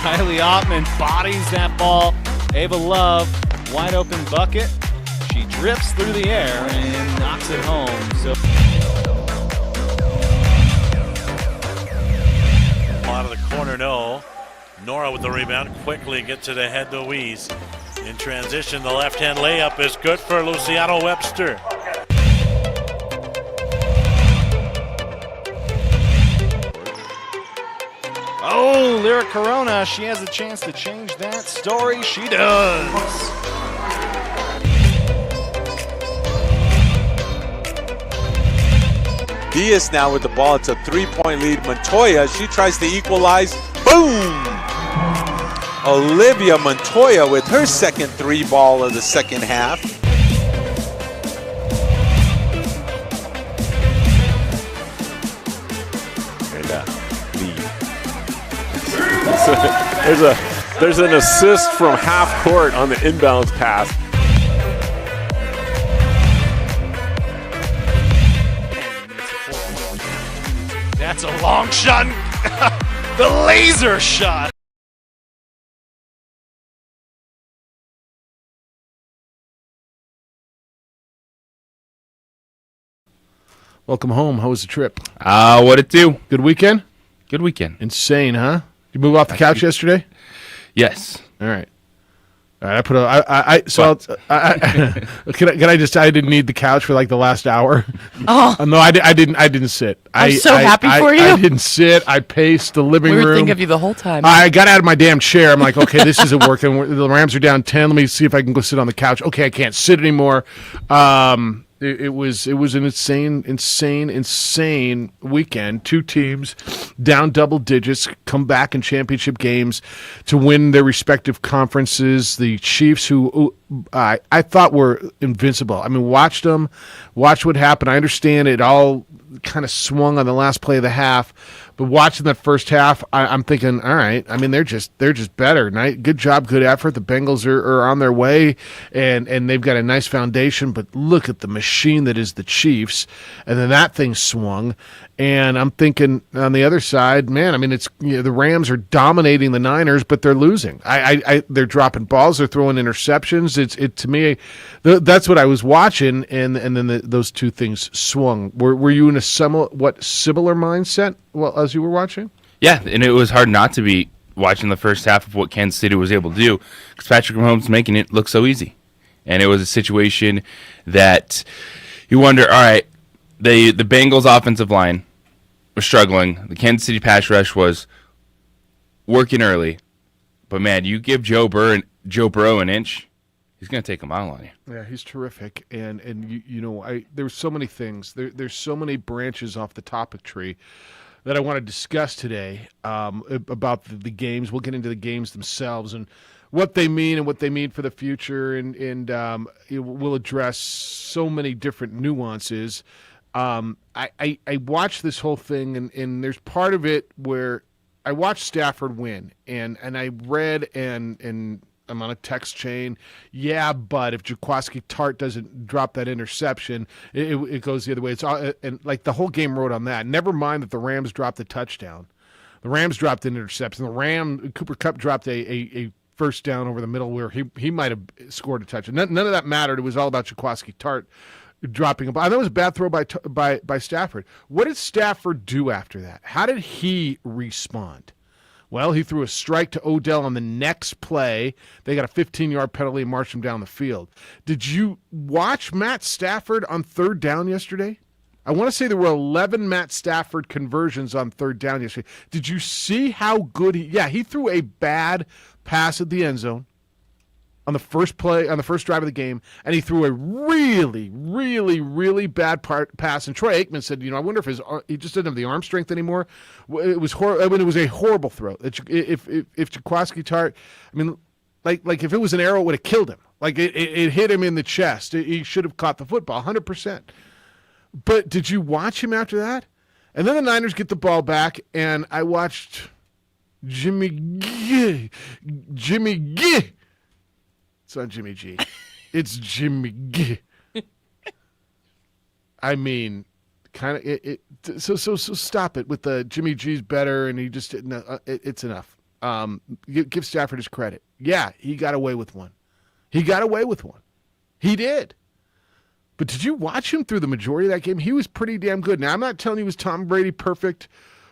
Riley Ottman bodies that ball. Ava Love, wide open bucket. She drifts through the air and knocks it home. So out of the corner, no. Nora with the rebound, quickly gets it ahead to Louise. In transition, the left-hand layup is good for Luciano Webster. oh, Lyra Corona, she has a chance to change that story. She does. Diaz now with the ball. It's a three-point lead. Montoya, she tries to equalize. Boom! Olivia Montoya with her second three ball of the second half. There's an assist from half court on the inbounds pass. That's a long shot. The laser shot. Welcome home. How was the trip? What it do? Good weekend? Good weekend. Insane, huh? You move off the couch yesterday? Yes. All right. All right. Can I just? I didn't need the couch for like the last hour. Oh no, I didn't sit. I'm so happy for you. I didn't sit. I paced the living room. We were thinking of you the whole time. I got out of my damn chair. I'm like, okay, this isn't working. The Rams are down 10. Let me see if I can go sit on the couch. Okay, I can't sit anymore. It was an insane weekend. Two teams down double digits, come back in championship games to win their respective conferences. The Chiefs, who I thought were invincible. I mean, watch what happened. I understand it all kind of swung on the last play of the half. But watching that first half, I'm thinking, all right. I mean, they're just better. Good job, good effort. The Bengals are on their way, and they've got a nice foundation. But look at the machine that is the Chiefs, and then that thing swung. And I'm thinking on the other side, man. I mean, it's the Rams are dominating the Niners, but they're losing. They're dropping balls, they're throwing interceptions. To me, that's what I was watching, and then those two things swung. Were you in a similar mindset? Well, as you were watching? Yeah, and it was hard not to be watching the first half of what Kansas City was able to do because Patrick Mahomes making it look so easy. And it was a situation that you wonder, all right, the Bengals offensive line was struggling. The Kansas City pass rush was working early. But, man, you give Joe Burrow an inch, he's going to take a mile on you. Yeah, he's terrific. And there's so many things. There's so many branches off the topic tree that I want to discuss today about the games. We'll get into the games themselves and what they mean and what they mean for the future, and we'll address so many different nuances. I watched this whole thing, and there's part of it where I watched Stafford win, and I read and I'm on a text chain. Yeah, but if Jaquiski Tartt doesn't drop that interception, it goes the other way. It's all, and like the whole game rode on that. Never mind that the Rams dropped the touchdown. The Rams dropped an interception. Cooper Kupp dropped a first down over the middle where he might have scored a touchdown. None of that mattered. It was all about Jaquiski Tartt dropping a ball. I thought it was a bad throw by Stafford. What did Stafford do after that? How did he respond? Well, he threw a strike to Odell on the next play. They got a 15-yard penalty and marched him down the field. Did you watch Matt Stafford on third down yesterday? I want to say there were 11 Matt Stafford conversions on third down yesterday. Did you see how good he threw a bad pass at the end zone on the first play, on the first drive of the game, and he threw a really, really, really bad pass. And Troy Aikman said, I wonder if he just didn't have the arm strength anymore. It was it was a horrible throw. If Jaquiski Tartt, I mean, like if it was an arrow, it would have killed him. Like it hit him in the chest. He should have caught the football, 100%. But did you watch him after that? And then the Niners get the ball back, and I watched Jimmy G. It's not Jimmy G. It's Jimmy G. I mean, kind of. So stop it with the Jimmy G's better, and he just didn't. It's enough. Give Stafford his credit. Yeah, he got away with one. He did. But did you watch him through the majority of that game? He was pretty damn good. Now, I'm not telling you he was Tom Brady perfect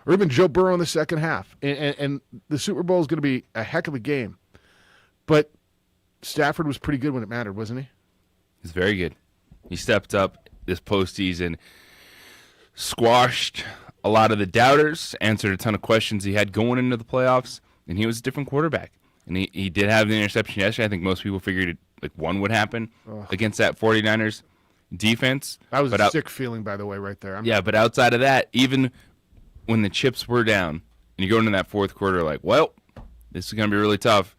or even Joe Burrow in the second half. And the Super Bowl is going to be a heck of a game. But Stafford was pretty good when it mattered, wasn't he? He's very good. He stepped up this postseason, squashed a lot of the doubters, answered a ton of questions he had going into the playoffs, and he was a different quarterback. And he did have the interception yesterday. I think most people figured one would happen against that 49ers defense. That was a sick feeling, by the way, right there. But outside of that, even when the chips were down, and you go into that fourth quarter like, well, this is going to be really tough,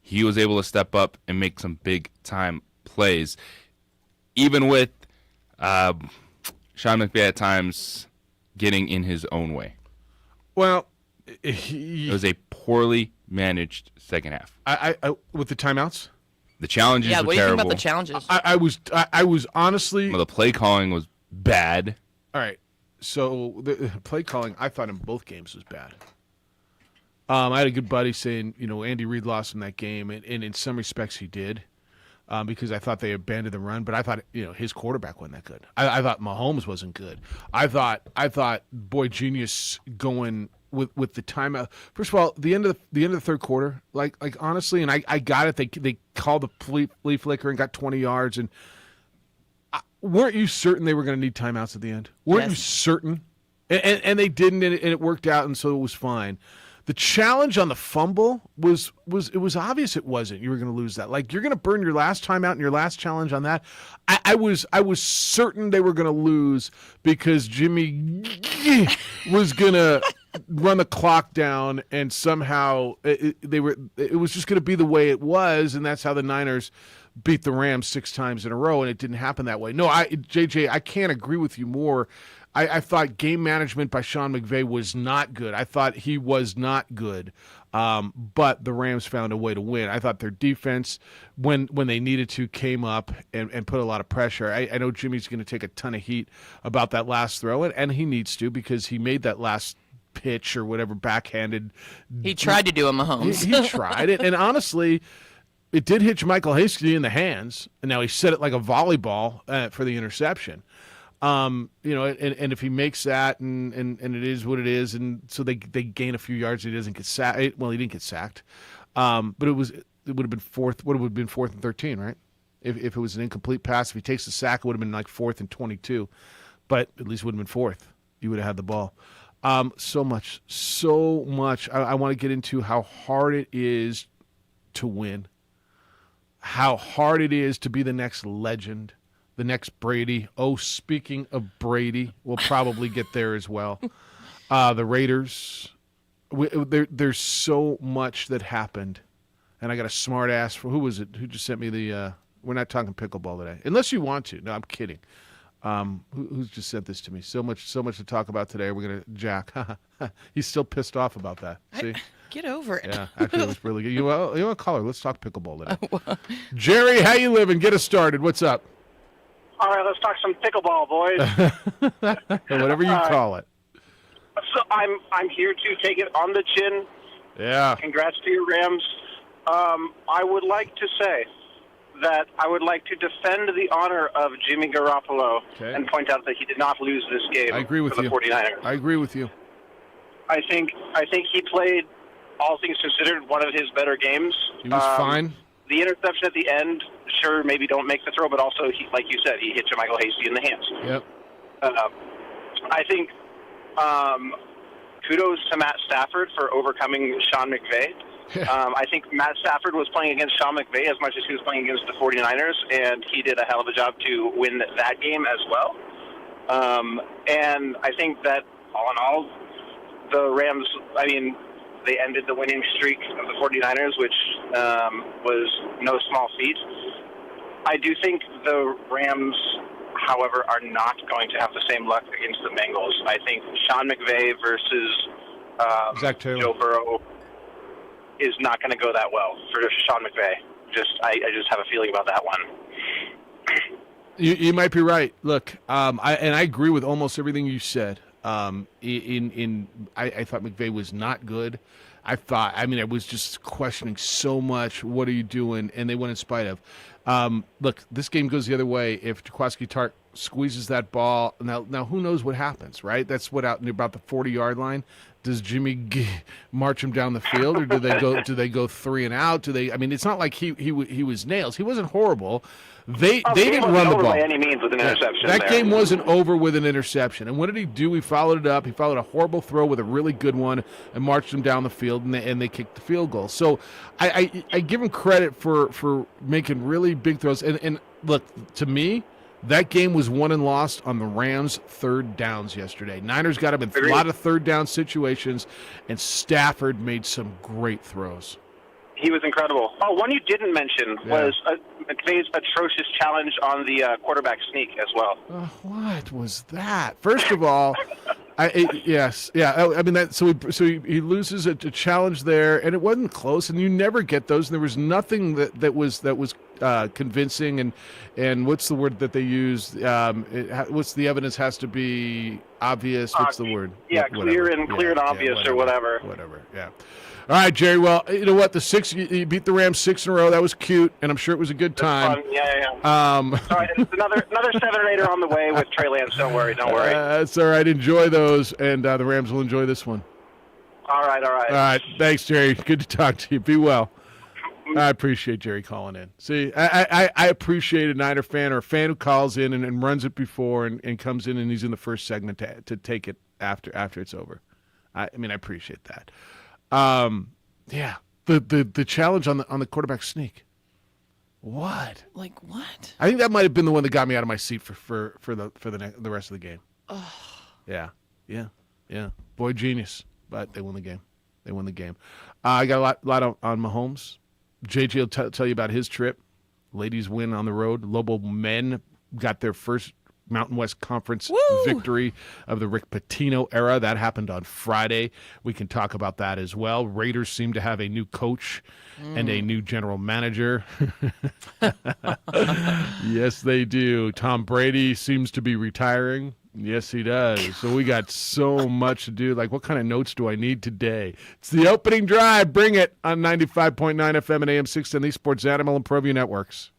he was able to step up and make some big-time plays. Even with Sean McVay at times getting in his own way. Well, it was a poorly managed second half. I with the timeouts? The challenges were what do you terrible. think about the challenges? I was honestly... Well, the play calling was bad. All right. So the play calling, I thought in both games was bad. I had a good buddy saying, Andy Reid lost in that game, and in some respects he did, because I thought they abandoned the run. But I thought, his quarterback wasn't that good. I thought Mahomes wasn't good. I thought Boy Genius going with the timeout. First of all, the end of the third quarter, like honestly, and I got it. They called the flea flicker and got 20 yards, and weren't you certain they were going to need timeouts at the end? Weren't you certain? And they didn't, and it worked out, and so it was fine. The challenge on the fumble was obvious it wasn't. You were going to lose that. Like, you're going to burn your last timeout and your last challenge on that. I was certain they were going to lose because Jimmy was going to run the clock down, and somehow it was just going to be the way it was, and that's how the Niners beat the Rams 6 times in a row, and it didn't happen that way. No, JJ, I can't agree with you more. I thought game management by Sean McVay was not good. I thought he was not good, but the Rams found a way to win. I thought their defense, when they needed to, came up and put a lot of pressure. I know Jimmy's going to take a ton of heat about that last throw, and he needs to because he made that last pitch or whatever backhanded. He tried to do a Mahomes. He tried it, and honestly, it did hit Michael Hasty in the hands, and now he set it like a volleyball for the interception. And if he makes that, and it is what it is, and so they gain a few yards, he doesn't get sacked. Well, he didn't get sacked, but it would have been fourth. What would have been 4th and 13, right? If it was an incomplete pass, if he takes the sack, it would have been like 4th and 22, but at least it would have been 4th. You would have had the ball. So much. I want to get into how hard it is to win, how hard it is to be the next legend. The next Brady. Oh, speaking of Brady, we'll probably get there as well. The Raiders. There's so much that happened, and I got a smart ass for who was it? Who just sent me the? We're not talking pickleball today, unless you want to. No, I'm kidding. Who's just sent this to me? So much to talk about today. We're gonna Jack. He's still pissed off about that. See. Get over it. Yeah, actually, it was really good. You want to call her? Let's talk pickleball today. Jerry, how you living? Get us started. What's up? All right, let's talk some pickleball, boys. Whatever you call it. So I'm here to take it on the chin. Yeah. Congrats to your Rams. I would like to say that I would like to defend the honor of Jimmy Garoppolo and point out that he did not lose this game. I agree with for you. The 49ers. I agree with you. I think he played, all things considered, one of his better games. He was fine. The interception at the end, sure, maybe don't make the throw, but also, like you said, he hit Michael Hasty in the hands. Yep. I think kudos to Matt Stafford for overcoming Sean McVay. I think Matt Stafford was playing against Sean McVay as much as he was playing against the 49ers, and he did a hell of a job to win that game as well. And I think that, all in all, the Rams, they ended the winning streak of the 49ers, which was no small feat. I do think the Rams, however, are not going to have the same luck against the Bengals. I think Sean McVay versus Joe Burrow is not going to go that well for Sean McVay. I just have a feeling about that one. You might be right. Look, I agree with almost everything you said. I thought McVay was not good. I was just questioning so much. What are you doing? And they went in spite of. Look, this game goes the other way. If Jaquiski Tartt squeezes that ball, now who knows what happens, right? That's what out near about the 40-yard line. Does Jimmy march him down the field, or do they go? Do they go 3 and out? Do they? I mean, it's not like he was nails. He wasn't horrible. They didn't run the ball by any means with an interception. That game wasn't over with an interception. And what did he do? He followed it up. He followed a horrible throw with a really good one and marched him down the field, and they kicked the field goal. So I give him credit for making really big throws. And look, to me, that game was won and lost on the Rams' third downs yesterday. Niners got him in a lot of third down situations, and Stafford made some great throws. He was incredible. Oh, one you didn't mention was McVay's atrocious challenge on the quarterback sneak as well. What was that? First of all, he loses a challenge there, and it wasn't close, and you never get those. And there was nothing that was convincing, and what's the word that they used? What's the evidence has to be obvious? What's the word? Yeah, clear and obvious, or whatever. Whatever. Yeah. All right, Jerry. Well, you know what? You beat the Rams 6 in a row. That was cute, and I'm sure it was a good time. Fun. Yeah. All right, it's another 7 or 8er on the way with Trey Lance. Don't worry. That's all right. Enjoy those, and the Rams will enjoy this one. All right. All right. Thanks, Jerry. Good to talk to you. Be well. I appreciate Jerry calling in. See, I appreciate a Niner fan or a fan who calls in and runs it before and comes in and he's in the first segment to take it after it's over. I appreciate that. The challenge on the quarterback sneak. What? Like what? I think that might have been the one that got me out of my seat for the rest of the game. Oh. Yeah. Boy, genius. But they won the game. I got a lot on Mahomes. JJ will tell you about his trip. Ladies win on the road. Lobo men got their first Mountain West Conference victory of the Rick Pitino era. That happened on Friday. We can talk about that as well. Raiders seem to have a new coach and a new general manager. Yes, they do. Tom Brady seems to be retiring. Yes, he does. So we got so much to do. Like, what kind of notes do I need today? It's the opening drive. Bring it on 95.9 FM and AM 610, the Sports Animal and ProView Networks.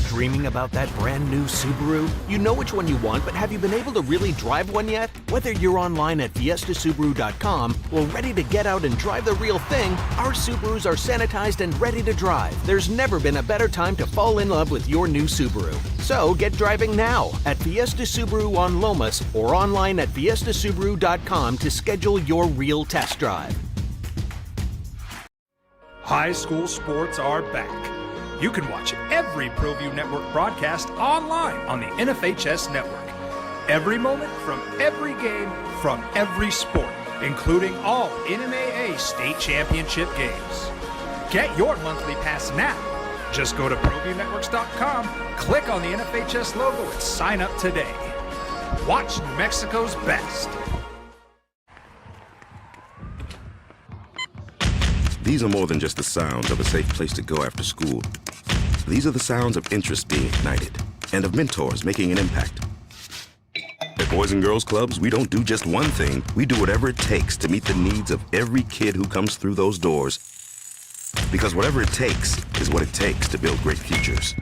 Dreaming about that brand new Subaru? You know which one you want, but have you been able to really drive one yet? Whether you're online at fiestasubaru.com or ready to get out and drive the real thing, our Subarus are sanitized and ready to drive. There's never been a better time to fall in love with your new Subaru. So get driving now at Fiesta Subaru on Lomas or online at fiestasubaru.com to schedule your real test drive. High school sports are back. You can watch every ProView Network broadcast online on the NFHS network. Every moment from every game from every sport, including all NMAA state championship games. Get your monthly pass now. Just go to ProViewNetworks.com, click on the NFHS logo, and sign up today. Watch New Mexico's best. These are more than just the sounds of a safe place to go after school. These are the sounds of interest being ignited and of mentors making an impact. At Boys and Girls Clubs, we don't do just one thing. We do whatever it takes to meet the needs of every kid who comes through those doors. Because whatever it takes is what it takes to build great futures.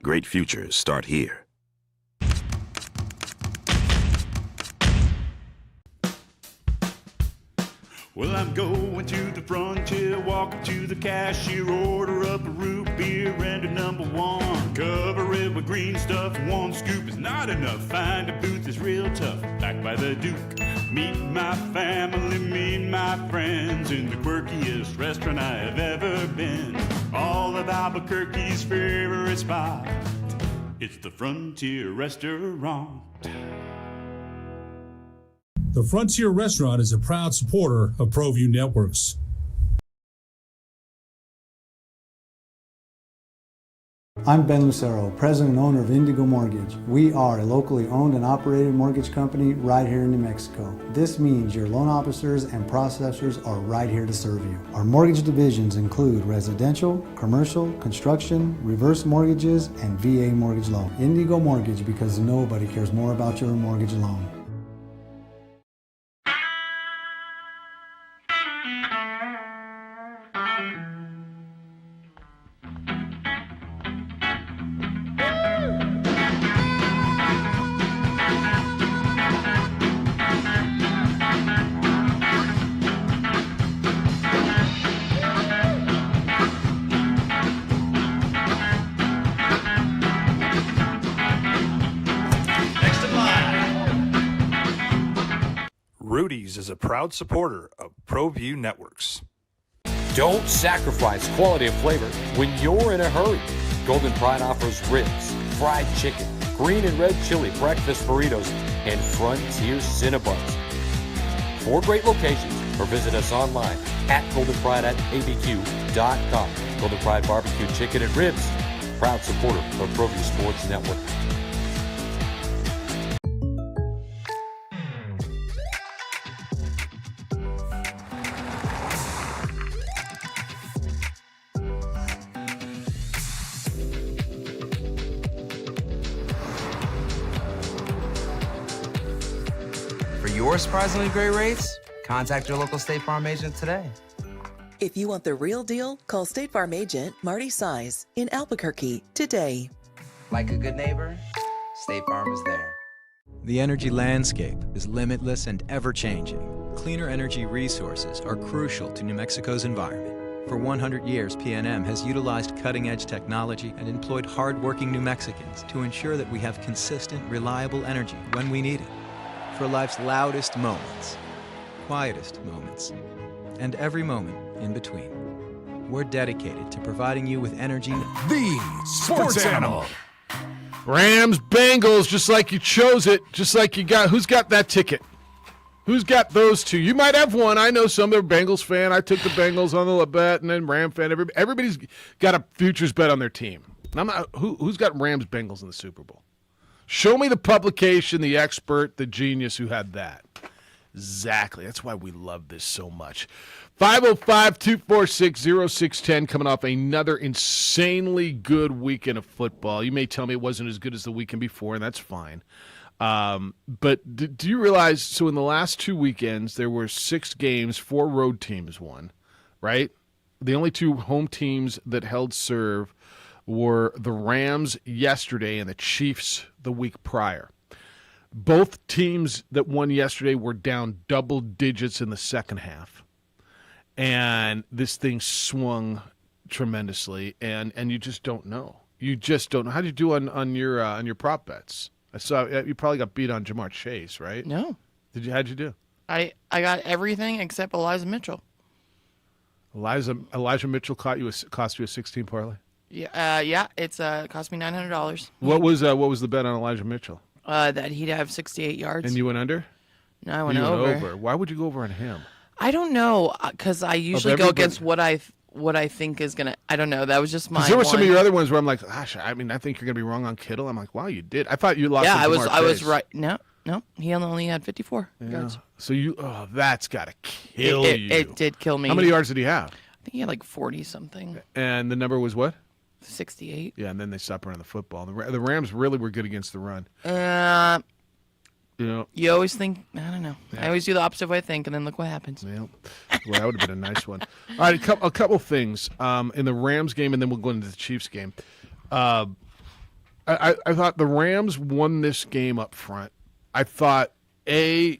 Great futures start here. Well, I'm going to the frontier, walking to the cashier, order up a root beer and a number one. Cover it with green stuff, one scoop is not enough. Find a booth is real tough, back by the Duke. Meet my family, meet my friends in the quirkiest restaurant I have ever been. All of Albuquerque's favorite spot, it's the Frontier Restaurant. The Frontier Restaurant is a proud supporter of ProView Networks. I'm Ben Lucero, president and owner of Indigo Mortgage. We are a locally owned and operated mortgage company right here in New Mexico. This means your loan officers and processors are right here to serve you. Our mortgage divisions include residential, commercial, construction, reverse mortgages, and VA mortgage loan. Indigo Mortgage, because nobody cares more about your mortgage loan. Rudy's is a proud supporter of ProView Networks. Don't sacrifice quality of flavor when you're in a hurry. Golden Pride offers ribs, fried chicken, green and red chili breakfast burritos, and Frontier Cinnabons. 4 great locations, or visit us online at goldenpride@abq.com. Golden Pride Barbecue Chicken and Ribs, proud supporter of ProView Sports Network. For your surprisingly great rates, contact your local State Farm agent today. If you want the real deal, call State Farm agent Marty Size in Albuquerque today. Like a good neighbor, State Farm is there. The energy landscape is limitless and ever-changing. Cleaner energy resources are crucial to New Mexico's environment. For 100 years, PNM has utilized cutting-edge technology and employed hard-working New Mexicans to ensure that we have consistent, reliable energy when we need it. For life's loudest moments, quietest moments, and every moment in between. We're dedicated to providing you with energy. The Sports Animal. Rams, Bengals, just like you chose it, just like you got. Who's got that ticket? Who's got those two? You might have one. I know some are Bengals fan. I took the Bengals on the bet, and then Ram fan. Everybody's got a futures bet on their team. I'm not. Who's got Rams, Bengals in the Super Bowl? Show me the publication, the expert, the genius who had that. Exactly. That's why we love this so much. 505-246-0610, coming off another insanely good weekend of football. You may tell me it wasn't as good as the weekend before, and that's fine. But do you realize, so in the last 2 weekends, there were 6 games, 4 road teams won, right? The only 2 home teams that held serve were the Rams yesterday and the Chiefs the week prior. Both teams that won yesterday were down double digits in the second half. And this thing swung tremendously, and you just don't know. You just don't know. How did you do on your prop bets? I saw you probably got beat on Jamar Chase, right? No. How'd you do? I got everything except Elijah Mitchell. Elijah Mitchell cost you a 16 parlay? Yeah, it's cost me $900. What was the bet on Elijah Mitchell? That he'd have 68 yards. And you went under? No, I went over. Why would you go over on him? I don't know, because I usually go against what I think is gonna. I don't know. That was just my. There were some of your other ones where I'm like, gosh, I mean, I think you're gonna be wrong on Kittle. I'm like, wow, you did. I thought you lost. Yeah, I was right. No, he only had 54 yards. So that's gotta kill you. It did kill me. How many yards did he have? I think he had like 40 something. And the number was what? 68. Yeah, and then they stopped running the football. The Rams really were good against the run. You always think, I don't know. Yeah. I always do the opposite way I think, and then look what happens. Yeah. Well, that would have been a nice one. All right, a couple things in the Rams game, and then we'll go into the Chiefs game. I thought the Rams won this game up front. I thought, they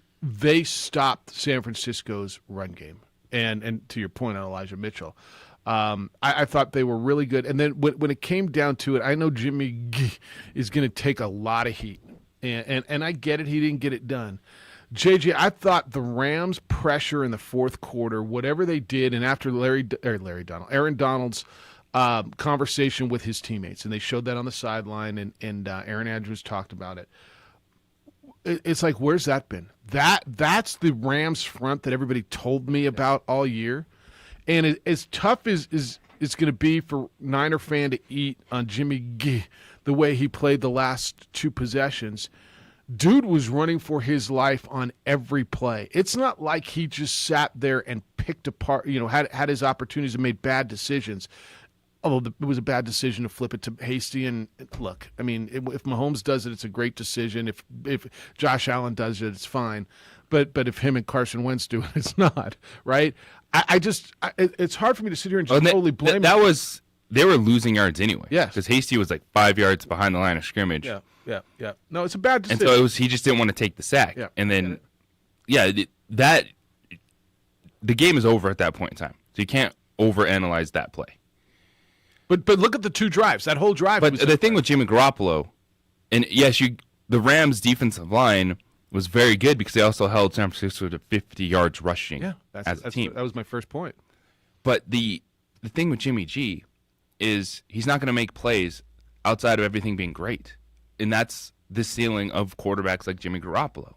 stopped San Francisco's run game. And to your point on Elijah Mitchell, I thought they were really good. And then when it came down to it, I know Jimmy G is going to take a lot of heat. And I get it. He didn't get it done. JJ, I thought the Rams' pressure in the fourth quarter, whatever they did, and after Aaron Donald's conversation with his teammates, and they showed that on the sideline, and Aaron Andrews talked about it. It's like, where's that been? That's the Rams front that everybody told me about all year. And as tough as is going to be for Niner fan to eat on Jimmy G the way he played the last 2 possessions. Dude was running for his life on every play. It's not like he just sat there and picked apart, had his opportunities and made bad decisions. Although it was a bad decision to flip it to Hasty. And look, I mean, if Mahomes does it, it's a great decision. If Josh Allen does it, it's fine. But if him and Carson Wentz do it, it's not, right? It's hard for me to sit here and just totally blame him. They were losing yards anyway. Yes. Because Hasty was like 5 yards behind the line of scrimmage. Yeah. No, it's a bad decision. And so he just didn't want to take the sack. Yeah. And then, the game is over at that point in time. So you can't overanalyze that play. But look at the 2 drives. That whole drive. But the thing with Jimmy Garoppolo, and yes, the Rams' defensive line was very good because they also held San Francisco to 50 yards rushing as a team. That was my first point. But the thing with Jimmy G is he's not going to make plays outside of everything being great. And that's the ceiling of quarterbacks like Jimmy Garoppolo.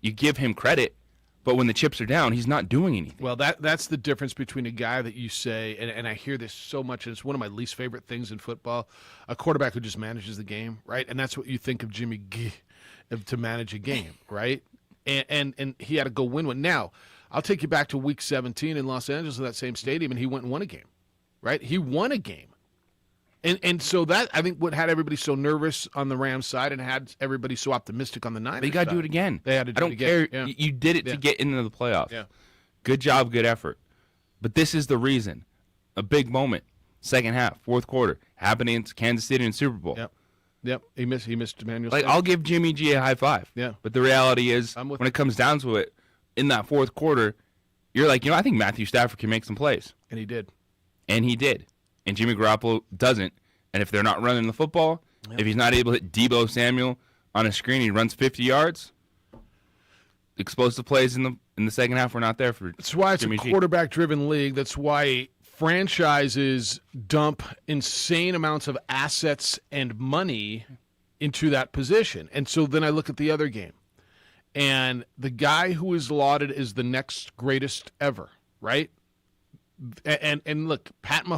You give him credit, but when the chips are down, he's not doing anything. Well, that's the difference between a guy that you say, and I hear this so much, and it's one of my least favorite things in football, a quarterback who just manages the game, right? And that's what you think of Jimmy G to manage a game, right? And he had to go win one. Now, I'll take you back to Week 17 in Los Angeles in that same stadium, and he went and won a game, right? He won a game. And so that, I think, what had everybody so nervous on the Rams side and had everybody so optimistic on the Niners side. They got to do it again. They had to do it again. I don't care. Yeah. You did it to get into the playoffs. Yeah. Good job, good effort. But this is the reason. A big moment. Second half, fourth quarter, happening in Kansas City in the Super Bowl. Yep. He missed Emmanuel. Like, I'll give Jimmy G a high five. Yeah. But the reality is, when it comes down to it, in that fourth quarter, you're like, I think Matthew Stafford can make some plays. And he did. And Jimmy Garoppolo doesn't. And if they're not running the football, if he's not able to hit Deebo Samuel on a screen, he runs 50 yards. Explosive plays in the second half were not there for That's why it's Jimmy a quarterback-driven league. That's why franchises dump insane amounts of assets and money into that position. And so then I look at the other game. And the guy who is lauded as the next greatest ever, right? And look, Patrick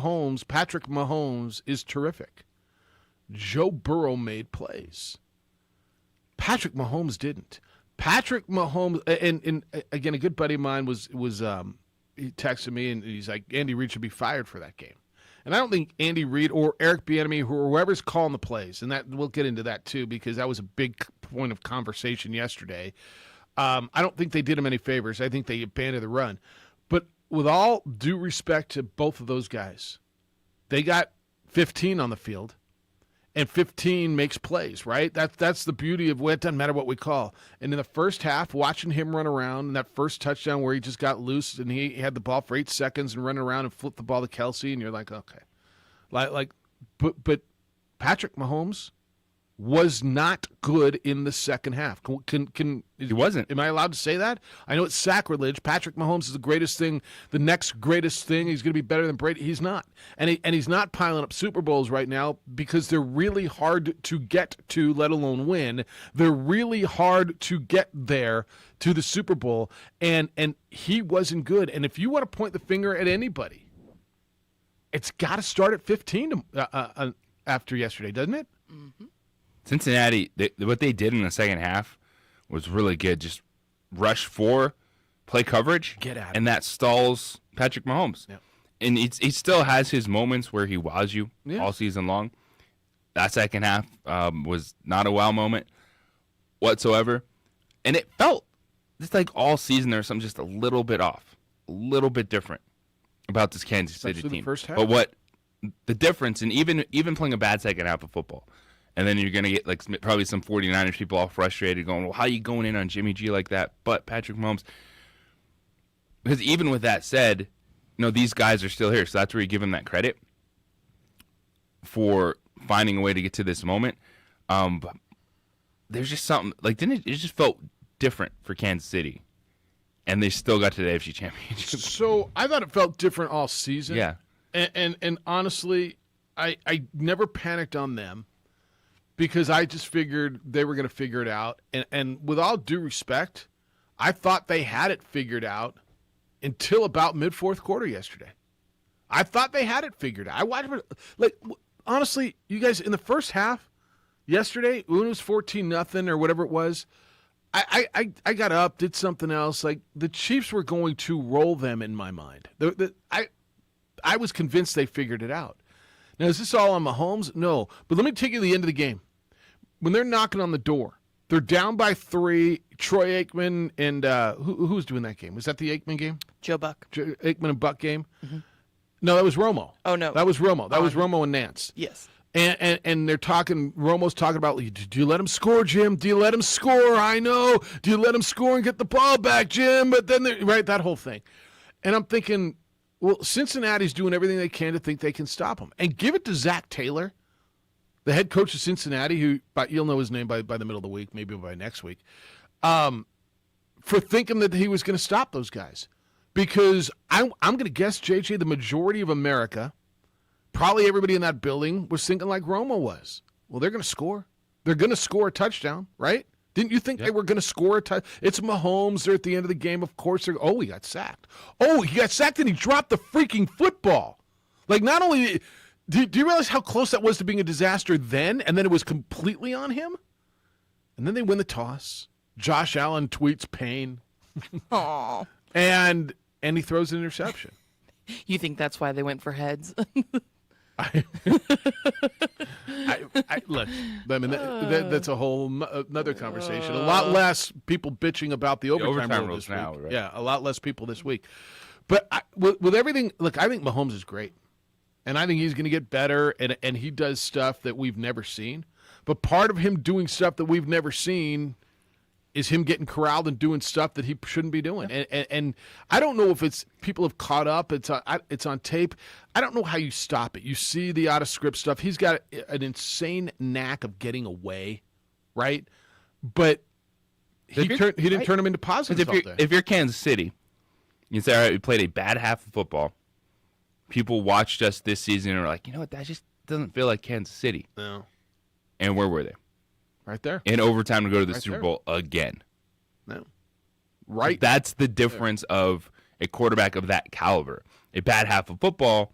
Mahomes is terrific. Joe Burrow made plays. Patrick Mahomes didn't. Patrick Mahomes, and again, a good buddy of mine was he texted me and he's like, Andy Reid should be fired for that game. And I don't think Andy Reid or Eric Bieniemy, whoever's calling the plays, and that we'll get into that too because that was a big point of conversation yesterday. I don't think they did him any favors. I think they abandoned the run. But with all due respect to both of those guys, they got 15 on the field, and 15 makes plays, right? That's the beauty of it doesn't matter what we call. And in the first half, watching him run around in that first touchdown where he just got loose and he had the ball for 8 seconds and running around and flipped the ball to Kelsey, and you're like, okay. But Patrick Mahomes was not good in the second half. He wasn't. Am I allowed to say that? I know it's sacrilege. Patrick Mahomes is the greatest thing, the next greatest thing. He's going to be better than Brady. He's not. And he's not piling up Super Bowls right now because they're really hard to get to, let alone win. They're really hard to get there to the Super Bowl, and he wasn't good. And if you want to point the finger at anybody, it's got to start at 15 after yesterday, doesn't it? Mm-hmm. Cincinnati, what they did in the second half was really good. Just rush 4, play coverage, get at it. And that stalls Patrick Mahomes. Yep. And he still has his moments where he wows you all season long. That second half was not a wow moment whatsoever. And it felt just like all season there was something just a little bit off, a little bit different about this Kansas City Especially team. the first half. But what the difference, and even playing a bad second half of football, and then you're going to get like probably some 49ers people all frustrated going, well, how are you going in on Jimmy G like that? But Patrick Mahomes, because even with that said, these guys are still here. So that's where you give them that credit for finding a way to get to this moment. But there's just something, like, it just felt different for Kansas City. And they still got to the AFC Championship. So I thought it felt different all season. Yeah. And honestly, I never panicked on them, because I just figured they were going to figure it out. And with all due respect, I thought they had it figured out until about mid-fourth quarter yesterday. I thought they had it figured out. I watched it. Honestly, you guys, in the first half yesterday, when it was 14-0 or whatever it was, I got up, did something else. The Chiefs were going to roll them in my mind. I was convinced they figured it out. Now, is this all on Mahomes? No. But let me take you to the end of the game. When they're knocking on the door, they're down by 3. Troy Aikman and who was doing that game? Was that the Aikman game? Joe Buck. Aikman and Buck game? Mm-hmm. No, that was Romo. Oh, no. That was Romo. That was Romo and Nance. Yes. And they're talking, Romo's talking about, do you let him score, Jim? Do you let him score? I know. Do you let him score and get the ball back, Jim? But then, right, that whole thing. And I'm thinking, well, Cincinnati's doing everything they can to think they can stop him. And give it to Zach Taylor, the head coach of Cincinnati, who you'll know his name by the middle of the week, maybe by next week, for thinking that he was going to stop those guys. Because I'm going to guess, JJ, the majority of America, probably everybody in that building, was thinking like Romo was. Well, they're going to score. They're going to score a touchdown, right? Didn't you think they were going to score a touchdown? It's Mahomes. They're at the end of the game. Of course, he got sacked. Oh, he got sacked and he dropped the freaking football. Not only do you realize how close that was to being a disaster then, and then it was completely on him? And then they win the toss. Josh Allen tweets pain. Aww. And he throws an interception. You think that's why they went for heads? Look, I mean, that's a whole another conversation. A lot less people bitching about the overtime rule this week. Now, right? Yeah, a lot less people this week. But with everything, look, I think Mahomes is great. And I think he's going to get better, and he does stuff that we've never seen. But part of him doing stuff that we've never seen is him getting corralled and doing stuff that he shouldn't be doing. And I don't know if it's people have caught up. It's on tape. I don't know how you stop it. You see the out-of-script stuff. He's got an insane knack of getting away, right? But he didn't turn him into positives. If you're Kansas City, you say, all right, we played a bad half of football. People watched us this season and are like, you know what, that just doesn't feel like Kansas City. No. And where were they? Right there. In overtime to go to the Super Bowl again. No. Right. That's the difference of a quarterback of that caliber. A bad half of football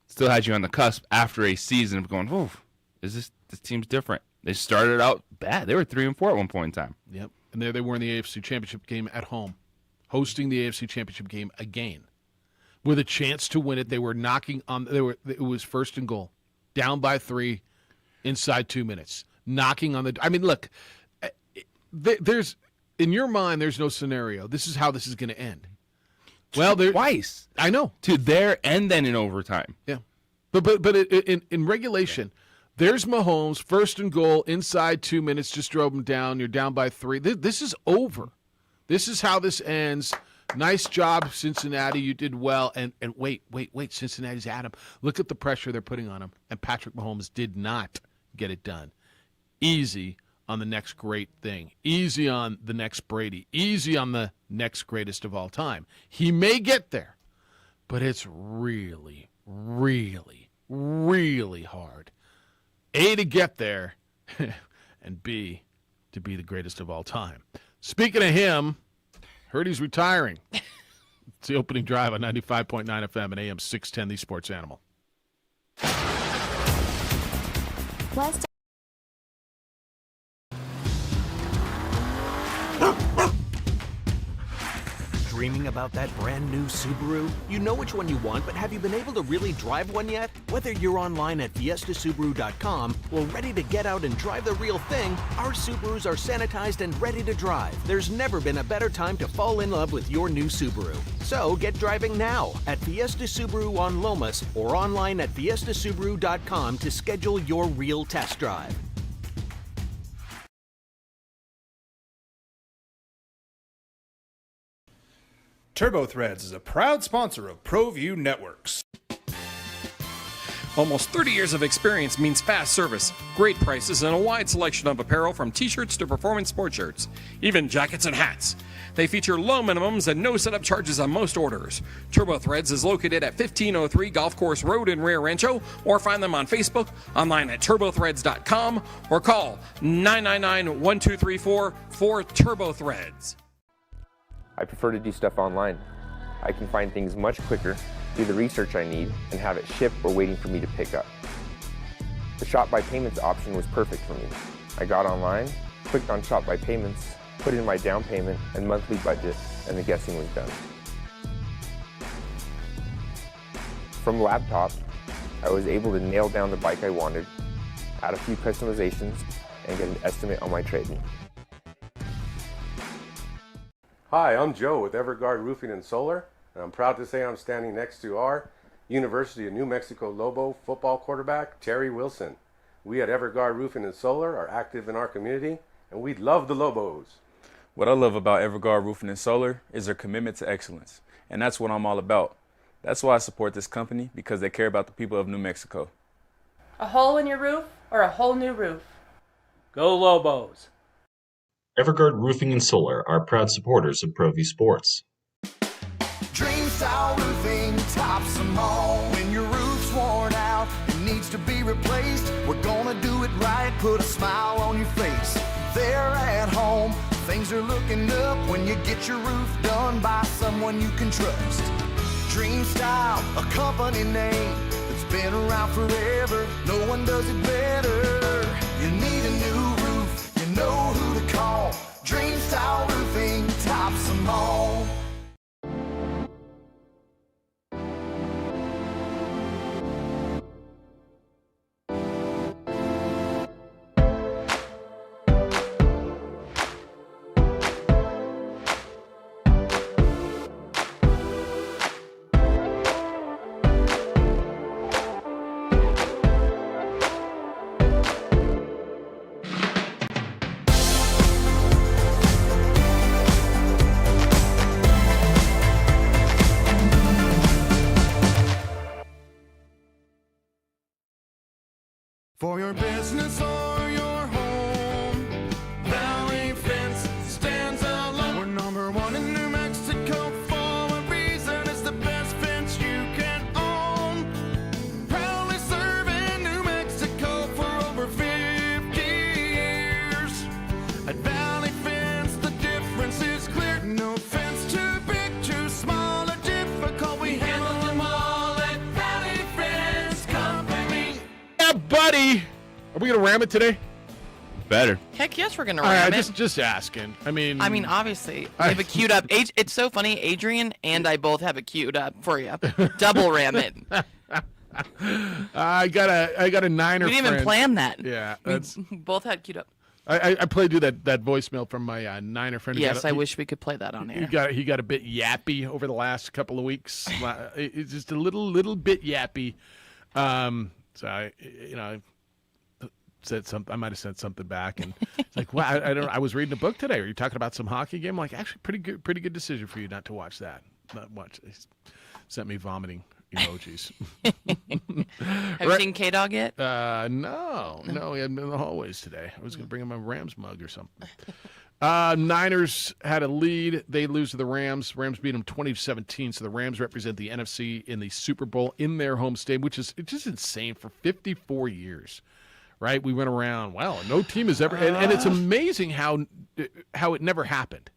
still had you on the cusp after a season of going, oof, this team's different. They started out bad. They were 3-4 at one point in time. Yep. And there they were in the AFC Championship game at home, hosting the AFC Championship game again. With a chance to win it. They were knocking on it was 1st and goal. Down by 3 inside 2 minutes. Knocking on the I mean, look, there's in your mind there's no scenario. This is how this is going to end. Well, twice. I know. To there and then in overtime. Yeah. But in regulation, there's Mahomes, 1st and goal, inside 2 minutes, just drove him down. You're down by 3. This is over. This is how this ends. Nice job, Cincinnati. You did well. And wait. Cincinnati's at him. Look at the pressure they're putting on him. And Patrick Mahomes did not get it done. Easy on the next great thing. Easy on the next Brady. Easy on the next greatest of all time. He may get there, but it's really, really, really hard. A, to get there, and B, to be the greatest of all time. Speaking of him, heard he's retiring. It's the opening drive on 95.9 FM and AM 610, the Sports Animal. West. Dreaming about that brand new Subaru? You know which one you want, but have you been able to really drive one yet? Whether you're online at fiestasubaru.com or ready to get out and drive the real thing, our Subarus are sanitized and ready to drive. There's never been a better time to fall in love with your new Subaru. So get driving now at Fiesta Subaru on Lomas or online at fiestasubaru.com to schedule your real test drive. TurboThreads is a proud sponsor of ProView Networks. Almost 30 years of experience means fast service, great prices, and a wide selection of apparel from t-shirts to performance sports shirts, even jackets and hats. They feature low minimums and no setup charges on most orders. TurboThreads is located at 1503 Golf Course Road in Rio Rancho, or find them on Facebook, online at turbothreads.com, or call 999-1234 for TurboThreads. I prefer to do stuff online. I can find things much quicker do the research I need, and have it shipped or waiting for me to pick up. The Shop by Payments option was perfect for me. I got online, clicked on Shop by Payments, put in my down payment and monthly budget, and the guessing was done. From laptop, I was able to nail down the bike I wanted, add a few customizations, and get an estimate on my trade-in. Hi, I'm Joe with Everguard Roofing and Solar, and I'm proud to say I'm standing next to our University of New Mexico Lobo football quarterback, Terry Wilson. We at Everguard Roofing and Solar are active in our community, and we love the Lobos. What I love about Everguard Roofing and Solar is their commitment to excellence, and that's what I'm all about. That's why I support this company, because they care about the people of New Mexico. A hole in your roof or a whole new roof? Go Lobos! Everguard Roofing and Solar are proud supporters of Pro V Sports. Dream Style Roofing tops them all. When your roof's worn out and needs to be replaced, we're gonna do it right, put a smile on your face. There at home, things are looking up when you get your roof done by someone you can trust. Dream Style, a company name that's been around forever. No one does it better. You need a new roof, you know who to call. Dream Style Roofing tops them all. For your business or your home, Valley Fence stands alone. We're number one in New Mexico for a reason. It's the best fence you can own. Proudly serving New Mexico for over 50 years. At Valley Fence, the difference is clear. No fence too big, too small, or difficult. We handle them all at Valley Fence Company. Yeah, buddy. Are we gonna ram it today? Better. Heck yes, we're gonna ram it. Just asking. I mean, obviously, we have it queued up. It's so funny. Adrian and I both have it queued up for you. Double ram it. I got a Niner. We didn't even plan that. Yeah, we both had queued up. I played you that voicemail from my Niner friend. Yes, I wish we could play that on air. He got a bit yappy over the last couple of weeks. It's just a little bit yappy. So I said something. I might have said something back, and it's like, wow, I don't. I was reading a book today. Are you talking about some hockey game? I'm like, actually, pretty good decision for you not to watch that. Not watch. He sent me vomiting emojis. Have you seen K-Dog yet? No, he hadn't been in the hallways today. I was going to bring him a Rams mug or something. Niners had a lead. They lose to the Rams. Rams beat them 20-17. So the Rams represent the NFC in the Super Bowl in their home state, which is just insane. For 54 years, right? We went around. Well, no team has ever, and it's amazing how it never happened.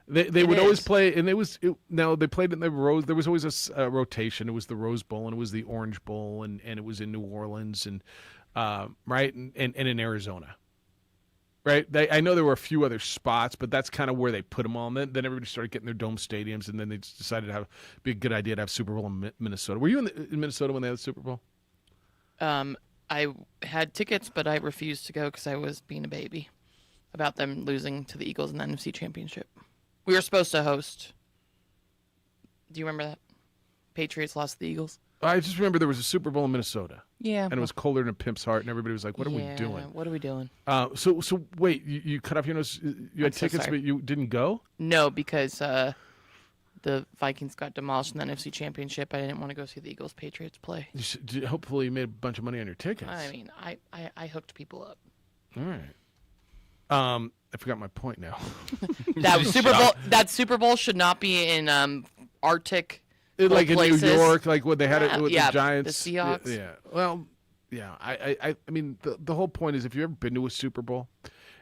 They would always play, and they played in the Rose. There was always a rotation. It was the Rose Bowl, and it was the Orange Bowl, and it was in New Orleans, and right, and in Arizona. Right, I know there were a few other spots, but that's kind of where they put them all. And then everybody started getting their dome stadiums, and then they just decided to be a good idea to have Super Bowl in Minnesota. Were you in Minnesota when they had the Super Bowl? I had tickets, but I refused to go because I was being a baby about them losing to the Eagles in the NFC Championship. We were supposed to host. Do you remember that? Patriots lost to the Eagles. I just remember there was a Super Bowl in Minnesota. Yeah. And it was colder than a pimp's heart, and everybody was like, what are we doing? What are we doing? So wait, you cut off your nose. You had tickets, but you didn't go? No, because the Vikings got demolished in the NFC Championship. I didn't want to go see the Eagles Patriots play. Hopefully you made a bunch of money on your tickets. I mean, I hooked people up. All right. I forgot my point now. That Super Bowl should not be in Arctic like places. In New York, like when they had it with the Giants. The Seahawks. Yeah. Well, yeah. I mean, the whole point is, if you've ever been to a Super Bowl,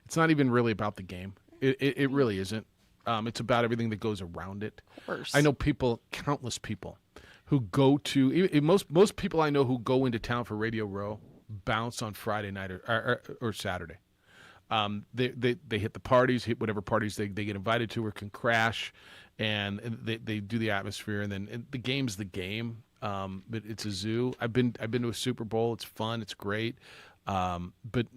it's not even really about the game. It really isn't. It's about everything that goes around it. Of course. I know countless people, who go to most people I know who go into town for Radio Row bounce on Friday night or Saturday. They hit the parties, hit whatever parties they get invited to or can crash, and they do the atmosphere, and then the game's the game. But it's a zoo. I've been to a Super Bowl. It's fun. It's great. But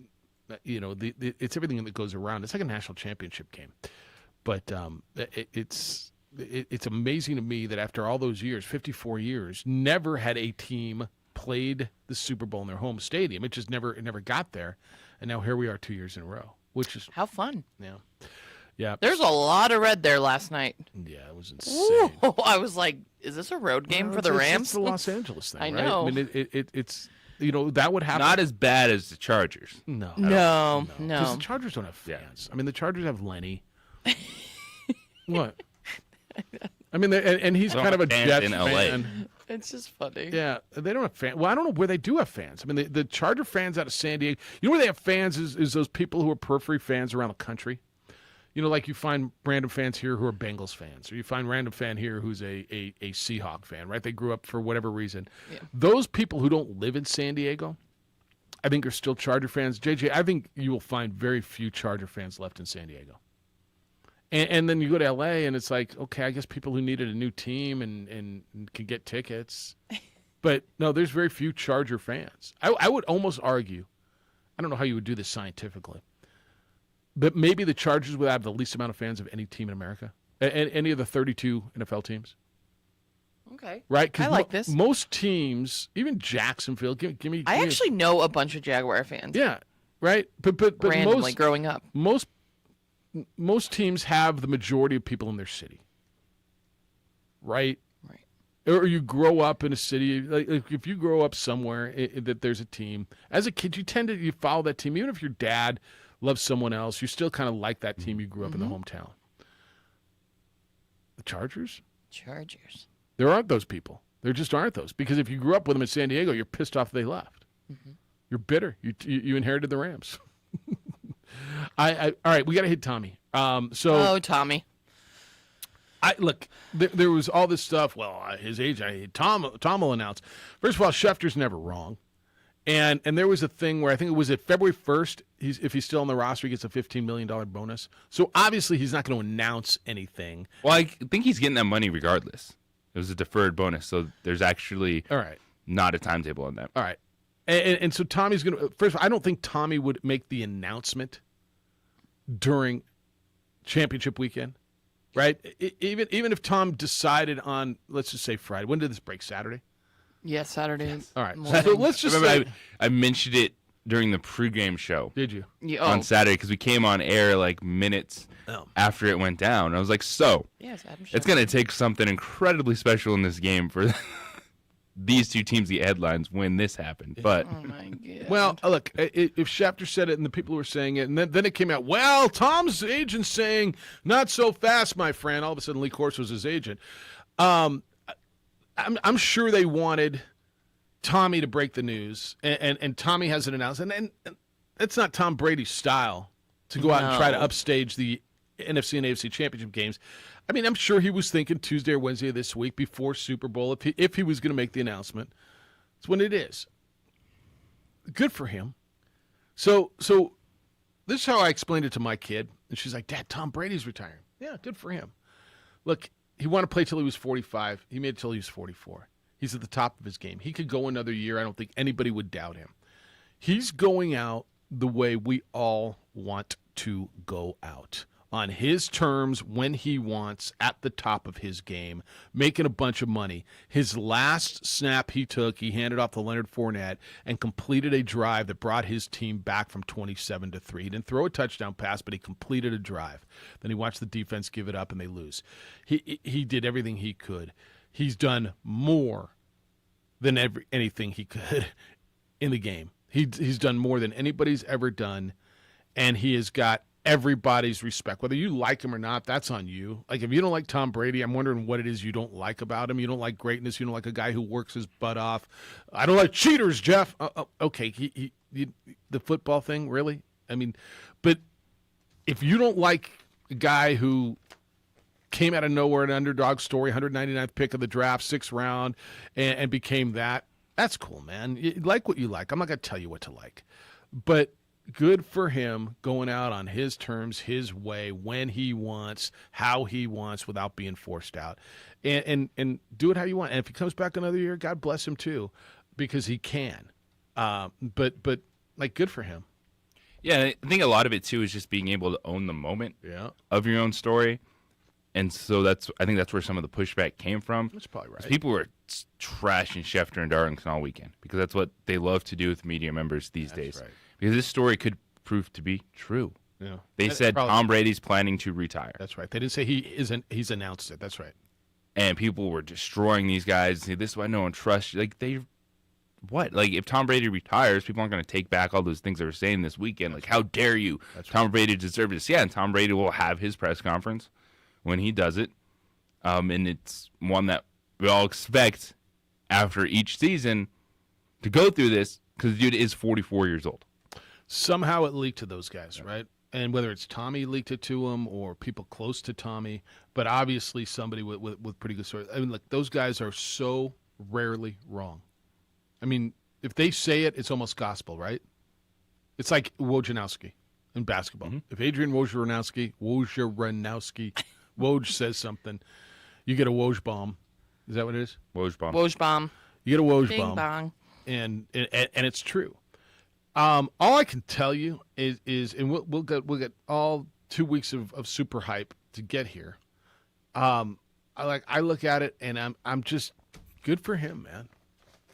it's everything that goes around. It's like a national championship game. But it's amazing to me that after all those years, 54 years, never had a team played the Super Bowl in their home stadium. It never got there, and now here we are 2 years in a row, which is how fun. Yeah. There's a lot of red there last night. Yeah, it was insane. Ooh, I was like, is this a road game for the Rams? It's the Los Angeles thing, I right? know. I mean, it's that would happen. Not as bad as the Chargers. No. Because the Chargers don't have fans. I mean, the Chargers have Lenny. What? I mean, and he's They don't kind of a have fans Jets in LA. fan. It's just funny. Yeah, they don't have fans. Well, I don't know where they do have fans. I mean, the Charger fans out of San Diego. You know where they have fans is those people who are periphery fans around the country. You know, like you find random fans here who are Bengals fans, or you find random fan here who's a Seahawk fan, right? They grew up for whatever reason. Yeah. Those people who don't live in San Diego, I think are still Charger fans. JJ, I think you will find very few Charger fans left in San Diego. And then you go to LA, and it's like, okay, I guess people who needed a new team and can get tickets. But no, there's very few Charger fans. I would almost argue, I don't know how you would do this scientifically, but maybe the Chargers would have the least amount of fans of any team in America, any of the 32 NFL teams. Okay. Right? 'Cause I like this. Most teams, even Jacksonville, give me. I actually know a bunch of Jaguar fans. Yeah, right. But randomly growing up, most teams have the majority of people in their city. Right. Right. Or you grow up in a city, like if you grow up somewhere that there's a team. As a kid, you follow that team, even if your dad loves someone else. You still kind of like that team you grew up in the hometown. The Chargers. There aren't those people. There just aren't those. Because if you grew up with them in San Diego, you're pissed off they left. Mm-hmm. You're bitter. You inherited the Rams. All right, we got to hit Tommy. Tommy. Look, there was all this stuff. Well, his age, Tom will announce. First of all, Schefter's never wrong. And there was a thing where I think it was at February 1st, if he's still on the roster, he gets a $15 million bonus. So obviously he's not going to announce anything. Well, I think he's getting that money regardless. It was a deferred bonus, so there's actually not a timetable on that. All right. And so Tommy's going to – first of all, I don't think Tommy would make the announcement during championship weekend, right? Even if Tom decided on, let's just say Friday. When did this break? Saturday? Yeah, Saturday. Yes. All right. Morning. So let's just say I mentioned it during the pregame show. Did you? Yeah, on Saturday, because we came on air like minutes after it went down. And I was like, Yes, Adam it's going to take something incredibly special in this game for these two teams, the headlines, when this happened. But oh my God. Well, look, if Schefter said it and the people who were saying it, and then it came out, well, Tom's agent's saying, not so fast, my friend. All of a sudden, Lee Corso was his agent. I'm sure they wanted Tommy to break the news, and Tommy has it announced. And it's not Tom Brady's style to go out and try to upstage the NFC and AFC championship games. I mean, I'm sure he was thinking Tuesday or Wednesday of this week before Super Bowl if he was going to make the announcement. It's when it is. Good for him. So this is how I explained it to my kid. And she's like, Dad, Tom Brady's retiring. Yeah, good for him. Look, he wanted to play till he was 45. He made it till he was 44. He's at the top of his game. He could go another year. I don't think anybody would doubt him. He's going out the way we all want to go out. On his terms, when he wants, at the top of his game, making a bunch of money. His last snap he took, he handed off to Leonard Fournette and completed a drive that brought his team back from 27-3. He didn't throw a touchdown pass, but he completed a drive. Then he watched the defense give it up, and they lose. He did everything he could. He's done more than anything he could in the game. He's done more than anybody's ever done, and he has got everybody's respect. Whether you like him or not, that's on you. Like, if you don't like Tom Brady, I'm wondering what it is you don't like about him. You don't like greatness. You don't like a guy who works his butt off. I don't like cheaters, Jeff. Okay, the football thing, really? I mean, but if you don't like a guy who came out of nowhere, an underdog story, 199th pick of the draft, 6th round, and became that. That's cool, man. You like what you like. I'm not going to tell you what to like. But good for him going out on his terms, his way, when he wants, how he wants, without being forced out. And do it how you want. And if he comes back another year, God bless him too, because he can. But like, good for him. Yeah, I think a lot of it too is just being able to own the moment of your own story. And so I think that's where some of the pushback came from. That's probably right. People were trashing Schefter and Darlington all weekend because that's what they love to do with media members these days. Right. Because this story could prove to be true. Yeah. They said Tom Brady's planning to retire. That's right. They didn't say he's announced it. That's right. And people were destroying these guys. Say, this is why no one trusts you. Like, what? Like, if Tom Brady retires, people aren't going to take back all those things they were saying this weekend. Like, how dare you? Tom Brady deserves this. Yeah, and Tom Brady will have his press conference when he does it. And it's one that we all expect after each season to go through this because the dude is 44 years old. Somehow it leaked to those guys, right? And whether it's Tommy leaked it to him or people close to Tommy, but obviously somebody with pretty good stories. I mean, look, those guys are so rarely wrong. I mean, if they say it, it's almost gospel, right? It's like Wojnarowski in basketball. Mm-hmm. If Adrian Wojnarowski, Woj says something, you get a Woj bomb. Is that what it is? Woj bomb. Woj bomb. You get a Woj Bing bomb. bong. And it's true. All I can tell you is and we'll get all 2 weeks of super hype to get here. I look at it and I'm just good for him, man.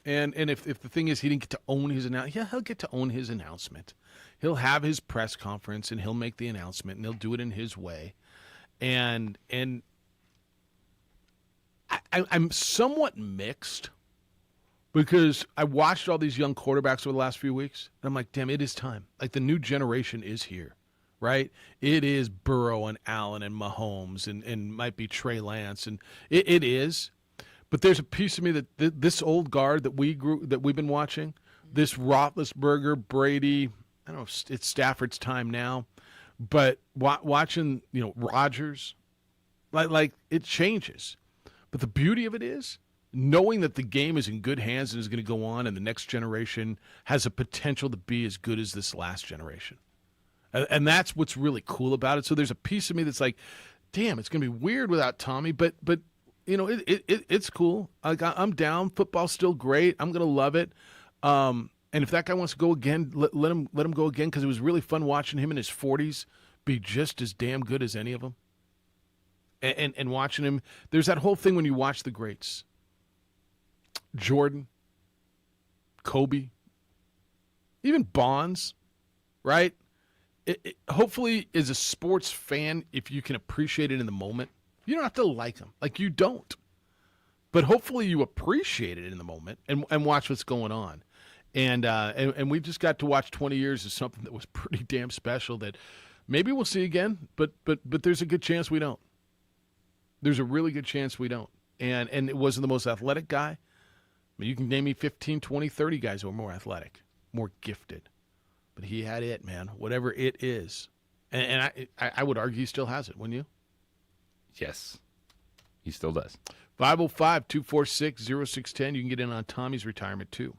And if the thing is he didn't get to own his announcement, yeah, he'll get to own his announcement. He'll have his press conference and he'll make the announcement and he'll do it in his way. And I'm somewhat mixed because I watched all these young quarterbacks over the last few weeks, and I'm like, damn, it is time. Like, the new generation is here, right? It is Burrow and Allen and Mahomes and might be Trey Lance, and it is. But there's a piece of me that this old guard that we've been watching, this Roethlisberger, Brady, I don't know if it's Stafford's time now, but watching, Rodgers, like it changes. But the beauty of it is knowing that the game is in good hands and is going to go on and the next generation has a potential to be as good as this last generation. And that's what's really cool about it. So there's a piece of me that's like, damn, it's going to be weird without Tommy, but it's cool. I'm down. Football's still great. I'm going to love it. And if that guy wants to go again, let him go again, because it was really fun watching him in his 40s be just as damn good as any of them. And watching him, there's that whole thing when you watch the greats. Jordan, Kobe, even Bonds, right? Hopefully, as a sports fan, if you can appreciate it in the moment, you don't have to like them. Like, you don't. But hopefully you appreciate it in the moment and watch what's going on. And we've just got to watch 20 years of something that was pretty damn special that maybe we'll see again, but there's a good chance we don't. There's a really good chance we don't. And it wasn't the most athletic guy. I mean, you can name me 15, 20, 30 guys who are more athletic, more gifted. But he had it, man, whatever it is. And I would argue he still has it, wouldn't you? Yes, he still does. 505-246-0610. You can get in on Tommy's retirement, too.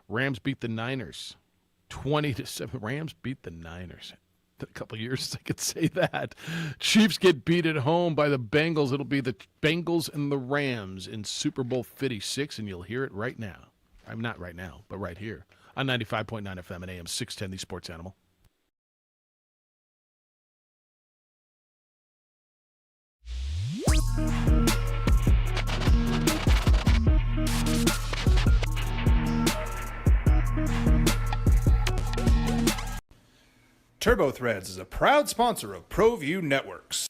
Rams beat the Niners 20-7. Rams beat the Niners. A couple of years I could say that. Chiefs get beat at home by the Bengals. It'll be the Bengals and the Rams in Super Bowl 56, and you'll hear it right now. I'm not right now, but right here on 95.9 FM and AM 610, the Sports Animal. TurboThreads is a proud sponsor of ProView Networks.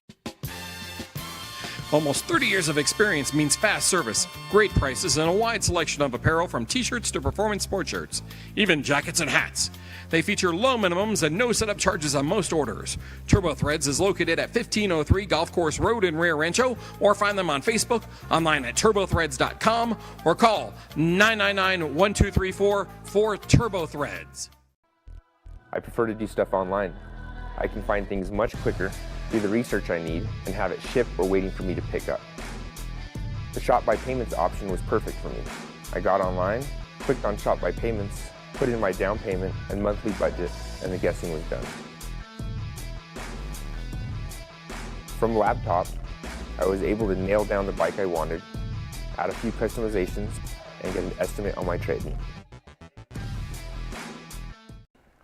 Almost 30 years of experience means fast service, great prices, and a wide selection of apparel from t-shirts to performance sport shirts, even jackets and hats. They feature low minimums and no setup charges on most orders. TurboThreads is located at 1503 Golf Course Road in Rio Rancho, or find them on Facebook, online at turbothreads.com, or call 999-1234 for TurboThreads. I prefer to do stuff online. I can find things much quicker, do the research I need, and have it shipped or waiting for me to pick up. The Shop by Payments option was perfect for me. I got online, clicked on Shop by Payments, put in my down payment and monthly budget, and the guessing was done. From the laptop, I was able to nail down the bike I wanted, add a few customizations, and get an estimate on my trade-in.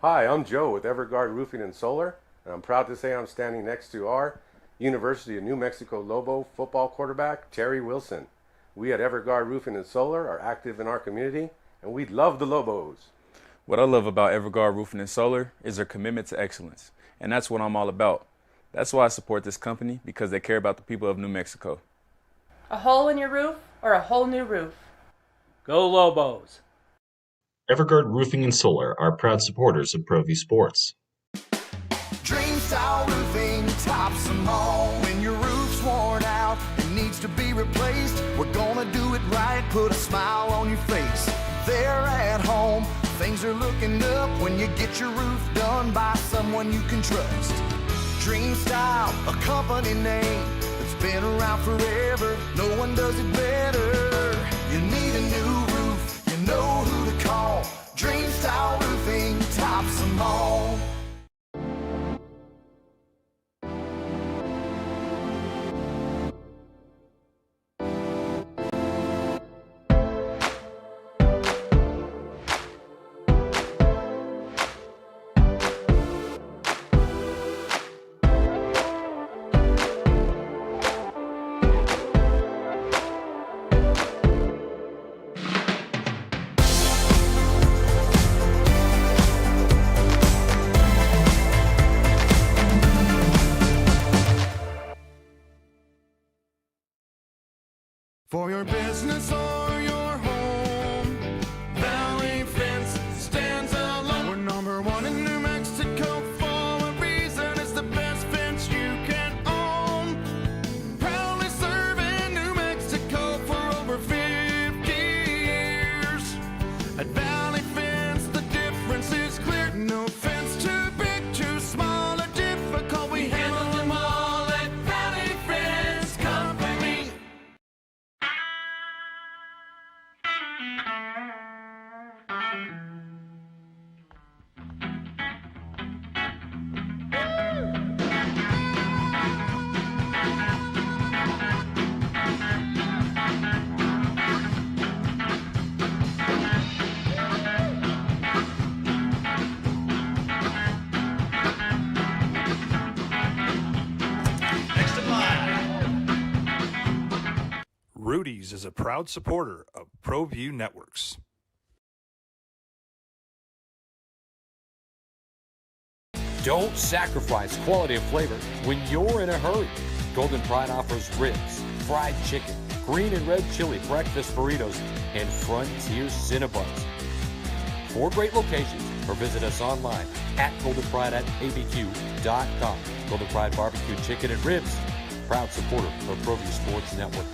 Hi, I'm Joe with Everguard Roofing and Solar, and I'm proud to say I'm standing next to our University of New Mexico Lobo football quarterback, Terry Wilson. We at Everguard Roofing and Solar are active in our community, and we love the Lobos. What I love about Everguard Roofing and Solar is their commitment to excellence, and that's what I'm all about. That's why I support this company, because they care about the people of New Mexico. A hole in your roof or a whole new roof? Go Lobos! Everguard Roofing and Solar are proud supporters of ProView Sports. Dream Style Roofing tops them all. When your roof's worn out and needs to be replaced, we're gonna do it right, put a smile on your face. There at home, things are looking up when you get your roof done by someone you can trust. Dream Style, a company name that's been around forever. No one does it better. You need a new roof, you know who to call. Dream Style Roofing tops them all. For your business or your home, Valley Fence stands alone. We're number one in New Mexico for a reason. It's the best fence you can own. Proudly serving New Mexico for over 50 years. At Valley Fence, the difference is clear. No fence too big, too small, or difficult. We handle them all at Valley Fence Company. Rudy's is a proud supporter of ProView Networks. Don't sacrifice quality of flavor when you're in a hurry. Golden Pride offers ribs, fried chicken, green and red chili breakfast burritos, and Frontier Cinnabons. 4 great locations, or visit us online at goldenpride@abq.com. Golden Pride Barbecue Chicken and Ribs, proud supporter of ProView Sports Network.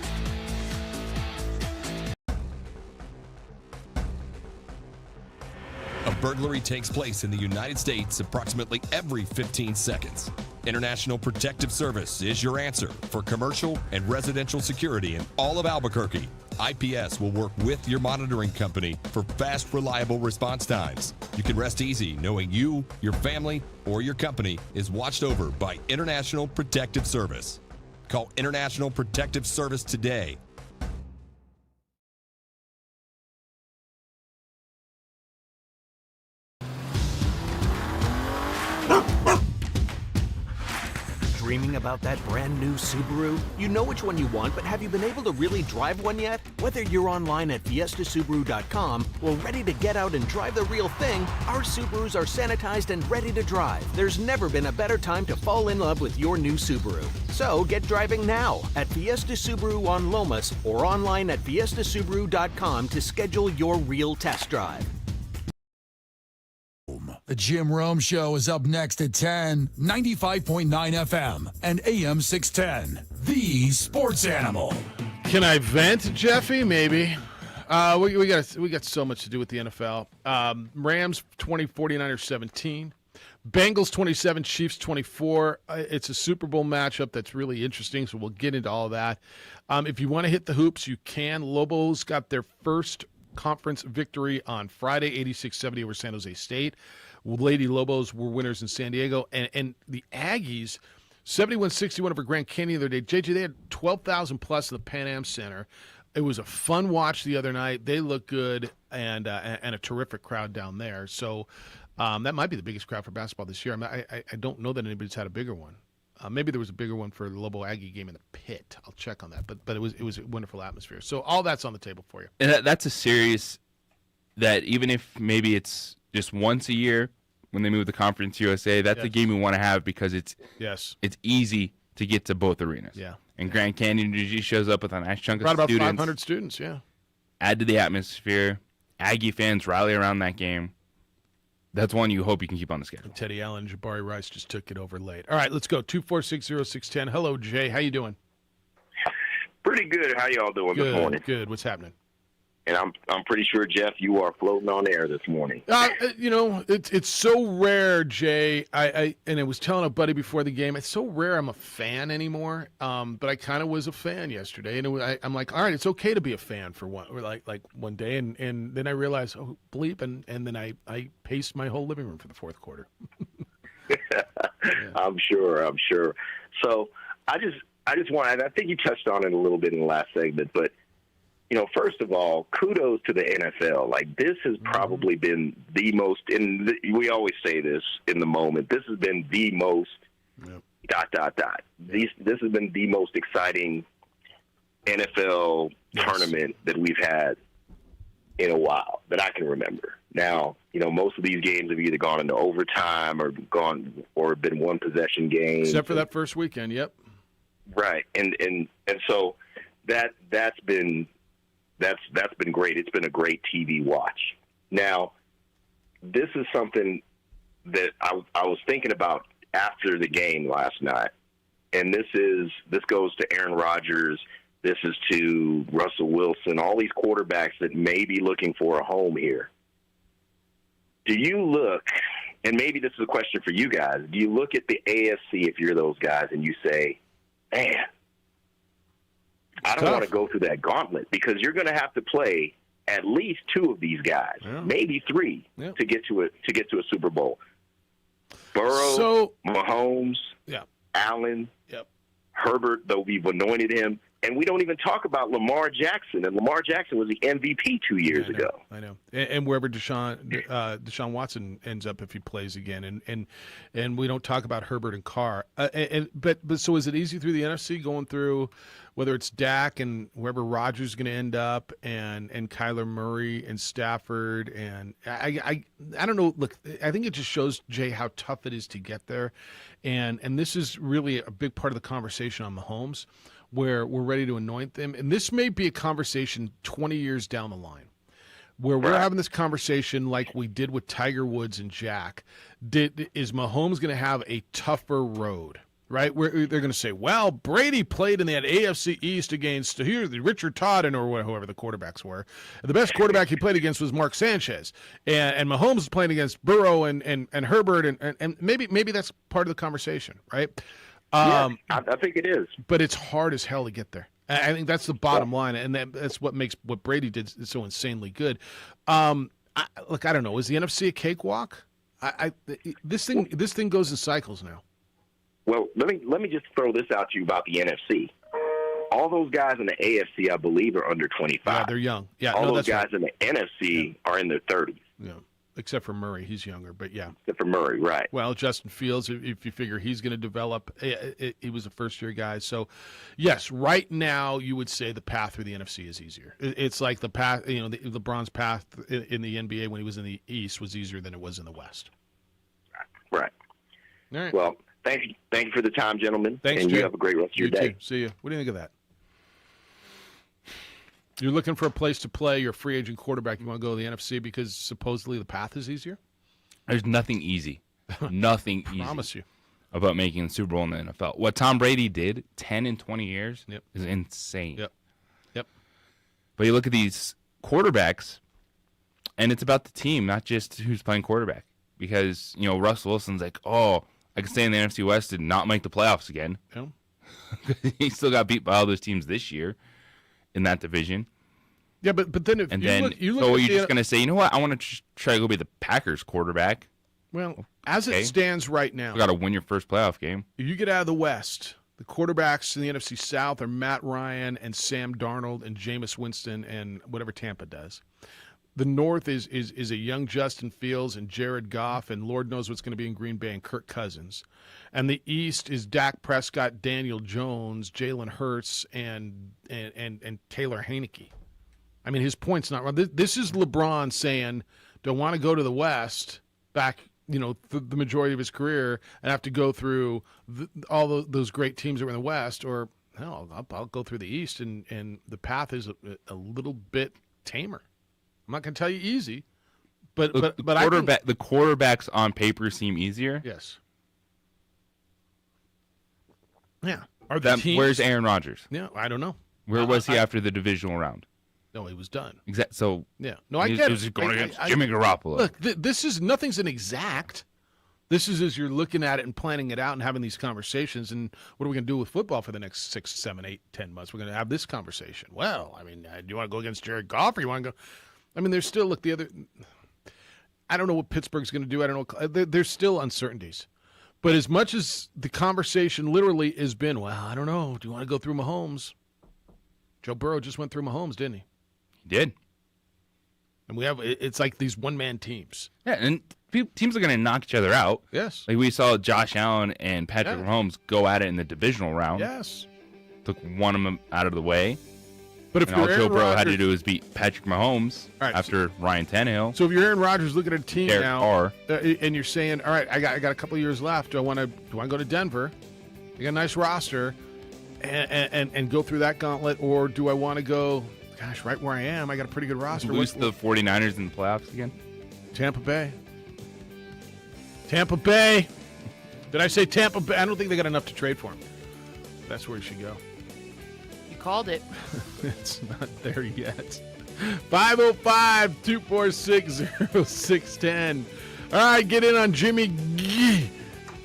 A burglary takes place in the United States approximately every 15 seconds. International Protective Service is your answer for commercial and residential security in all of Albuquerque. IPS will work with your monitoring company for fast, reliable response times. You can rest easy knowing you, your family, or your company is watched over by International Protective Service. Call International Protective Service today. Dreaming about that brand new Subaru? You know which one you want, but have you been able to really drive one yet? Whether you're online at fiestasubaru.com or ready to get out and drive the real thing, our Subarus are sanitized and ready to drive. There's never been a better time to fall in love with your new Subaru. So get driving now at Fiesta Subaru on Lomas or online at fiestasubaru.com to schedule your real test drive. The Jim Rome Show is up next at 10, 95.9 FM and AM 610. The Sports Animal. Can I vent, Jeffy? Maybe. We got so much to do with the NFL. Rams 20, 49ers 17. Bengals 27, Chiefs 24. It's a Super Bowl matchup that's really interesting, so we'll get into all of that. If you want to hit the hoops, you can. Lobos got their first conference victory on Friday, 86-70 over San Jose State. Lady Lobos were winners in San Diego. And the Aggies, 71-61 over Grand Canyon the other day. JJ, they had 12,000 plus in the Pan Am Center. It was a fun watch the other night. They look good and a terrific crowd down there. So that might be the biggest crowd for basketball this year. I don't know that anybody's had a bigger one. Maybe there was a bigger one for the Lobo Aggie game in the pit. I'll check on that. But it was a wonderful atmosphere. So all that's on the table for you. And that's a series that even if maybe it's just once a year when they move to Conference USA, that's the game we want to have because it's easy to get to both arenas. Yeah. And Grand Canyon usually shows up with a nice chunk of Brought about students. 500 students, yeah. Add to the atmosphere. Aggie fans rally around that game. That's one you hope you can keep on the schedule. Teddy Allen, Jabari Rice just took it over late. All right, let's go. 2460610. Hello, Jay. How you doing? Pretty good. How y'all doing this morning? Good. What's happening? And I'm pretty sure, Jeff, you are floating on air this morning. It's so rare, Jay. I was telling a buddy before the game, it's so rare I'm a fan anymore. But I kind of was a fan yesterday, and I'm like, all right, it's okay to be a fan for one day, and then I realized, oh bleep, and then I paced my whole living room for the fourth quarter. I'm sure. So I just want, and I think you touched on it a little bit in the last segment, but. First of all, kudos to the NFL. Like, this has probably been the most, we always say this in the moment, this has been the most, ... This has been the most exciting NFL tournament that we've had in a while that I can remember. Now, most of these games have either gone into overtime or been one possession games. Except for that first weekend, yep. Right. And so that's been great. It's been a great TV watch. Now, this is something that I was thinking about after the game last night, and this goes to Aaron Rodgers. This is to Russell Wilson, all these quarterbacks that may be looking for a home here. Do you look, and maybe this is a question for you guys, do you look at the AFC if you're those guys and you say, man, I don't want to go through that gauntlet because you're going to have to play at least two of these guys, maybe three, to get to a Super Bowl. Burrow, Mahomes, Allen, Herbert, though we've anointed him. And we don't even talk about Lamar Jackson. And Lamar Jackson was the MVP 2 years ago. I know. And wherever Deshaun Watson ends up if he plays again. And we don't talk about Herbert and Carr. But so is it easy through the NFC going through whether it's Dak and wherever Rodgers is going to end up and Kyler Murray and Stafford and I don't know. Look, I think it just shows, Jay, how tough it is to get there. And this is really a big part of the conversation on Mahomes, where we're ready to anoint them. And this may be a conversation 20 years down the line where we're having this conversation like we did with Tiger Woods and Jack. Is Mahomes going to have a tougher road, right? Where they're going to say, well, Brady played in that AFC East against Richard Todd or whoever the quarterbacks were. And the best quarterback he played against was Mark Sanchez. And Mahomes is playing against Burrow and Herbert. And maybe that's part of the conversation, right? I think it is. But it's hard as hell to get there. I think that's the bottom line, and that's what makes what Brady did so insanely good. I don't know. Is the NFC a cakewalk? This thing goes in cycles now. Well, let me just throw this out to you about the NFC. All those guys in the AFC, I believe, are under 25. Yeah, they're young. Yeah, all those guys right. in the NFC are in their 30s. Yeah. Except for Murray, he's younger, but yeah. Except for Murray, right. Well, Justin Fields, if you figure he's going to develop, he was a first-year guy. So, yes, right now you would say the path through the NFC is easier. It's like the path, LeBron's path in the NBA when he was in the East was easier than it was in the West. Right. All right. Well, thank you for the time, gentlemen. Thanks, and Jay. You have a great rest of your day. Too. See you. What do you think of that? You're looking for a place to play. You're a free agent quarterback. You want to go to the NFC because supposedly the path is easier? There's nothing easy. Nothing easy. Promise you. About making the Super Bowl in the NFL. What Tom Brady did 10 in 20 years is insane. Yep. But you look at these quarterbacks, and it's about the team, not just who's playing quarterback. because, Russell Wilson's like, oh, I can stay in the NFC West and not make the playoffs again. Yeah. He still got beat by all those teams this year in that division. Yeah, but then if And you then, look, you look so at you're the, just going to say, you know what? I want to try to go be the Packers quarterback. well, as Okay. it stands right now, You got to win your first playoff game. if you get out of the West, the quarterbacks in the NFC South are Matt Ryan and Sam Darnold and Jameis Winston and whatever Tampa does. The North is a young Justin Fields and Jared Goff, and Lord knows what's going to be in Green Bay and Kirk Cousins. And the East is Dak Prescott, Daniel Jones, Jalen Hurts, and Taylor Heineke. I mean, his point's not wrong. This is LeBron saying, don't want to go to the West back, the majority of his career and have to go through all those great teams that were in the West, or hell, I'll go through the East, and the path is a little bit tamer. I'm not going to tell you easy, but the quarterbacks on paper seem easier. Yes. Yeah. Are the teams, where's Aaron Rodgers? Yeah, I don't know. Where was he after the divisional round? No, he was done. Exactly. So yeah, no, I he get was it. going against Jimmy Garoppolo. Look, this is nothing's an exact. This is as you're looking at it and planning it out and having these conversations. And what are we going to do with football for the next 6, 7, 8, 10 months? We're going to have this conversation. Well, I mean, do you want to go against Jared Goff or you want to go? I mean, there's still the other. I don't know what Pittsburgh's going to do. I don't know. There's still uncertainties. But as much as the conversation literally has been, well, I don't know. Do you want to go through Mahomes? Joe Burrow just went through Mahomes, didn't he? He did. And it's like these one-man teams. Yeah, and teams are going to knock each other out. Yes. Like we saw Josh Allen and Patrick Mahomes go at it in the divisional round. Yes. Took one of them out of the way. But if all you're Joe Aaron Burrow had to Rodgers- do was beat Patrick Mahomes after Ryan Tannehill. So if you're Aaron Rodgers looking at a team Derek now, Carr. And you're saying, all right, I got a couple of years left. Do I want to go to Denver? I got a nice roster, and go through that gauntlet, or do I want to go? Gosh, right where I am, I got a pretty good roster. Lose the 49ers in the playoffs again? Tampa Bay. Tampa Bay. Did I say Tampa Bay? I don't think they got enough to trade for him. That's where he should go. You called it. It's not there yet. 505-246-0610. All right, get in on Jimmy G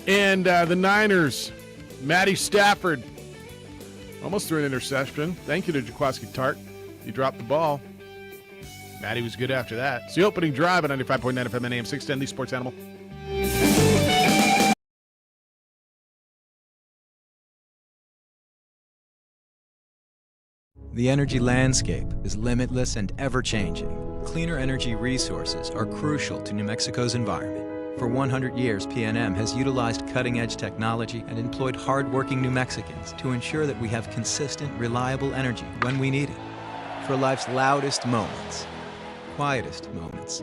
and the Niners. Matty Stafford almost threw an interception. Thank you to Jaquaski Tart. He dropped the ball. Matty was good after that. It's the opening drive at 95.9 FM and AM 610, the Sports Animal. The energy landscape is limitless and ever-changing. Cleaner energy resources are crucial to New Mexico's environment. For 100 years, PNM has utilized cutting-edge technology and employed hard-working New Mexicans to ensure that we have consistent, reliable energy when we need it. For life's loudest moments, quietest moments,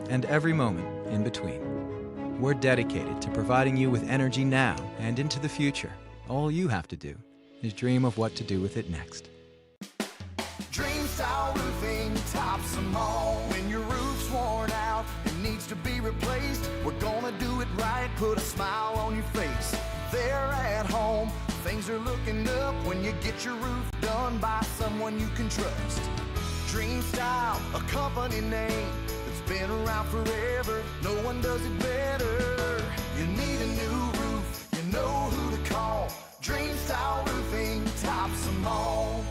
and every moment in between. We're dedicated to providing you with energy now and into the future. All you have to do is dream of what to do with it next. Dream style roofing tops them all. When your roof's worn out and needs to be replaced, we're gonna do it right, put a smile on your face. There at home, things are looking up when you get your roof done by someone you can trust. Dream Style, a company name that's been around forever. No one does it better. You need a new roof, you know who to call. Dream Style Roofing tops them all.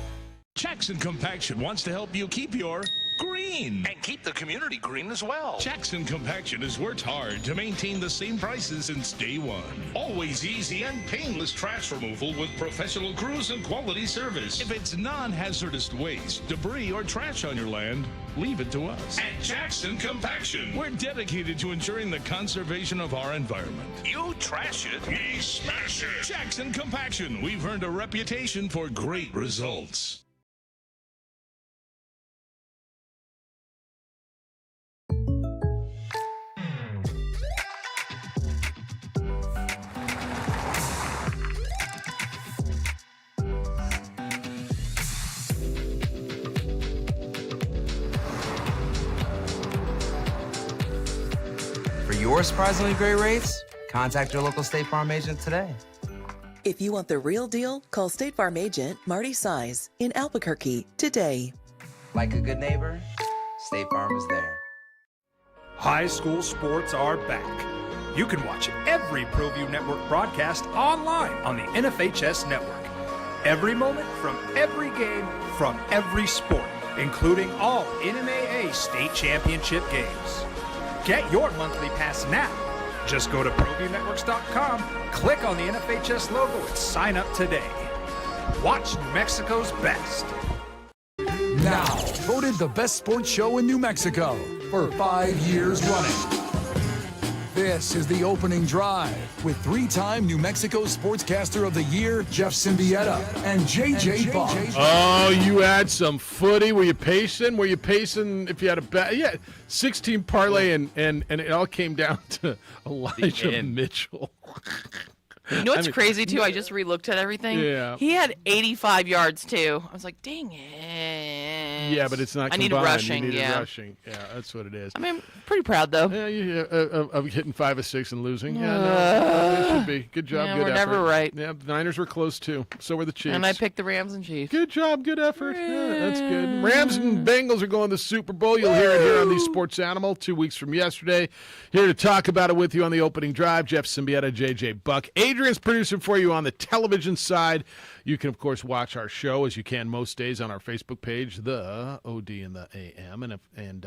Jackson Compaction wants to help you keep your green and keep the community green as well. Jackson Compaction has worked hard to maintain the same prices since day one. Always easy and painless trash removal with professional crews and quality service. If it's non-hazardous waste, debris, or trash on your land, leave it to us. At Jackson Compaction, we're dedicated to ensuring the conservation of our environment. You trash it, we smash it. Jackson Compaction, we've earned a reputation for great results. For your surprisingly great rates, contact your local State Farm agent today. If you want the real deal, call State Farm agent Marty Size in Albuquerque today. Like a good neighbor, State Farm is there. High school sports are back. You can watch every ProView Network broadcast online on the NFHS network. Every moment from every game from every sport, including all NMAA state championship games. Get your monthly pass now. Just go to ProViewNetworks.com, click on the NFHS logo, and sign up today. Watch New Mexico's best. Now, voted the best sports show in New Mexico for 5 years running. This is The Opening Drive with 3-time New Mexico Sportscaster of the Year, Jeff Symbieta, and JJ Buck. Oh, you had some footy. Were you pacing? If you had a bet? Yeah, 16 parlay, and it all came down to Elijah Mitchell. You know what's crazy, too? I just re-looked at everything. Yeah. He had 85 yards, too. I was like, dang it. Yeah, but it's not I combined. need rushing, you needed yeah. rushing. Yeah, that's what it is. I mean, pretty proud, though. Yeah, of hitting 5 of 6 and losing. Yeah, no, it should be. Good job, Yeah, good we're effort. never right. Yeah, the Niners were close, too. So were the Chiefs. And I picked the Rams and Chiefs. Good job, good effort. Yeah, that's good. Rams and Bengals are going to the Super Bowl. You'll hear it here on the Sports Animal 2 weeks from yesterday. Here to talk about it with you on the Opening Drive, Jeff Symbieta, JJ Buck. Adrian's producing for you on the television side. You can, of course, watch our show, as you can most days, on our Facebook page, the OD and the AM, and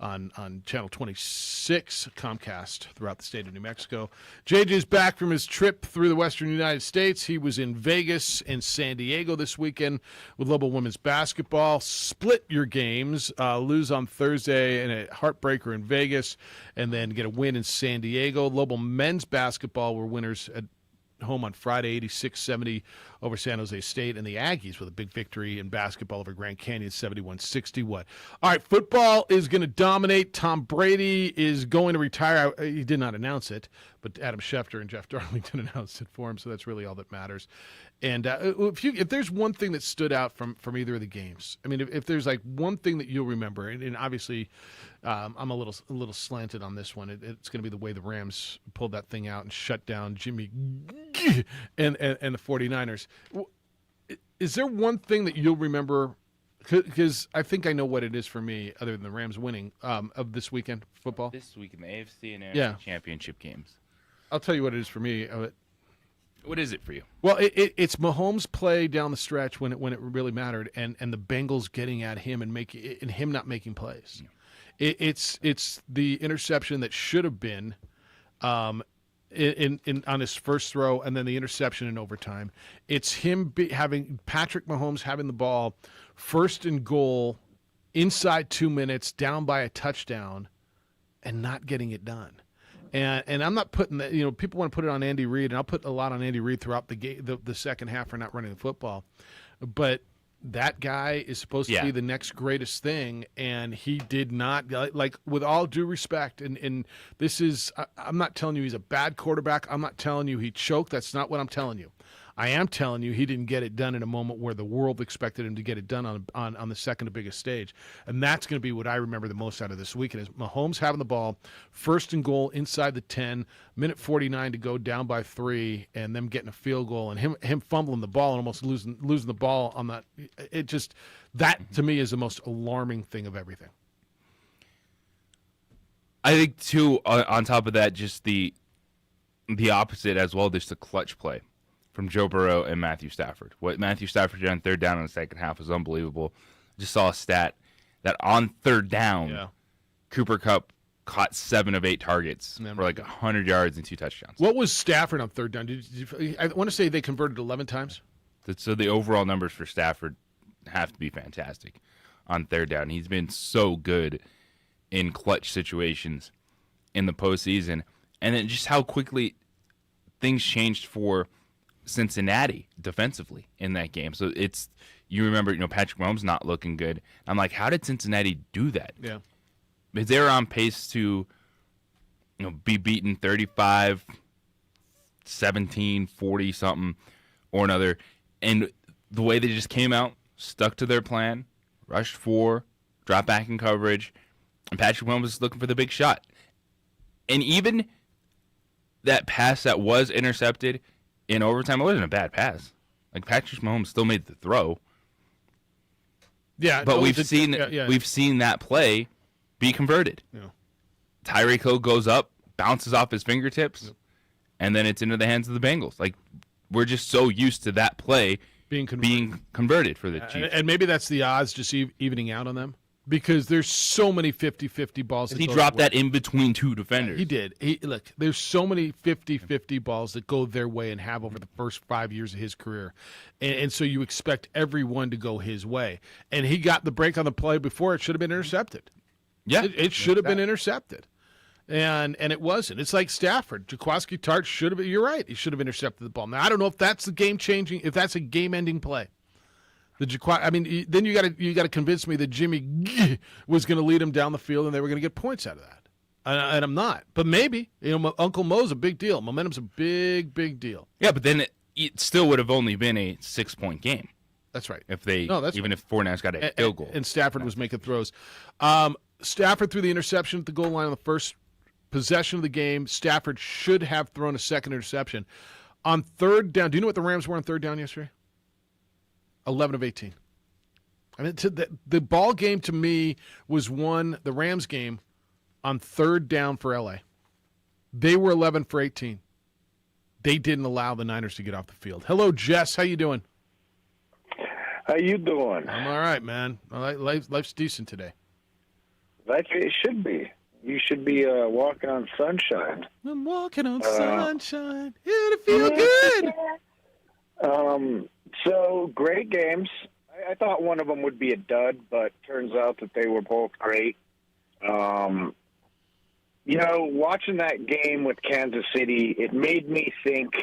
on Channel 26, Comcast, throughout the state of New Mexico. JJ's back from his trip through the western United States. He was in Vegas and San Diego this weekend with Lobo women's basketball. Split your games, lose on Thursday and a heartbreaker in Vegas, and then get a win in San Diego. Lobo men's basketball were winners at home on Friday, 86-70 over San Jose State, and the Aggies with a big victory in basketball over Grand Canyon, 71-61. All right, football is going to dominate. Tom Brady is going to retire. He did not announce it, but Adam Schefter and Jeff Darlington announced it for him, so that's really all that matters. And if there's one thing that stood out from either of the games, I mean, if there's like one thing that you'll remember, and obviously I'm a little slanted on this one. It's going to be the way the Rams pulled that thing out and shut down Jimmy and the 49ers. Is there one thing that you'll remember? Because I think I know what it is for me, other than the Rams winning of this weekend football. This week in the AFC and NFC championship games. I'll tell you what it is for me. What is it for you? Well, it's Mahomes' play down the stretch when it really mattered, and the Bengals getting at him and him not making plays. Yeah. It's the interception that should have been on his first throw, and then the interception in overtime. It's him having Patrick Mahomes having the ball first and goal inside 2 minutes, down by a touchdown, and not getting it done. And I'm not putting that. People want to put it on Andy Reid, and I'll put a lot on Andy Reid throughout the second half for not running the football. But that guy is supposed to be the next greatest thing, and he did not. Like, with all due respect, and this is, I'm not telling you he's a bad quarterback. I'm not telling you he choked. That's not what I'm telling you. I am telling you he didn't get it done in a moment where the world expected him to get it done on the second to biggest stage. And that's going to be what I remember the most out of this weekend is Mahomes having the ball, first and goal inside the 10, minute 49 to go, down by 3, and them getting a field goal, and him fumbling the ball and almost losing the ball on that. It just, that to me is the most alarming thing of everything. I think, too, on top of that, just the opposite as well, just the clutch play from Joe Burrow and Matthew Stafford. What Matthew Stafford did on third down in the second half was unbelievable. Just saw a stat that on third down, Cooper Kupp caught 7 of 8 targets for like 100 yards and 2 touchdowns. What was Stafford on third down? I want to say they converted 11 times. So the overall numbers for Stafford have to be fantastic on third down. He's been so good in clutch situations in the postseason. And then just how quickly things changed for Cincinnati defensively in that game. So it's, you remember, Patrick Mahomes not looking good. I'm like, how did Cincinnati do that? Yeah. Because they were on pace to, be beaten 35, 17, 40 something or another. And the way they just came out, stuck to their plan, rushed 4, dropped back in coverage, and Patrick Mahomes was looking for the big shot. And even that pass that was intercepted in overtime, it wasn't a bad pass. Like, Patrick Mahomes still made the throw. Yeah, but we've seen that play be converted. Yeah. Tyreek Hill goes up, bounces off his fingertips, and then it's into the hands of the Bengals. Like, we're just so used to that play being converted for the Chiefs. And maybe that's the odds just evening out on them, because there's so many 50-50 balls. He dropped that in between two defenders. He did. Look, there's so many 50-50 balls that go their way and have over the first 5 years of his career. And so you expect everyone to go his way. And he got the break on the play before it should have been intercepted. Yeah. It should have been intercepted. And it wasn't. It's like Stafford. Jaquiski Tartt should have been. You're right. He should have intercepted the ball. Now, I don't know if that's the game-changing, if that's a game-ending play. Then you got to convince me that Jimmy G was going to lead him down the field and they were going to get points out of that. And I'm not. But maybe. Uncle Mo's a big deal. Momentum's a big, big deal. Yeah, but then it still would have only been a 6-point game. That's right. If they, if 49ers got a field goal. And Stafford was making throws. Stafford threw the interception at the goal line on the first possession of the game. Stafford should have thrown a second interception. On third down, do you know what the Rams were on third down yesterday? 11 of 18. I mean, the ball game to me was won, the Rams game, on third down for LA. They were 11 for 18. They didn't allow the Niners to get off the field. Hello, Jess. How you doing? How you doing? I'm all right, man. Life's decent today. It should be. You should be walking on sunshine. I'm walking on sunshine. It'll feel good. So, great games. I thought one of them would be a dud, but turns out that they were both great. Watching that game with Kansas City, it made me think.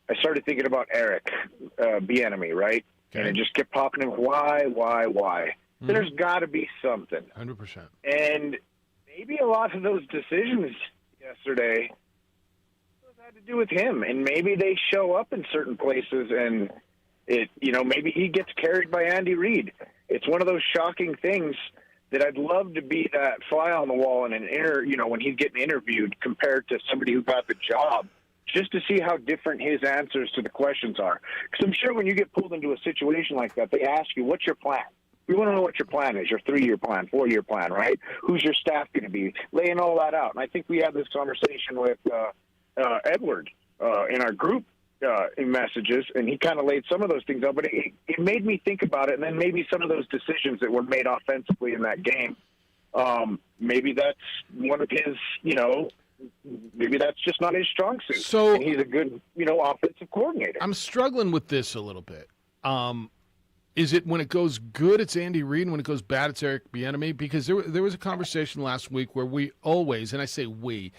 I started thinking about Eric Bieniemy, right? Okay. And it just kept popping in. Why? Mm-hmm. There's got to be something. 100%. And maybe a lot of those decisions yesterday had to do with him, and maybe they show up in certain places, and maybe he gets carried by Andy Reid. It's one of those shocking things that I'd love to be that fly on the wall in when he's getting interviewed compared to somebody who got the job, just to see how different his answers to the questions are. Because I'm sure when you get pulled into a situation like that, they ask you, what's your plan? We want to know what your plan is, your 3-year plan, 4-year plan, right? Who's your staff going to be? Laying all that out. And I think we had this conversation with Edward in our group in messages, and he kind of laid some of those things out. But it made me think about it, and then maybe some of those decisions that were made offensively in that game, maybe that's one of his, maybe that's just not his strong suit. So, and he's a good, offensive coordinator. I'm struggling with this a little bit. Is it when it goes good, it's Andy Reid, and when it goes bad, it's Eric Bieniemy? Because there was a conversation last week where we always, and I say we,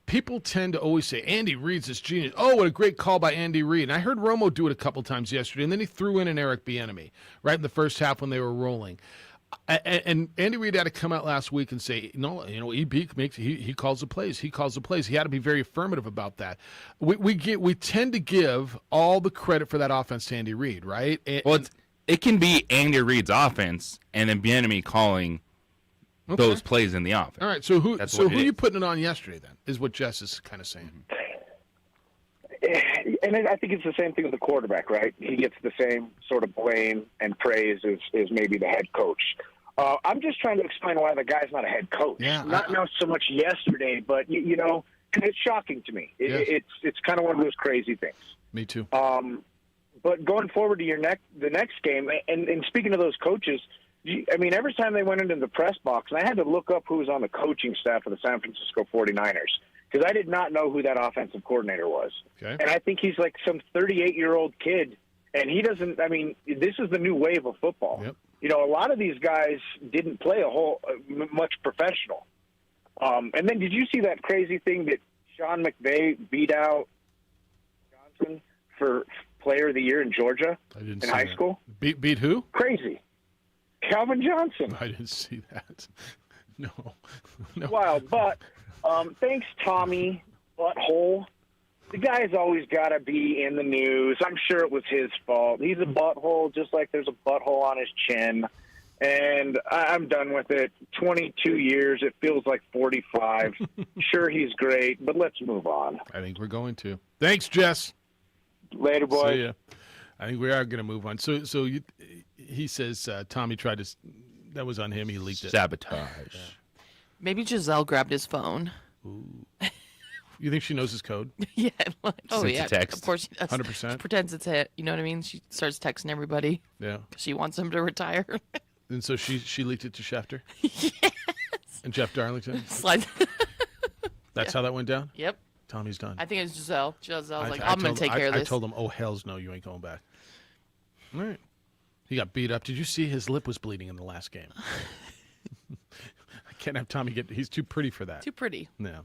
people tend to always say, Andy Reid's this genius. Oh, what a great call by Andy Reid. And I heard Romo do it a couple times yesterday, and then he threw in an Eric Bieniemy right in the first half when they were rolling. And Andy Reid had to come out last week and say, no, he calls the plays. He calls the plays. He had to be very affirmative about that. We tend to give all the credit for that offense to Andy Reid, right? It can be Andy Reid's offense and then Bieniemy calling those plays in the offense. All right, so who are you putting it on yesterday then, is what Jess is kind of saying. And I think it's the same thing with the quarterback, right? He gets the same sort of blame and praise as maybe the head coach. I'm just trying to explain why the guy's not a head coach. Yeah, not so much yesterday, but, it's shocking to me. It's kind of one of those crazy things. Me too. But going forward to the next game, and speaking of those coaches, every time they went into the press box, and I had to look up who was on the coaching staff of the San Francisco 49ers, because I did not know who that offensive coordinator was. Okay. And I think he's like some 38-year-old kid, and he doesn't – this is the new wave of football. Yep. A lot of these guys didn't play much professional. And then did you see that crazy thing that Sean McVay beat out Johnson for – Player of the Year in Georgia in high school? Beat who? Crazy. Calvin Johnson. I didn't see that. No. Wild. But thanks, Tommy Butthole. The guy's always got to be in the news. I'm sure it was his fault. He's a butthole just like there's a butthole on his chin. And I'm done with it. 22 years. It feels like 45. Sure, he's great, but let's move on. I think we're going to. Thanks, Jess. Later, boys. See ya. I think we are going to move on. So he says Tommy tried to. That was on him. He leaked it. Sabotage. Yeah. Maybe Giselle grabbed his phone. Ooh. You think she knows his code? Yeah. Oh, Sent a yeah. text. Of course she does. 100%. She pretends it's it. You know what I mean? She starts texting everybody. Yeah. 'Cause she wants him to retire. And so she leaked it to Schefter? Yes. And Jeff Darlington? Slide. That's how that went down? Yep. Tommy's done. I think it's Giselle. Giselle's like, I'm going to take care of this. I told him, oh, hells no, you ain't going back. All right. He got beat up. Did you see his lip was bleeding in the last game? I can't have Tommy he's too pretty for that. Too pretty. Yeah.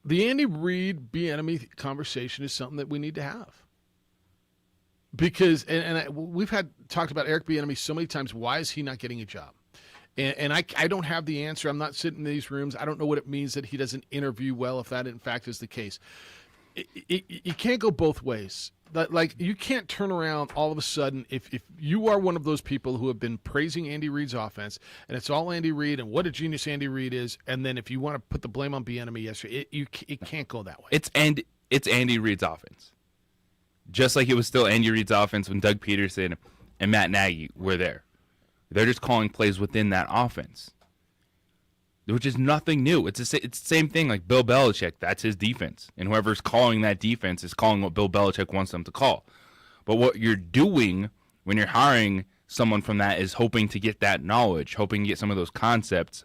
The Andy Reid Bieniemy conversation is something that we need to have. Because, we've talked about Eric Bieniemy so many times, why is he not getting a job? And I don't have the answer. I'm not sitting in these rooms. I don't know what it means that he doesn't interview well, if that in fact is the case. You can't go both ways. Like, you can't turn around all of a sudden if you are one of those people who have been praising Andy Reid's offense, and it's all Andy Reid and what a genius Andy Reid is, and then if you want to put the blame on Bieniemy yesterday, it can't go that way. It's Andy Reid's offense. Just like it was still Andy Reid's offense when Doug Peterson and Matt Nagy were there. They're just calling plays within that offense, which is nothing new. It's the same thing like Bill Belichick. That's his defense. And whoever's calling that defense is calling what Bill Belichick wants them to call. But what you're doing when you're hiring someone from that is hoping to get that knowledge, hoping to get some of those concepts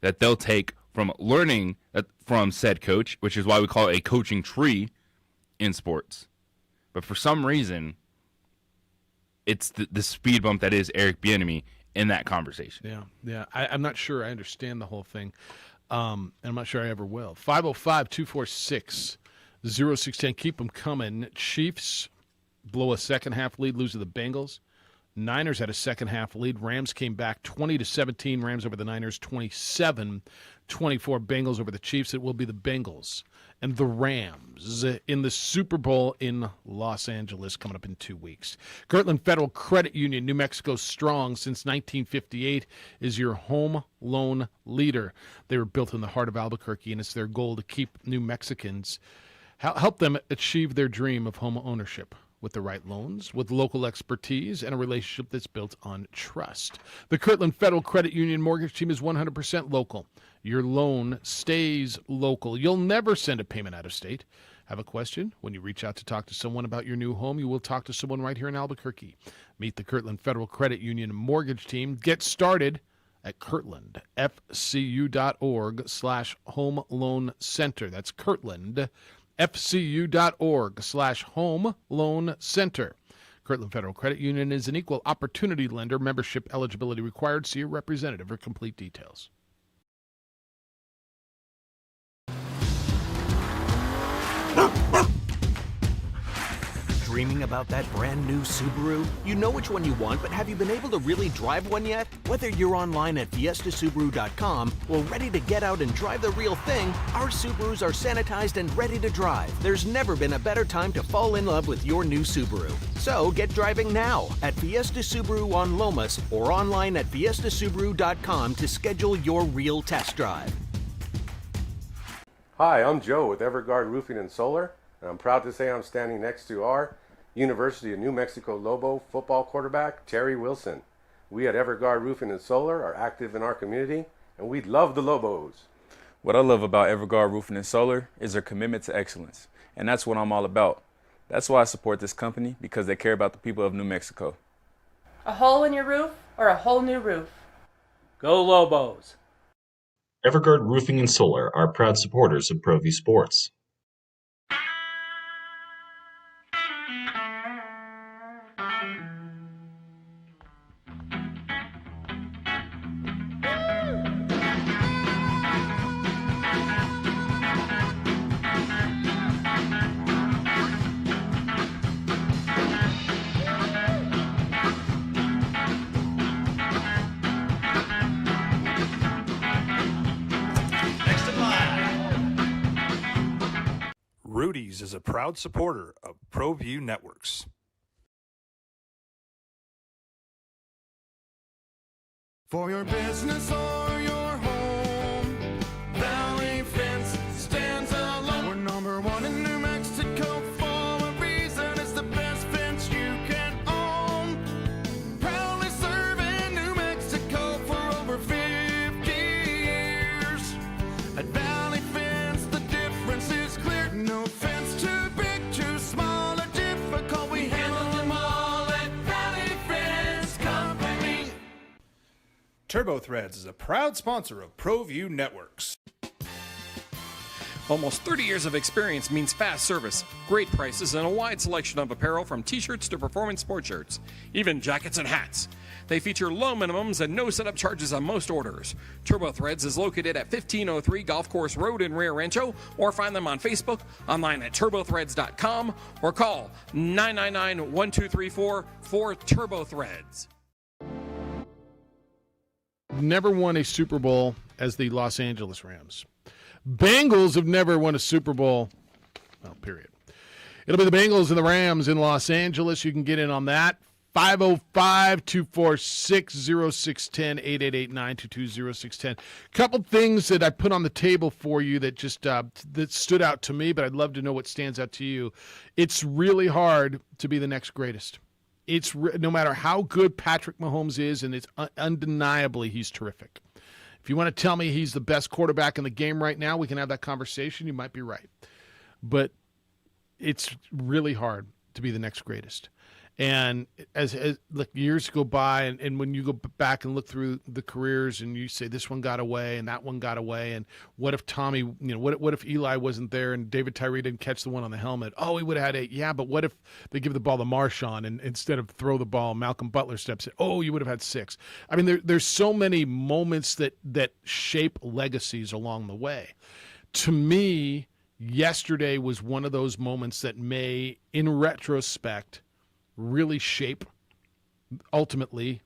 that they'll take from learning from said coach, which is why we call it a coaching tree in sports. But for some reason, it's the speed bump that is Eric Bieniemy in that conversation. Yeah. I'm not sure I understand the whole thing, and I'm not sure I ever will. 505-246-0610. Keep them coming. Chiefs blow a second-half lead, lose to the Bengals. Niners had a second-half lead. Rams came back 20-17. Rams over the Niners, 27-24. Bengals over the Chiefs. It will be the Bengals and the Rams in the Super Bowl in Los Angeles coming up in 2 weeks. Kirtland Federal Credit Union, New Mexico strong since 1958, is your home loan leader. They were built in the heart of Albuquerque, and it's their goal to keep New Mexicans, help them achieve their dream of home ownership with the right loans, with local expertise, and a relationship that's built on trust. The Kirtland Federal Credit Union mortgage team is 100% local. Your loan stays local. You'll never send a payment out of state. Have a question? When you reach out to talk to someone about your new home, you will talk to someone right here in Albuquerque. Meet the Kirtland Federal Credit Union mortgage team. Get started at kirtlandfcu.org/home loan center. That's kirtlandfcu.org/home loan center. Kirtland Federal Credit Union is an equal opportunity lender. Membership eligibility required. See your representative for complete details. Dreaming about that brand new Subaru? You know which one you want, but have you been able to really drive one yet? Whether you're online at fiestasubaru.com or ready to get out and drive the real thing, our Subarus are sanitized and ready to drive. There's never been a better time to fall in love with your new Subaru. So get driving now at Fiesta Subaru on Lomas or online at fiestasubaru.com to schedule your real test drive. Hi, I'm Joe with Everguard Roofing and Solar, and I'm proud to say I'm standing next to our University of New Mexico Lobo football quarterback, Terry Wilson. We at Everguard Roofing and Solar are active in our community, and we love the Lobos. What I love about Everguard Roofing and Solar is their commitment to excellence, and that's what I'm all about. That's why I support this company, because they care about the people of New Mexico. A hole in your roof or a whole new roof? Go Lobos! Everguard Roofing and Solar are proud supporters of Pro V Sports. Rudy's is a proud supporter of ProView Networks. For your business or your home, Valley Fence stands alone. We're number one in New Mexico for a reason. It's the best fence you can own. Proudly serving New Mexico for over 50 At Valley Fence, the difference is clear. No fence too big, too small, or difficult. We handle them all at Valley Fence Company. TurboThreads is a proud sponsor of ProView Networks. Almost 30 years of experience means fast service, great prices, and a wide selection of apparel from t-shirts to performance sport shirts, even jackets and hats. They feature low minimums and no setup charges on most orders. TurboThreads is located at 1503 Golf Course Road in Rio Rancho, or find them on Facebook, online at turbothreads.com, or call 999-1234 for TurboThreads. Never won a Super Bowl as the Los Angeles Rams. Bengals have never won a Super Bowl. Well, period. It'll be the Bengals and the Rams in Los Angeles. You can get in on that. 505-246-0610, 888-922-0610. Couple things that I put on the table for you that just that stood out to me, but I'd love to know what stands out to you. It's really hard to be the next greatest. It's no matter how good Patrick Mahomes is, and it's undeniably he's terrific. If you want to tell me he's the best quarterback in the game right now, we can have that conversation. You might be right. But it's really hard to be the next greatest. And as like years go by, and when you go back and look through the careers, and you say this one got away and that one got away, and what if Tommy, what if Eli wasn't there and David Tyree didn't catch the one on the helmet? Oh, he would have had 8. Yeah, but what if they give the ball to Marshawn and instead of throw the ball, Malcolm Butler steps in? Oh, you would have had 6. I mean, there's so many moments that shape legacies along the way. To me, yesterday was one of those moments that may, in retrospect, really shape, ultimately,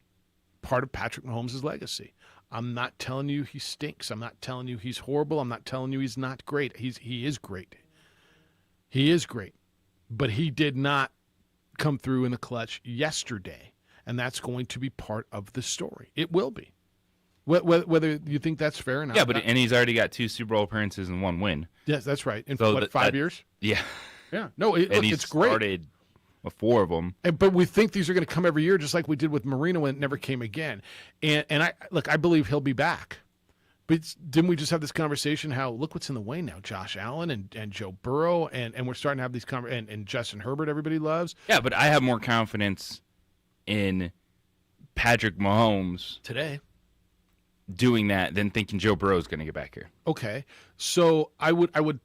part of Patrick Mahomes' legacy. I'm not telling you he stinks. I'm not telling you he's horrible. I'm not telling you he's not great. He is great. He is great. But he did not come through in the clutch yesterday, and that's going to be part of the story. It will be. Whether you think that's fair or not. Yeah, and he's already got 2 Super Bowl appearances and 1 win. Yes, that's right. In 5 years? Yeah. Yeah. No, it's great. Started 4 of them. But we think these are going to come every year, just like we did with Marino when it never came again. And I believe he'll be back. But didn't we just have this conversation how, look what's in the way now? Josh Allen and Joe Burrow, and we're starting to have these and Justin Herbert everybody loves. Yeah, but I have more confidence in Patrick Mahomes today doing that than thinking Joe Burrow is going to get back here. Okay. So I would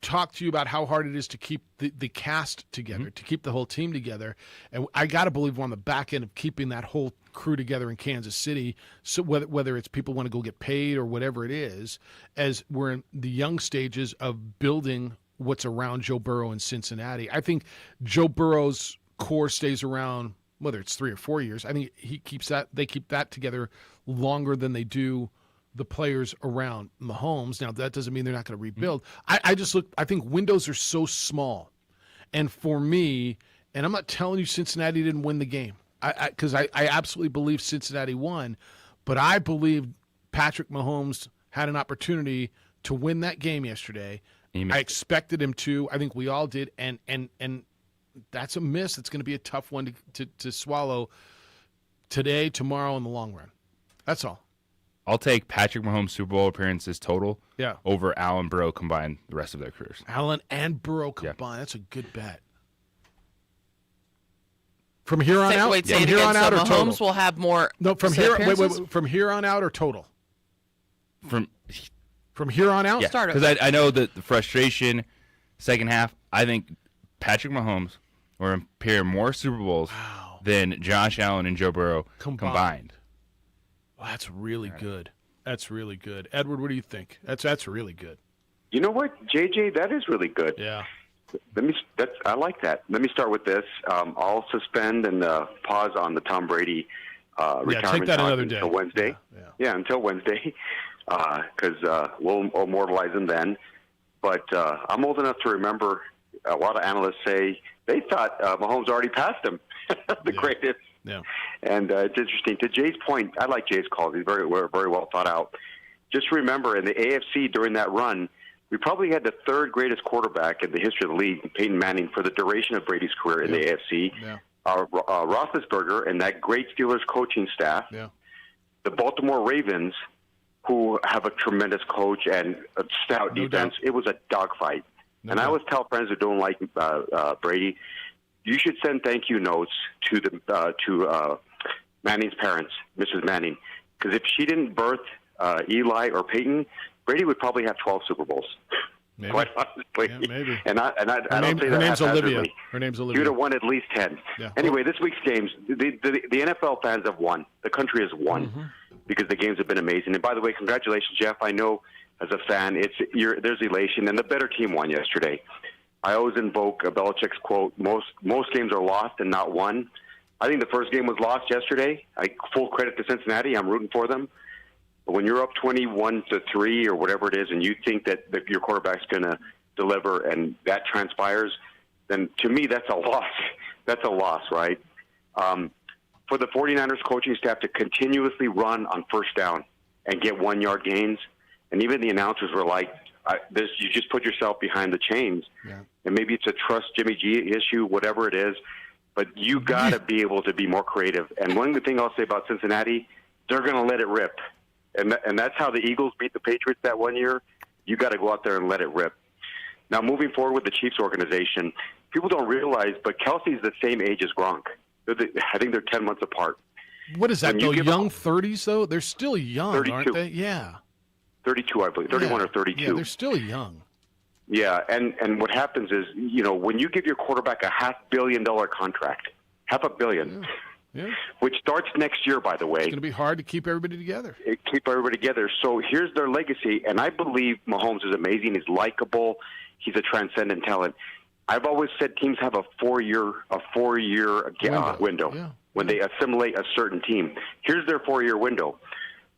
talk to you about how hard it is to keep the cast together, to keep the whole team together. And I got to believe we're on the back end of keeping that whole crew together in Kansas City. So whether it's people want to go get paid or whatever it is, as we're in the young stages of building what's around Joe Burrow in Cincinnati. I think Joe Burrow's core stays around, whether it's 3 or 4 years. I think they keep that together longer than they do the players around Mahomes. Now, that doesn't mean they're not going to rebuild. I think windows are so small. And for me, and I'm not telling you Cincinnati didn't win the game, because I absolutely believe Cincinnati won, but I believe Patrick Mahomes had an opportunity to win that game yesterday. I expected him to. I think we all did. And that's a miss. It's going to be a tough one to swallow today, tomorrow, in the long run. That's all. I'll take Patrick Mahomes' Super Bowl appearances total over Allen Burrow combined the rest of their careers. Allen and Burrow combined. That's a good bet. From here on out? From here on out or total? Mahomes will have more. No, from here. Wait, from here on out or total? From here on out? Yeah, because I know that the frustration, second half, I think Patrick Mahomes will appear more Super Bowls than Josh Allen and Joe Burrow combined. Well, that's really good. That's really good. Edward, what do you think? That's really good. You know what, JJ? That is really good. Yeah. I like that. Let me start with this. I'll suspend and pause on the Tom Brady retirement take that another day. Until Wednesday. Yeah, until Wednesday, because we'll immortalize him then. But I'm old enough to remember a lot of analysts say they thought Mahomes already passed him, the greatest. Yeah. And it's interesting. To Jay's point, I like Jay's calls. He's very well thought out. Just remember, in the AFC during that run, we probably had the 3rd greatest quarterback in the history of the league, Peyton Manning, for the duration of Brady's career in the AFC. Yeah. Roethlisberger and that great Steelers coaching staff. Yeah. The Baltimore Ravens, who have a tremendous coach and a stout defense. It was a dogfight. I always tell friends who don't like Brady, you should send thank you notes to Manning's parents, Mrs. Manning, because if she didn't birth Eli or Peyton, Brady would probably have 12 Super Bowls. Maybe. Quite honestly. Yeah, maybe. And I don't say her that name's Olivia. haphazardly. Her name's You'd Olivia. have won at least 10. Yeah. Anyway, this week's games, the NFL fans have won. The country has won Mm-hmm. because the games have been amazing. And by the way, congratulations, Jeff. I know as a fan, there's elation, and the better team won yesterday. I always invoke Belichick's quote, most games are lost and not won. I think the first game was lost yesterday. Full credit to Cincinnati. I'm rooting for them. But when you're up 21-3 or whatever it is, and you think that your quarterback's going to deliver and that transpires, then to me that's a loss. That's a loss, right? For the 49ers coaching staff to continuously run on first down and get 1-yard gains, and even the announcers were like, you just put yourself behind the chains. Yeah. And maybe it's a trust Jimmy G issue, whatever it is, but you got to be able to be more creative. And one thing I'll say about Cincinnati, they're going to let it rip. And that's how the Eagles beat the Patriots that one year. You got to go out there and let it rip. Now, moving forward with the Chiefs organization, people don't realize, but Kelsey's the same age as Gronk. I think they're 10 months apart. What is that, When though? you give Young 30s, though? They're still young, 32. aren't they? Yeah. 32, I believe. 31 or 32. Yeah, they're still young. Yeah, and what happens is, when you give your quarterback a $500 million contract, $500 million, Yeah. which starts next year, by the way. It's going to be hard to keep everybody together. Keep everybody together. So here's their legacy, and I believe Mahomes is amazing. He's likable. He's a transcendent talent. I've always said teams have a four-year window Yeah. when they assimilate a certain team. Here's their 4-year window.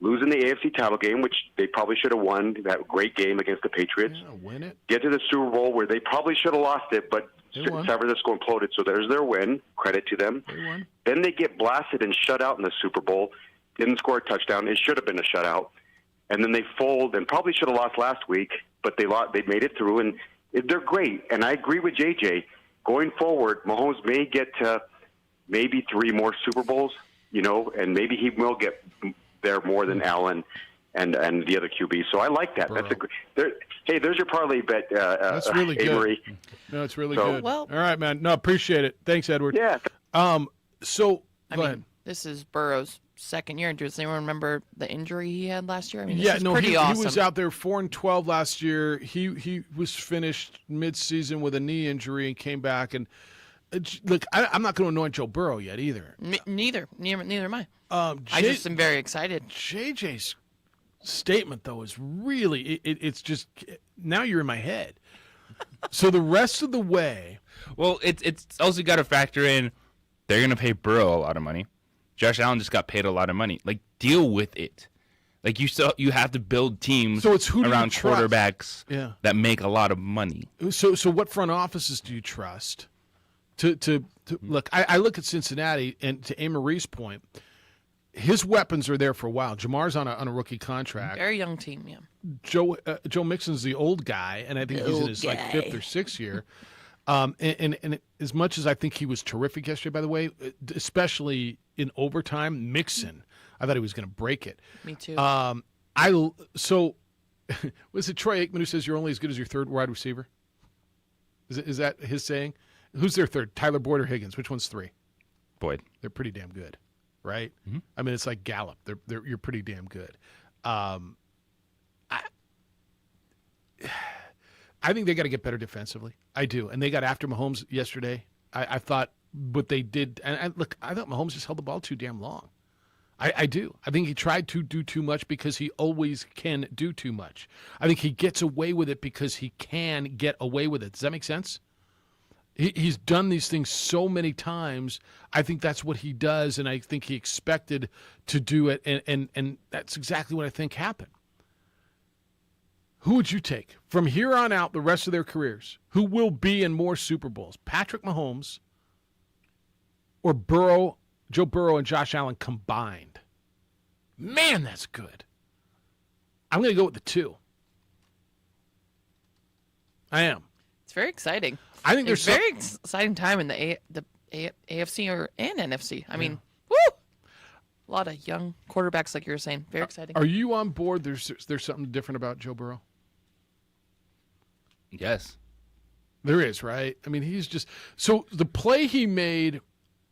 Losing the AFC title game, which they probably should have won, that great game against the Patriots. Yeah, win it. Get to the Super Bowl where they probably should have lost it, but They won. San Francisco imploded, so there's their win. Credit to them. They won. Then they get blasted and shut out in the Super Bowl. Didn't score a touchdown. It should have been a shutout. And then they fold and probably should have lost last week, but they made it through, and they're great. And I agree with JJ. Going forward, Mahomes may get to maybe 3 more Super Bowls, and maybe he will get there more than Allen and the other QB. So I like that. Burrow. There's your parlay bet. That's really good. Avery. No, it's really So- good. Well- All right, man. No, appreciate it. Thanks, Edward. Yeah. So, I go mean, ahead. this is Burrow's second year. Does anyone remember the injury he had last year? I mean, this Yeah, is no, pretty he awesome. was out there 4-12 last year. He was finished mid-season with a knee injury and came back. And look, I'm not going to anoint Joe Burrow yet either. Neither am I. I J- just am very excited. JJ's statement, though, is really it's just now you're in my head. So the rest of the way, Well, it's also got to factor in they're going to pay Burrow a lot of money. Josh Allen just got paid a lot of money. Like, deal with it. Like, you have to build teams So it's who do you around trust? quarterbacks Yeah. that make a lot of money. so what front offices do you trust? To look, I look at Cincinnati, and to Anne Marie's point, his weapons are there for a while. Jamar's on a rookie contract. Very young team, yeah. Joe Mixon's the old guy, and I think he's in his like 5th or 6th year. And as much as I think he was terrific yesterday, by the way, especially in overtime, Mixon, I thought he was going to break it. Me too. So was it Troy Aikman who says you're only as good as your third wide receiver? Is that his saying? Who's their third? Tyler Boyd or Higgins? Which one's 3? Boyd. They're pretty damn good, right? Mm-hmm. I mean, it's like Gallup. You're pretty damn good. I think they got to get better defensively. I do, and they got after Mahomes yesterday. I thought what they did, and look, I thought Mahomes just held the ball too damn long. I do. I think he tried to do too much because he always can do too much. I think he gets away with it because he can get away with it. Does that make sense? He's done these things so many times. I think that's what he does, and I think he expected to do it, and that's exactly what I think happened. Who would you take from here on out the rest of their careers? Who will be in more Super Bowls? Patrick Mahomes or Joe Burrow and Josh Allen combined? Man, that's good. I'm going to go with the 2. I am. It's very exciting. I think it's there's very exciting time in the AFC and NFC. I mean, woo! A lot of young quarterbacks, like you were saying. Very exciting. Are you on board? There's something different about Joe Burrow? Yes. There is, right? I mean, he's just so the play he made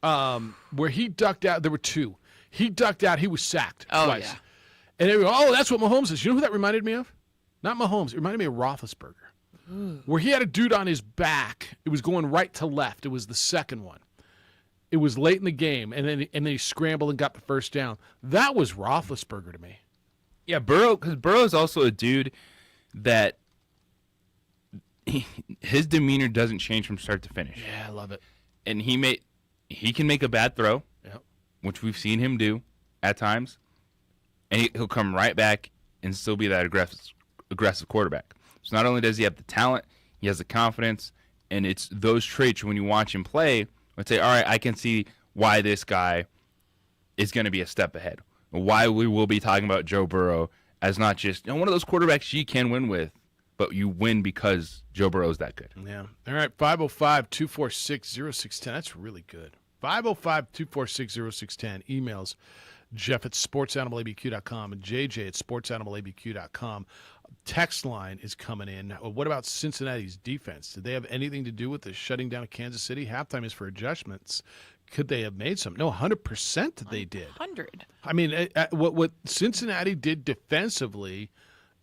where he ducked out, there were two. He ducked out, he was sacked twice. Yeah. And they go, oh, that's what Mahomes is. You know who that reminded me of? Not Mahomes. It reminded me of Roethlisberger. Where he had a dude on his back. It was going right to left. It was the second one. It was late in the game, and then he scrambled and got the first down. That was Roethlisberger to me. Yeah, because Burrow is also a dude that his demeanor doesn't change from start to finish. Yeah, I love it. And he can make a bad throw, yep, which we've seen him do at times, and he'll come right back and still be that aggressive quarterback. So not only does he have the talent, he has the confidence, and it's those traits when you watch him play, I'd say, all right, I can see why this guy is going to be a step ahead. Why we will be talking about Joe Burrow as not just one of those quarterbacks you can win with, but you win because Joe Burrow is that good. Yeah. All right, 505-246-0610. That's really good. 505-246-0610. Emails Jeff at sportsanimalabq.com and JJ at sportsanimalabq.com. Text line is coming in. What about Cincinnati's defense? Did they have anything to do with the shutting down of Kansas City? Halftime is for adjustments. Could they have made some? No, 100% they did. 100. I mean, what Cincinnati did defensively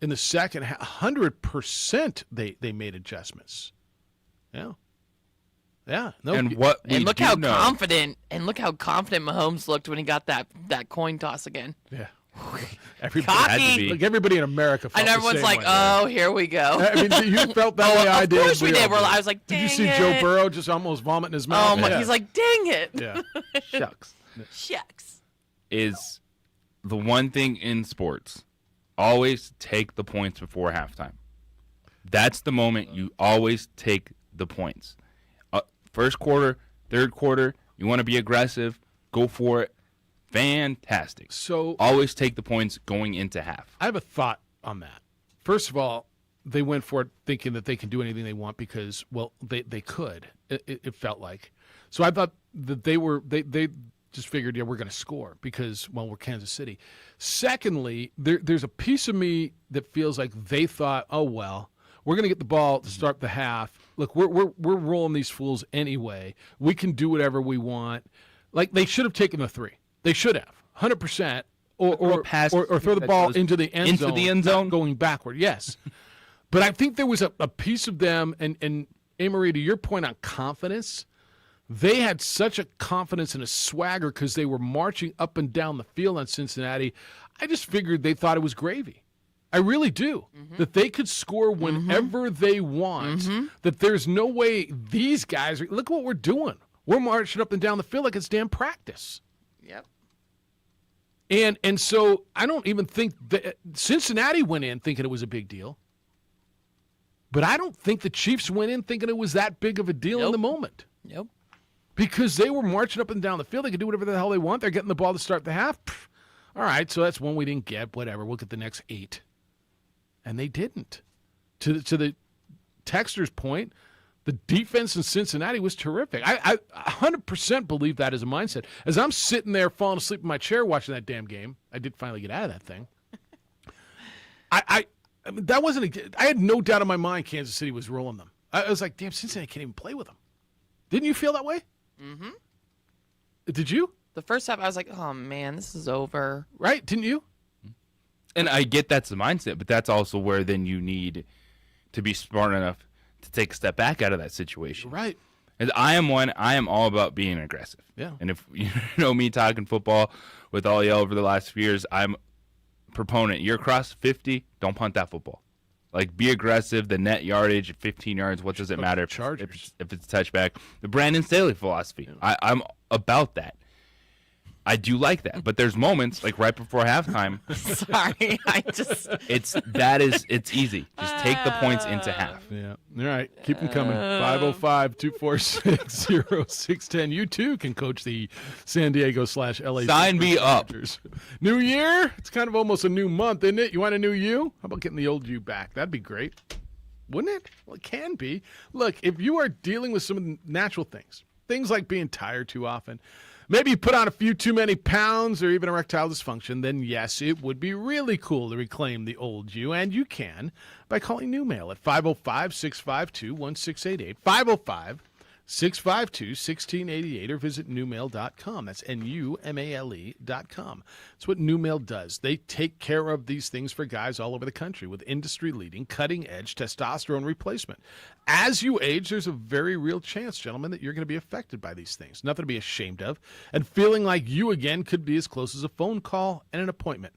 in the second half, 100% they made adjustments. Yeah. Yeah. No, look how confident Mahomes looked when he got that coin toss again. Yeah. Everybody in America felt and everyone's the same like, way. Oh, here we go. I mean, you felt that way I did. Of course we did. I was like, dang Did you see it. Joe Burrow just almost vomiting his mouth? Oh, my, he's like, dang it. Yeah. Shucks. Shucks. Is the one thing in sports, always take the points before halftime. That's the moment you always take the points. First quarter, third quarter, you want to be aggressive, go for it. Fantastic. So always take the points going into half. I have a thought on that. First of all, they went for it thinking that they can do anything they want because, well, they could. It felt like. So I thought that they just figured, yeah, we're going to score because, well, we're Kansas City. Secondly, there's a piece of me that feels like they thought, oh, well, we're going to get the ball to start the half. Look, we're rolling these fools anyway. We can do whatever we want. Like, they should have taken the three. They should have, 100%, or throw the ball into the end zone. Not going backward, yes. But I think there was a piece of them, and Amory, to your point on confidence, they had such a confidence and a swagger because they were marching up and down the field on Cincinnati. I just figured they thought it was gravy. I really do. Mm-hmm. That they could score whenever they want, that there's no way these guys – look what we're doing. We're marching up and down the field like it's damn practice. Yep. And so I don't even think that Cincinnati went in thinking it was a big deal. But I don't think the Chiefs went in thinking it was that big of a deal in the moment. Nope. Because they were marching up and down the field. They could do whatever the hell they want. They're getting the ball to start the half. Pfft. All right, so that's one we didn't get. Whatever. We'll get the next 8. And they didn't. To the texter's point, the defense in Cincinnati was terrific. I 100% believe that as a mindset. As I'm sitting there falling asleep in my chair watching that damn game, I did finally get out of that thing. I mean, that wasn't I had no doubt in my mind Kansas City was rolling them. I was like, damn, Cincinnati can't even play with them. Didn't you feel that way? Mm-hmm. Did you? The first half, I was like, oh, man, this is over. Right? Didn't you? And I get that's the mindset, but that's also where then you need to be smart enough to take a step back out of that situation. Right. And I am all about being aggressive. Yeah. And if you know me talking football with all y'all over the last few years, I'm proponent. You're across 50, don't punt that football. Like, be aggressive. The net yardage, 15 yards, what does it matter if it's a touchback? The Brandon Staley philosophy. Yeah. I'm about that. I do like that, but there's moments like right before halftime. Sorry, it's easy. Just take the points into half. Yeah. All right, keep them coming. 505-246-0610. You too can coach the San Diego/LA. Sign me up. New year? It's kind of almost a new month, isn't it? You want a new you? How about getting the old you back? That'd be great, wouldn't it? Well, it can be. Look, if you are dealing with some of the natural things like being tired too often, maybe you put on a few too many pounds or even erectile dysfunction, then yes, it would be really cool to reclaim the old you, and you can by calling NewMail at 505-652-1688, 505-652-1688, or visit NewMail.com. That's NUMALE.com. That's what NewMail does. They take care of these things for guys all over the country with industry-leading, cutting-edge testosterone replacement. As you age, there's a very real chance, gentlemen, that you're going to be affected by these things. Nothing to be ashamed of. And feeling like you, again, could be as close as a phone call and an appointment.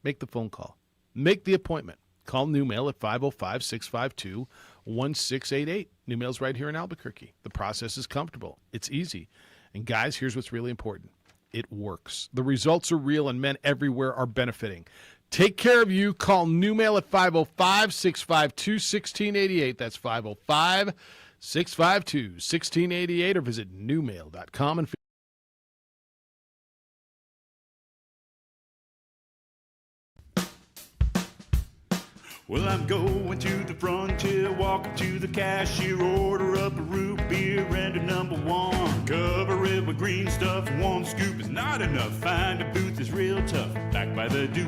Make the phone call. Make the appointment. Call NewMail at 505-652-1688. NewMail's right here in Albuquerque. The process is comfortable. It's easy. And guys, here's what's really important. It works. The results are real, and men everywhere are benefiting. Take care of you. Call NewMail at 505-652-1688. That's 505-652-1688, or visit NewMail.com and Well, I'm going to the frontier, walk up to the cashier, order up a root beer and a number one. Cover it with green stuff, one scoop is not enough. Find a booth is real tough, back by the Duke.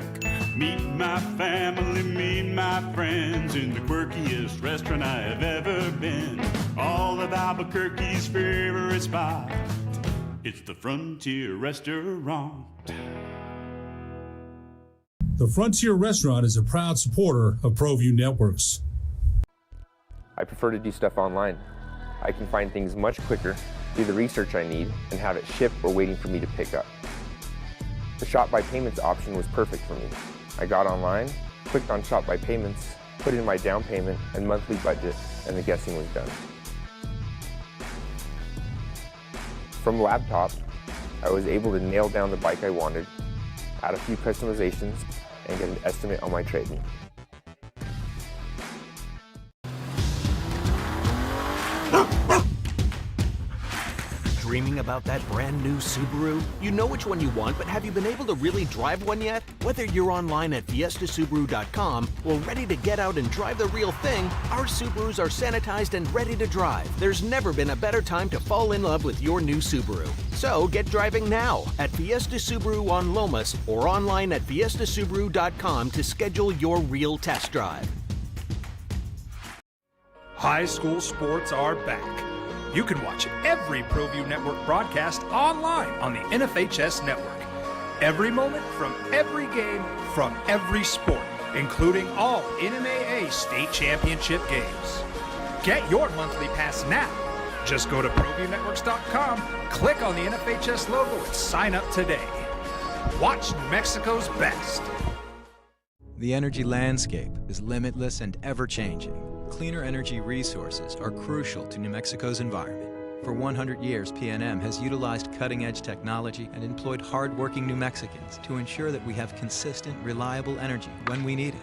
Meet my family, meet my friends in the quirkiest restaurant I have ever been. All of Albuquerque's favorite spot, it's the Frontier Restaurant. The Frontier Restaurant is a proud supporter of ProView Networks. I prefer to do stuff online. I can find things much quicker, do the research I need, and have it shipped or waiting for me to pick up. The Shop by Payments option was perfect for me. I got online, clicked on Shop by Payments, put in my down payment and monthly budget, and the guessing was done. From laptop, I was able to nail down the bike I wanted, add a few customizations, and get an estimate on my trade-in. Dreaming about that brand new Subaru? You know which one you want, but have you been able to really drive one yet? Whether you're online at fiestasubaru.com or ready to get out and drive the real thing, our Subarus are sanitized and ready to drive. There's never been a better time to fall in love with your new Subaru. So get driving now at Fiesta Subaru on Lomas or online at fiestasubaru.com to schedule your real test drive. High school sports are back. You can watch every ProView Network broadcast online on the NFHS network. Every moment from every game from every sport, including all NMAA state championship games. Get your monthly pass now. Just go to ProViewNetworks.com, click on the NFHS logo, and sign up today. Watch New Mexico's best. The energy landscape is limitless and ever-changing. Cleaner energy resources are crucial to New Mexico's environment. For 100 years, PNM has utilized cutting-edge technology and employed hard-working New Mexicans to ensure that we have consistent, reliable energy when we need it.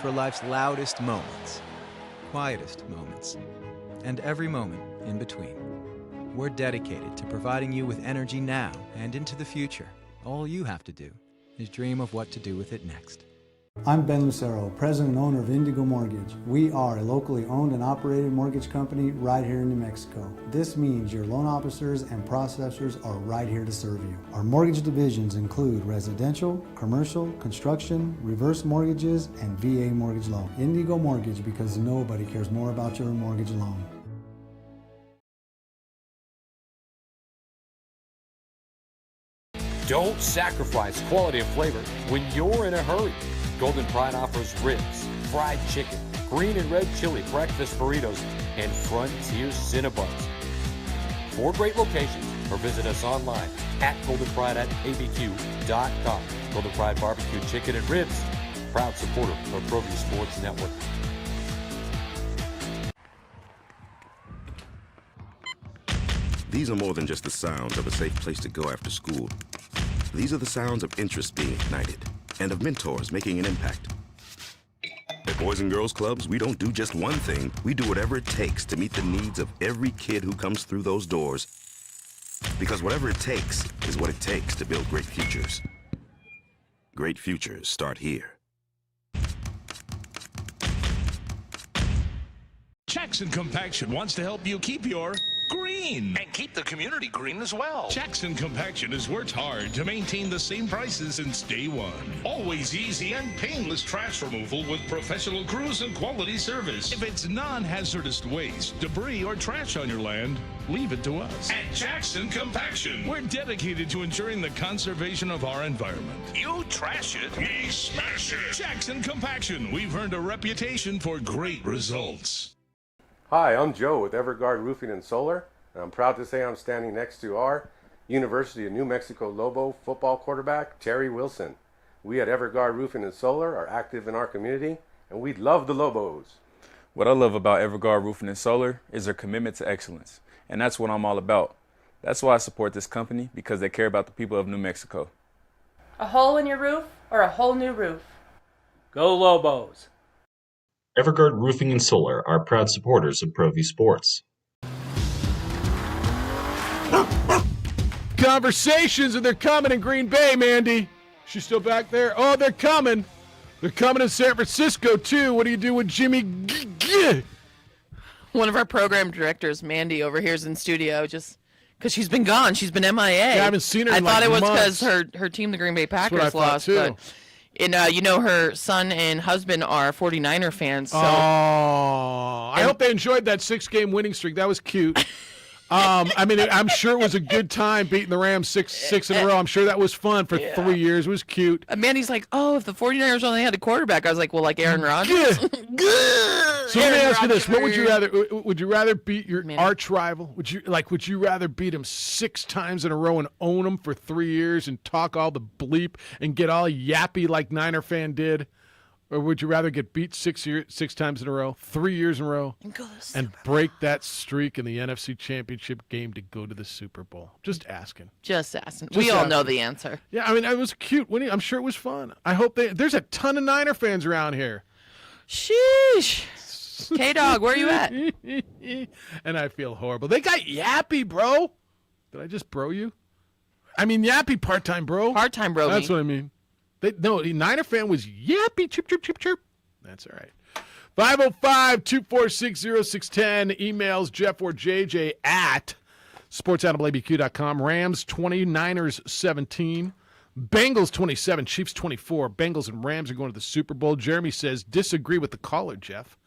For life's loudest moments, quietest moments, and every moment in between. We're dedicated to providing you with energy now and into the future. All you have to do is dream of what to do with it next. I'm Ben Lucero, president and owner of Indigo Mortgage. We are a locally owned and operated mortgage company right here in New Mexico. This means your loan officers and processors are right here to serve you. Our mortgage divisions include residential, commercial, construction, reverse mortgages, and VA mortgage loan. Indigo Mortgage, because nobody cares more about your mortgage loan. Don't sacrifice quality and flavor when you're in a hurry. Golden Pride offers ribs, fried chicken, green and red chili breakfast burritos, and Frontier Cinnabons. 4 great locations, or visit us online at goldenpride@abq.com. Golden Pride Barbecue Chicken and Ribs, proud supporter of ProView Sports Network. These are more than just the sounds of a safe place to go after school. These are the sounds of interest being ignited and of mentors making an impact. At Boys and Girls Clubs, we don't do just one thing. We do whatever it takes to meet the needs of every kid who comes through those doors. Because whatever it takes is what it takes to build great futures. Great futures start here. Jackson Compaction wants to help you keep your green. And keep the community green as well. Jackson Compaction has worked hard to maintain the same prices since day one. Always easy and painless trash removal with professional crews and quality service. If it's non-hazardous waste, debris, or trash on your land, leave it to us. At Jackson Compaction, we're dedicated to ensuring the conservation of our environment. You trash it, we smash it. Jackson Compaction, we've earned a reputation for great results. Hi, I'm Joe with Everguard Roofing and Solar, and I'm proud to say I'm standing next to our University of New Mexico Lobo football quarterback, Terry Wilson. We at Everguard Roofing and Solar are active in our community, and we love the Lobos. What I love about Everguard Roofing and Solar is their commitment to excellence, and that's what I'm all about. That's why I support this company, because they care about the people of New Mexico. A hole in your roof or a whole new roof? Go Lobos! Everguard Roofing and Solar are proud supporters of ProView Sports. Conversations, and they're coming in Green Bay, Mandy. She's still back there? Oh, they're coming. They're coming in San Francisco, too. What do you do with Jimmy G? One of our program directors, Mandy, over here is in studio just because she's been gone. She's been MIA. Yeah, I haven't seen her I in thought like it was months. because her team, the Green Bay That's what I Packers, thought, lost. too. But you know, her son and husband are 49er fans. So I hope they enjoyed that 6-game winning streak. That was cute. I mean, I'm sure it was a good time beating the Rams six in a row. I'm sure that was fun for 3 years. It was cute. Mandy's like, oh, if the 49ers only had a quarterback, I was like, well, like Aaron Rodgers. So let me ask you this: what would you rather? Would you rather beat your arch rival? Would you rather beat him 6 times in a row and own him for 3 years and talk all the bleep and get all yappy like Niner fan did? Or would you rather get beat 6 times in a row, 3 years in a row, and break that streak in the NFC Championship game to go to the Super Bowl? Just asking. Just asking. We all know the answer. Yeah, I mean, it was cute winning. I'm sure it was fun. I hope there's a ton of Niner fans around here. Sheesh. K-Dog, where you at? And I feel horrible. They got Yappy, bro. Did I just bro you? I mean, Yappy part-time, bro. Part-time, bro. That's what I mean. No, the Niner fan was Yappy, chirp, chirp, chirp, chirp. That's all right. 505-246-0610. Emails Jeff or JJ at sportsanimalabq.com. Rams 20, Niners 17. Bengals 27, Chiefs 24. Bengals and Rams are going to the Super Bowl. Jeremy says, disagree with the caller, Jeff.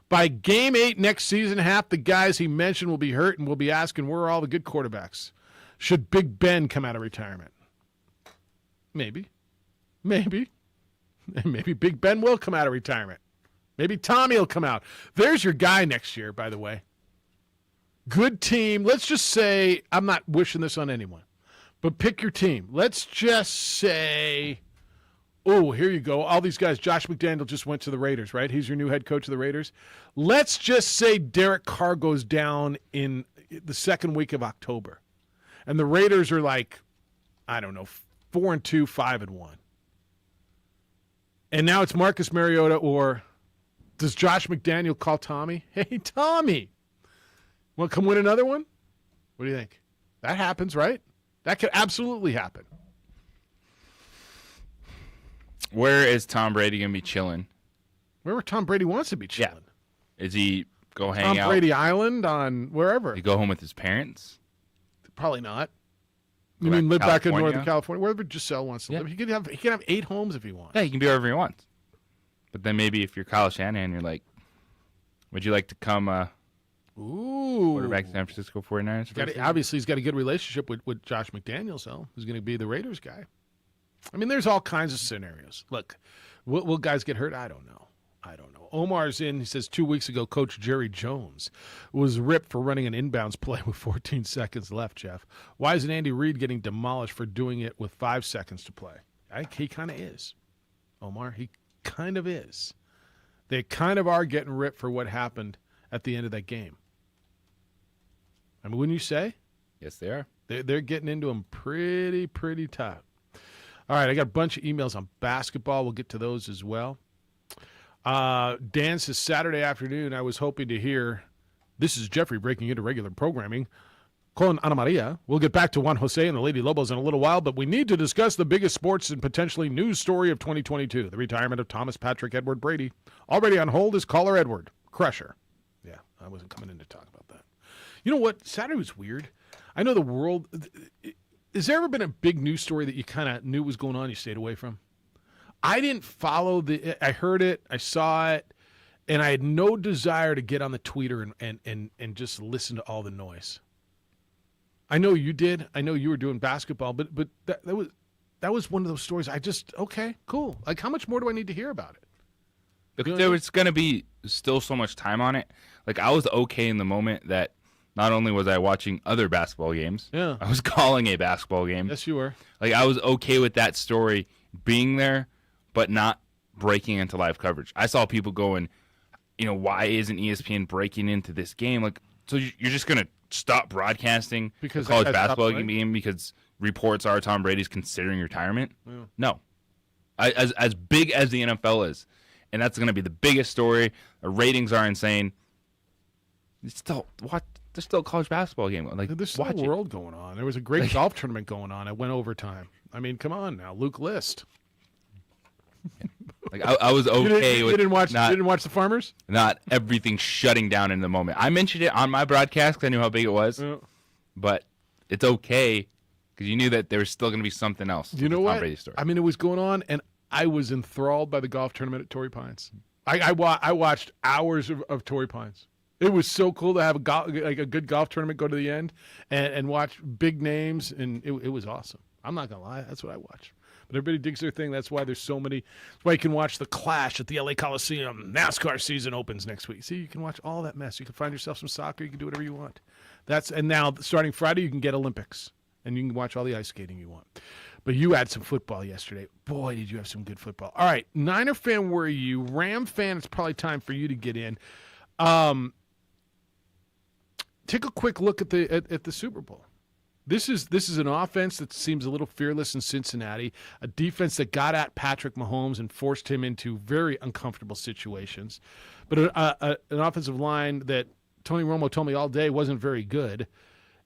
By game 8 next season, half the guys he mentioned will be hurt and we'll be asking, where are all the good quarterbacks? Should Big Ben come out of retirement? Maybe. Maybe Big Ben will come out of retirement. Maybe Tommy will come out. There's your guy next year, by the way. Good team. Let's just say, I'm not wishing this on anyone, but pick your team. Let's just say, oh, here you go. All these guys, Josh McDaniel just went to the Raiders, right? He's your new head coach of the Raiders. Let's just say Derek Carr goes down in the second week of October. And the Raiders are like, I don't know, 4-2, 5-1. And now it's Marcus Mariota, or does Josh McDaniel call Tommy? Hey, Tommy, want to come win another one? What do you think? That happens, right? That could absolutely happen. Where is Tom Brady going to be chilling? Wherever Tom Brady wants to be chilling. Yeah. Is he go hang out? Tom Brady Island on wherever. He go home with his parents? Probably not. Go You mean live back in California? Northern California? Wherever Giselle wants to live. He can have 8 homes if he wants. Yeah, he can be wherever he wants. But then maybe if you're Kyle Shanahan, you're like, would you like to come quarterback San Francisco 49ers? Obviously, he's got a good relationship with Josh McDaniels, though, who's going to be the Raiders guy. I mean, there's all kinds of scenarios. Look, will guys get hurt? I don't know. Omar's in. He says 2 weeks ago, Coach Jerry Jones was ripped for running an inbounds play with 14 seconds left, Jeff. Why isn't Andy Reid getting demolished for doing it with 5 seconds to play? I think he kind of is. Omar, he kind of is. They kind of are getting ripped for what happened at the end of that game. I mean, wouldn't you say? Yes, they are. They're getting into them pretty tough. All right, I got a bunch of emails on basketball. We'll get to those as well. Dan says, Saturday afternoon, I was hoping to hear, this is Jeffrey breaking into regular programming. Con Ana Maria. We'll get back to Juan Jose and the Lady Lobos in a little while, but we need to discuss the biggest sports and potentially news story of 2022, the retirement of Thomas Patrick Edward Brady. Already on hold is caller Edward. Crusher. Yeah, I wasn't coming in to talk about that. You know what? Saturday was weird. I know the world. Has there ever been a big news story that you kind of knew was going on, you stayed away from? I didn't follow I heard it, I saw it, and I had no desire to get on the tweeter and just listen to all the noise. I know you did. I know you were doing basketball, but that was one of those stories. I just, okay, cool. Like, how much more do I need to hear about it? Because there was going to be still so much time on it. Like, I was okay in the moment that not only was I watching other basketball games, yeah, I was calling a basketball game. Yes, you were. Like, I was okay with that story being there, but not breaking into live coverage. I saw people going, why isn't ESPN breaking into this game? Like, so you're just going to stop broadcasting because the college basketball game because reports are Tom Brady's considering retirement? Yeah. No. As big as the NFL is, and that's going to be the biggest story, the ratings are insane. It's still, there's still a college basketball game. Like, there's still a world going on. There was a great golf tournament going on. It went overtime. I mean, come on now, Luke List. Like, I was okay with you didn't watch the Farmers? Not everything shutting down in the moment. I mentioned it on my broadcast because I knew how big it was, but it's okay because you knew that there was still going to be something else. You know what? Story. I mean, it was going on, and I was enthralled by the golf tournament at Torrey Pines. I watched hours of Torrey Pines. It was so cool to have a good golf tournament go to the end and watch big names, and it was awesome. I'm not going to lie. That's what I watched. But everybody digs their thing. That's why there's so many. That's why you can watch the Clash at the LA Coliseum. NASCAR season opens next week. See, you can watch all that mess. You can find yourself some soccer. You can do whatever you want. And now, starting Friday, you can get Olympics. And you can watch all the ice skating you want. But you had some football yesterday. Boy, did you have some good football. All right, Niner fan, where are you? Ram fan, it's probably time for you to get in. Take a quick look at the Super Bowl. This is an offense that seems a little fearless in Cincinnati, a defense that got at Patrick Mahomes and forced him into very uncomfortable situations, but an offensive line that Tony Romo told me all day wasn't very good,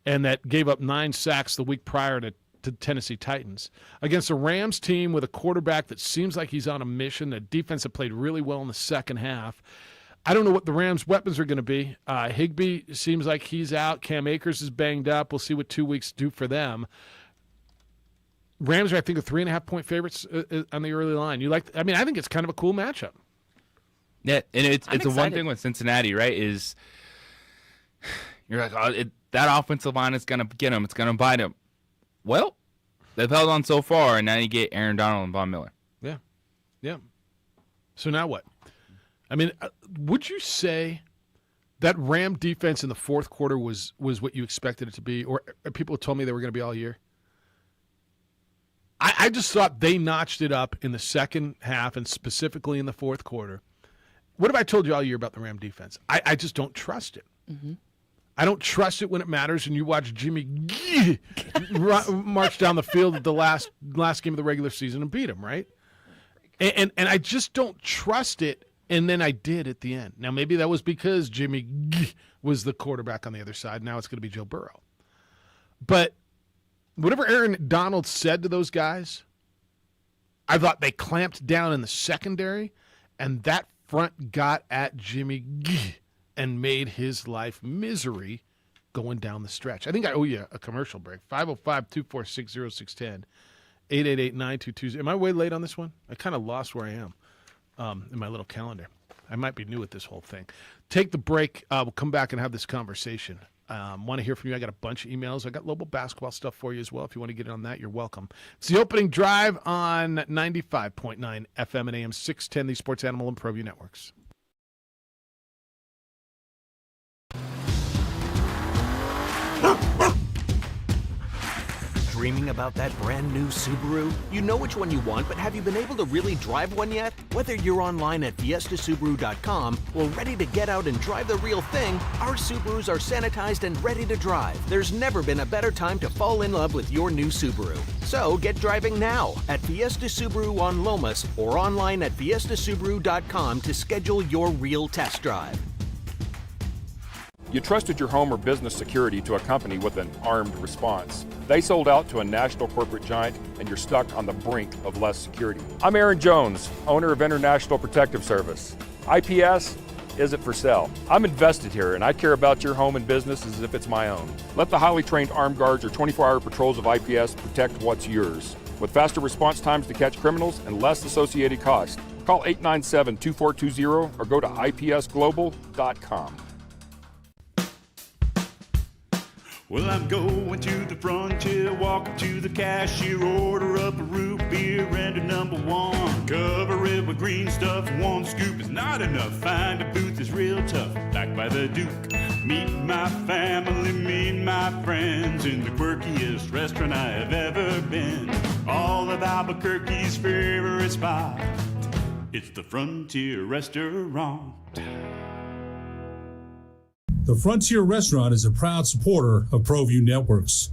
and that gave up 9 sacks the week prior to Tennessee Titans, against a Rams team with a quarterback that seems like he's on a mission, a defense that played really well in the second half. I don't know what the Rams' weapons are going to be. Higbee seems like he's out. Cam Akers is banged up. We'll see what 2 weeks do for them. Rams are, I think, 3.5-point favorites on the early line. I think it's kind of a cool matchup. Yeah, and it's the one thing with Cincinnati, right, is you're like, that offensive line is going to get them. It's going to bite them. Well, they've held on so far, and now you get Aaron Donald and Von Miller. Yeah. So now what? I mean, would you say that Ram defense in the fourth quarter was what you expected it to be, or people told me they were going to be all year? I just thought they notched it up in the second half and specifically in the fourth quarter. What have I told you all year about the Ram defense? I just don't trust it. Mm-hmm. I don't trust it when it matters, and you watch Jimmy march down the field at the last game of the regular season and beat him, right? And I just don't trust it. And then I did at the end. Now, maybe that was because Jimmy was the quarterback on the other side. Now it's going to be Joe Burrow. But whatever Aaron Donald said to those guys, I thought they clamped down in the secondary, and that front got at Jimmy and made his life misery going down the stretch. I think I owe you a commercial break. 505-246-0610, 888-922. Am I way late on this one? I kind of lost where I am. In my little calendar. I might be new at this whole thing. Take the break. We'll come back and have this conversation. Want to hear from you. I got a bunch of emails. I got Lobo basketball stuff for you as well. If you want to get in on that, you're welcome. It's the opening drive on 95.9 FM and AM 610, the Sports Animal and ProView Networks. Dreaming about that brand new Subaru? You know which one you want, but have you been able to really drive one yet? Whether you're online at fiestasubaru.com or ready to get out and drive the real thing, our Subarus are sanitized and ready to drive. There's never been a better time to fall in love with your new Subaru. So get driving now at Fiesta Subaru on Lomas or online at fiestasubaru.com to schedule your real test drive. You trusted your home or business security to a company with an armed response. They sold out to a national corporate giant, and you're stuck on the brink of less security. I'm Aaron Jones, owner of International Protective Service. IPS isn't for sale. I'm invested here, and I care about your home and business as if it's my own. Let the highly trained armed guards or 24-hour patrols of IPS protect what's yours. With faster response times to catch criminals and less associated costs. Call 897-2420 or go to ipsglobal.com. Well, I'm going to the frontier, walk up to the cashier, order up a root beer and a number one. Cover it with green stuff, one scoop is not enough. Find a booth is real tough, back by the Duke. Meet my family, meet my friends in the quirkiest restaurant I have ever been. All of Albuquerque's favorite spot, it's the Frontier Restaurant. The Frontier Restaurant is a proud supporter of ProView Networks.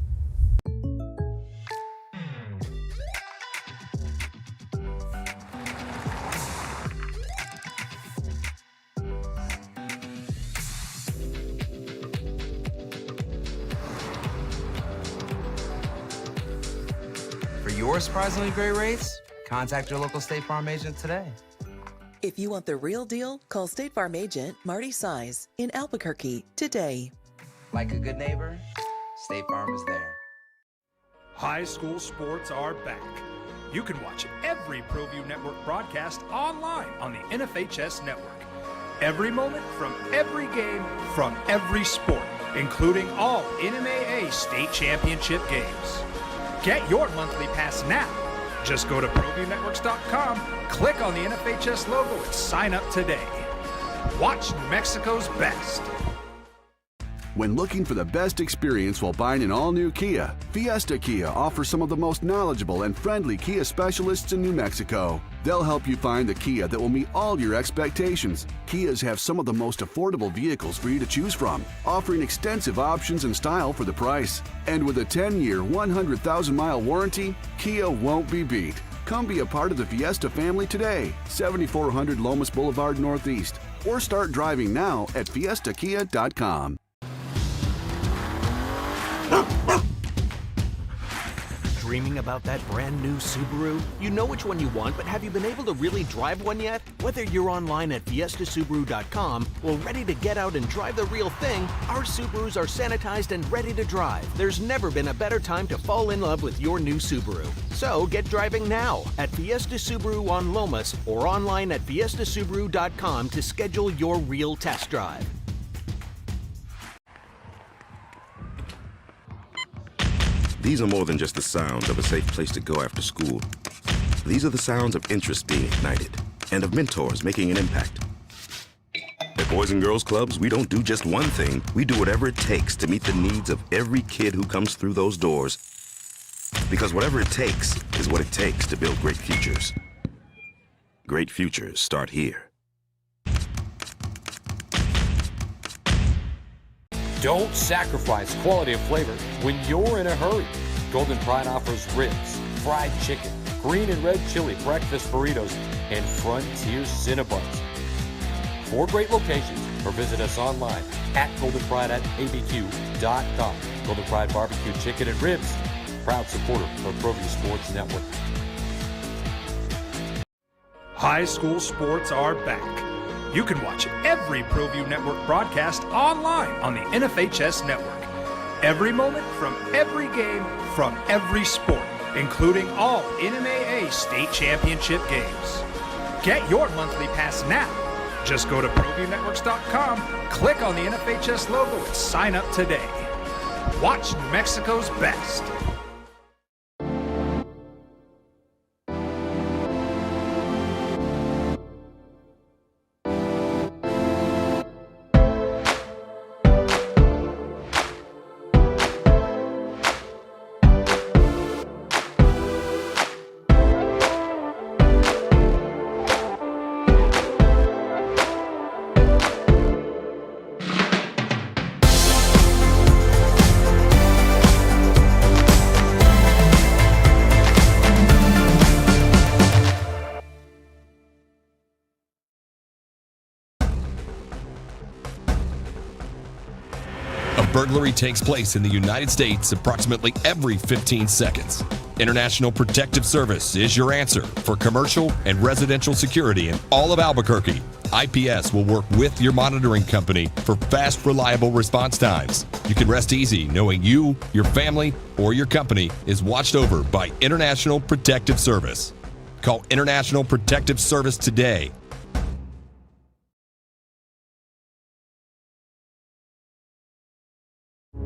For your surprisingly great rates, contact your local State Farm agent today. If you want the real deal, call State Farm agent Marty Size in Albuquerque today. Like a good neighbor, State Farm is there. High school sports are back. You can watch every ProView Network broadcast online on the NFHS network. Every moment from every game from every sport, including all NMAA state championship games. Get your monthly pass now. Just go to ProViewNetworks.com, click on the NFHS logo, and sign up today. Watch New Mexico's best. When looking for the best experience while buying an all-new Kia, Fiesta Kia offers some of the most knowledgeable and friendly Kia specialists in New Mexico. They'll help you find the Kia that will meet all your expectations. Kias have some of the most affordable vehicles for you to choose from, offering extensive options and style for the price. And with a 10-year, 100,000-mile warranty, Kia won't be beat. Come be a part of the Fiesta family today, 7400 Lomas Boulevard Northeast, or start driving now at fiestakia.com. Dreaming about that brand new Subaru? You know which one you want, but have you been able to really drive one yet? Whether you're online at fiestasubaru.com or ready to get out and drive the real thing, our Subarus are sanitized and ready to drive. There's never been a better time to fall in love with your new Subaru. So get driving now at Fiesta Subaru on Lomas or online at fiestasubaru.com to schedule your real test drive. These are more than just the sounds of a safe place to go after school. These are the sounds of interest being ignited and of mentors making an impact. At Boys and Girls Clubs, we don't do just one thing. We do whatever it takes to meet the needs of every kid who comes through those doors. Because whatever it takes is what it takes to build great futures. Great futures start here. Don't sacrifice quality and flavor when you're in a hurry. Golden Pride offers ribs, fried chicken, green and red chili breakfast burritos, and Frontier Cinnabons. 4 great locations, or visit us online at goldenpride@abq.com. Golden Pride Barbecue Chicken and Ribs, proud supporter of ProView Sports Network. High school sports are back. You can watch every ProView Network broadcast online on the NFHS network. Every moment from every game from every sport, including all NMAA state championship games. Get your monthly pass now. Just go to ProViewNetworks.com, click on the NFHS logo, and sign up today. Watch New Mexico's best. Burglary takes place in the United States approximately every 15 seconds. International Protective Service is your answer for commercial and residential security in all of Albuquerque IPS will work with your monitoring company for fast, reliable response times. You can rest easy knowing you, your family, or your company is watched over by International Protective Service. Call International Protective Service today.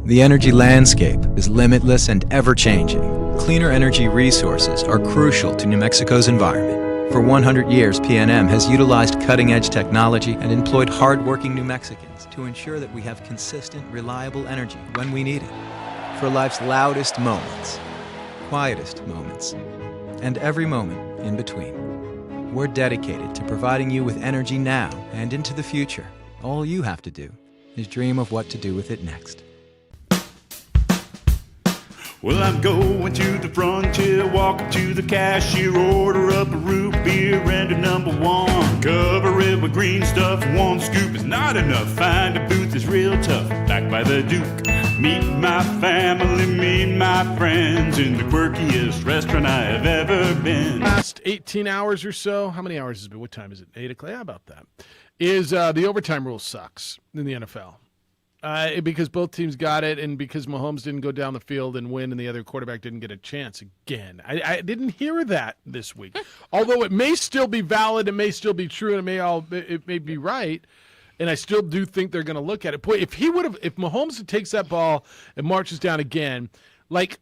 The energy landscape is limitless and ever-changing. Cleaner energy resources are crucial to New Mexico's environment. For 100 years, PNM has utilized cutting-edge technology and employed hard-working New Mexicans to ensure that we have consistent, reliable energy when we need it. For life's loudest moments, quietest moments, and every moment in between. We're dedicated to providing you with energy now and into the future. All you have to do is dream of what to do with it next. Well, I'm going to the frontier, walk up to the cashier, order up a root beer and a number one. Cover it with green stuff, one scoop is not enough. Find a booth is real tough, back by the Duke. Meet my family, meet my friends in the quirkiest restaurant I have ever been. Last 18 hours or so, how many hours has it been? What time is it? 8 o'clock? How about that? Is the overtime rule sucks in the NFL. Because both teams got it, and because Mahomes didn't go down the field and win, and the other quarterback didn't get a chance again. I didn't hear that this week, although it may still be valid, it may still be true, and it may be right, and I still do think they're going to look at it. Boy, if Mahomes takes that ball and marches down again, like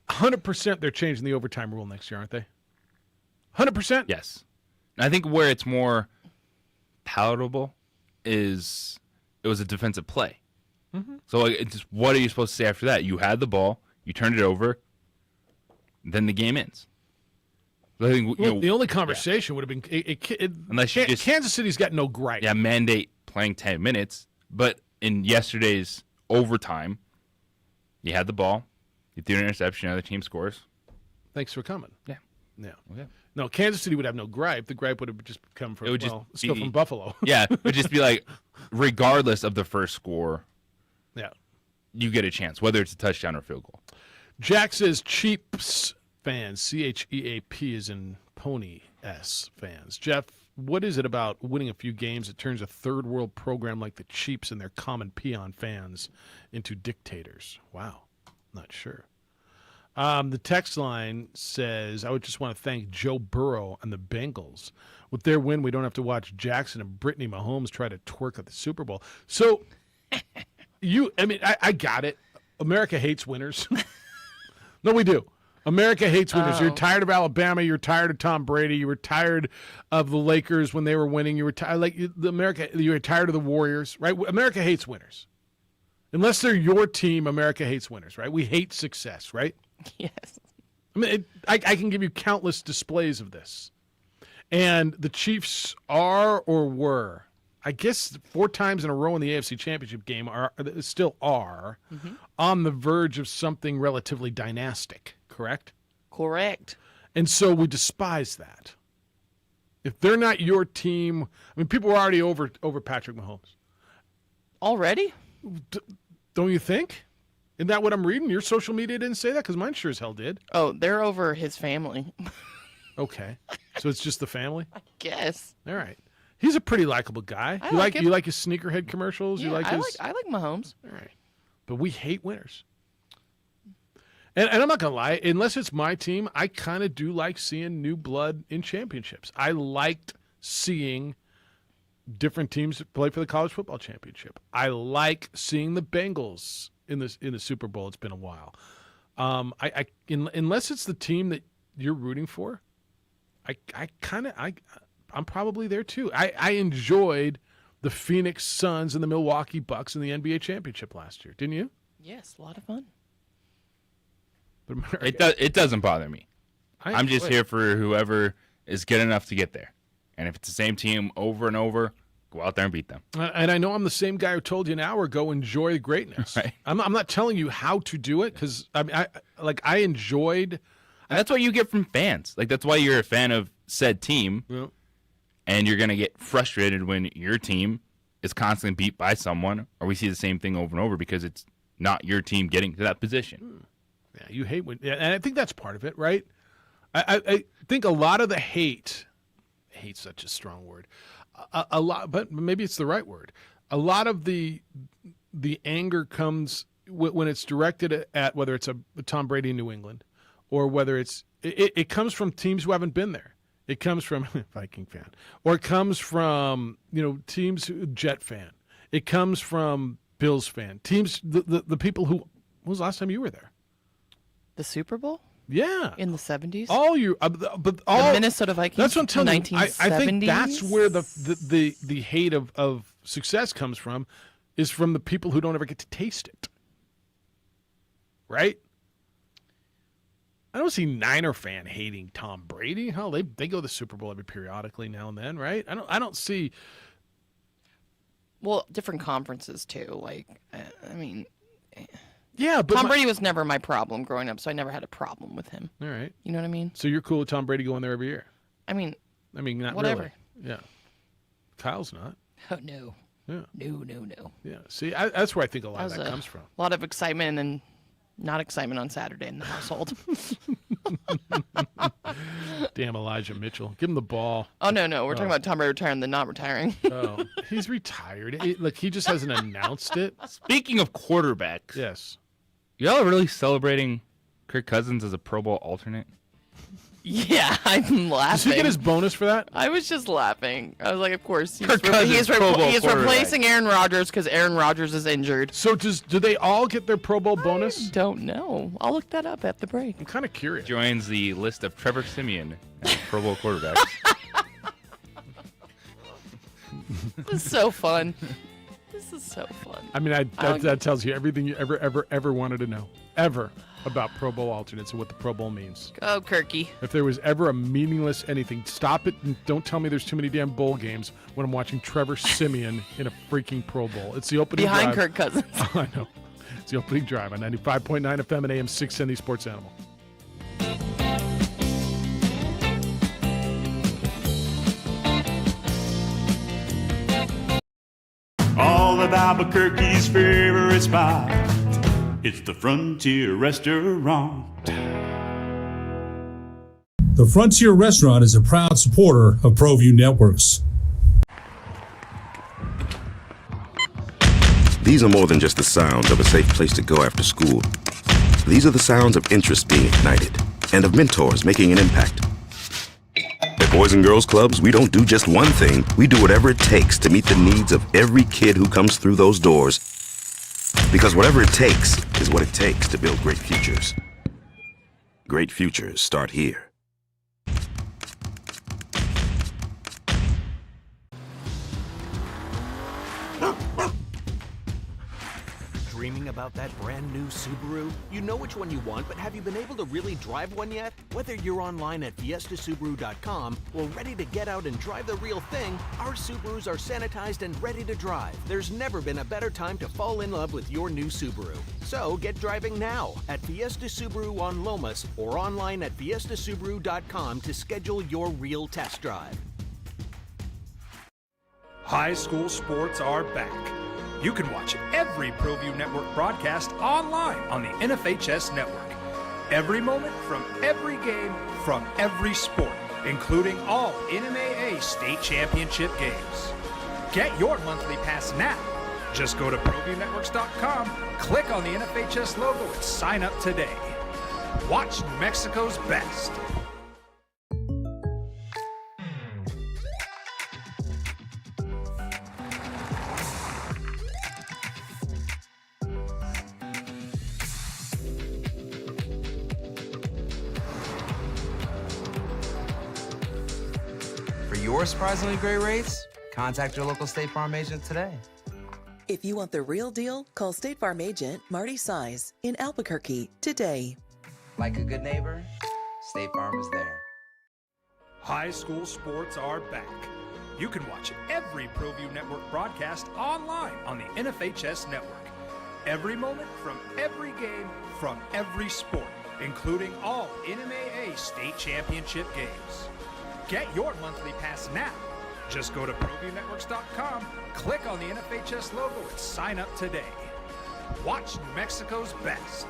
100%, they're changing the overtime rule next year, aren't they? 100%. Yes, I think where it's more palatable is it was a defensive play. Mm-hmm. So what are you supposed to say after that? You had the ball, you turned it over, then the game ends. So I think, the only conversation would have been unless you Kansas City's got no gripe. Yeah, mandate playing 10 minutes. But in yesterday's overtime, you had the ball, you threw an interception, the other team scores. Thanks for coming. Yeah. Okay. No, Kansas City would have no gripe. The gripe would have just come from, still from Buffalo. Yeah, it would just be like, regardless of the first score, yeah, you get a chance, whether it's a touchdown or field goal. Jack says Chiefs fans, CHEAP is in Pony S fans. Jeff, what is it about winning a few games that turns a third world program like the Chiefs and their common peon fans into dictators? Wow, not sure. The text line says, I would just want to thank Joe Burrow and the Bengals. With their win, we don't have to watch Jackson and Brittany Mahomes try to twerk at the Super Bowl. So, I got it. America hates winners. No, we do. America hates winners. You're tired of Alabama. You're tired of Tom Brady. You were tired of the Lakers when they were winning. You were tired, you were tired of the Warriors, right? America hates winners. Unless they're your team, America hates winners, right? We hate success, right? Yes. I mean, I can give you countless displays of this. And the Chiefs are or were, I guess 4 times in a row in the AFC Championship game, still are on the verge of something relatively dynastic, correct? Correct. And so we despise that. If they're not your team, I mean, people are already over Patrick Mahomes. Already? Don't you think? Isn't that what I'm reading? Your social media didn't say that? Because mine sure as hell did. Oh, they're over his family. Okay. So it's just the family? I guess. All right. He's a pretty likable guy. I like him. You like his sneakerhead commercials? Yeah, you like I like Mahomes. All right. But we hate winners. And I'm not going to lie, unless it's my team, I kind of do like seeing new blood in championships. I liked seeing different teams play for the college football championship. I like seeing the Bengals in the Super Bowl. It's been a while. Unless it's the team that you're rooting for, I'm probably there too. I enjoyed the Phoenix Suns and the Milwaukee Bucks in the NBA championship last year. Didn't you? Yes, a lot of fun. But It doesn't bother me. I'm just here for whoever is good enough to get there. And if it's the same team over and over, go out there and beat them. And I know I'm the same guy who told you an hour ago, enjoy greatness. Right. I'm not telling you how to do it because I enjoyed. And that's what you get from fans. Like, that's why you're a fan of said team. Yeah. And you're going to get frustrated when your team is constantly beat by someone, or we see the same thing over and over because it's not your team getting to that position. Yeah, you hate when, and I think that's part of it, right? I think a lot of the hate's such a strong word. a lot, but maybe it's the right word. A lot of the anger comes when it's directed at whether it's a Tom Brady in New England or whether it comes from teams who haven't been there. It comes from Viking fan, or it comes from teams Jet fan. It comes from Bills fan. Teams the people who. When was the last time you were there? The Super Bowl? Yeah, in the 70s. But all the Minnesota Vikings. That's what I'm telling you. I think 1970s? that's where the hate of success comes from, is from the people who don't ever get to taste it. Right? I don't see Niner fan hating Tom Brady. Hell, they go to the Super Bowl every periodically now and then, right? I don't see. Well, different conferences too. Like, I mean. Yeah, but Tom Brady was never my problem growing up, so I never had a problem with him. All right. You know what I mean? So you're cool with Tom Brady going there every year? I mean, not whatever. Really. Yeah. Kyle's not. Oh, no. Yeah. No. Yeah. See, that's where I think a lot of that comes from. A lot of excitement and not excitement on Saturday in the household. Damn Elijah Mitchell. Give him the ball. Oh, no. We're talking about Tom Brady retiring than not retiring. Oh, he's retired. Look, he just hasn't announced it. Speaking of quarterbacks. Yes. Y'all are really celebrating Kirk Cousins as a Pro Bowl alternate? Yeah, I'm laughing. Did he get his bonus for that? I was just laughing. I was like, of course. He's He's replacing Aaron Rodgers because Aaron Rodgers is injured. So do they all get their Pro Bowl bonus? I don't know. I'll look that up at the break. I'm kind of curious. Joins the list of Trevor Siemian as Pro Bowl quarterbacks. This is so fun. This is so fun. I mean, that tells you everything you ever wanted to know. Ever. About Pro Bowl alternates and what the Pro Bowl means. Go, Kirky. If there was ever a meaningless anything, stop it and don't tell me there's too many damn bowl games when I'm watching Trevor Siemian in a freaking Pro Bowl. It's the opening Behind drive. Kirk Cousins. Oh, I know. It's the opening drive on 95.9 FM and AM 670 Sports Animal. All of Albuquerque's favorite spot. It's the Frontier Restaurant. The Frontier Restaurant is a proud supporter of ProView Networks. These are more than just the sounds of a safe place to go after school. These are the sounds of interest being ignited and of mentors making an impact. At Boys and Girls Clubs, we don't do just one thing. We do whatever it takes to meet the needs of every kid who comes through those doors. Because whatever it takes is what it takes to build great futures. Great futures start here. Dreaming about that brand new Subaru? You know which one you want, but have you been able to really drive one yet? Whether you're online at fiestasubaru.com or ready to get out and drive the real thing, our Subarus are sanitized and ready to drive. There's never been a better time to fall in love with your new Subaru. So get driving now at Fiesta Subaru on Lomas or online at fiestasubaru.com to schedule your real test drive. High school sports are back. You can watch every ProView Network broadcast online on the NFHS network. Every moment from every game from every sport, including all NMAA state championship games. Get your monthly pass now. Just go to ProViewNetworks.com, click on the NFHS logo, and sign up today. Watch New Mexico's best. For your surprisingly great rates, contact your local State Farm agent today. If you want the real deal, call State Farm agent Marty Size in Albuquerque today. Like a good neighbor, State Farm is there. High school sports are back. You can watch every ProView Network broadcast online on the NFHS network. Every moment from every game from every sport, including all NMAA state championship games. Get your monthly pass now. Just go to ProViewNetworks.com, click on the NFHS logo, and sign up today. Watch New Mexico's best.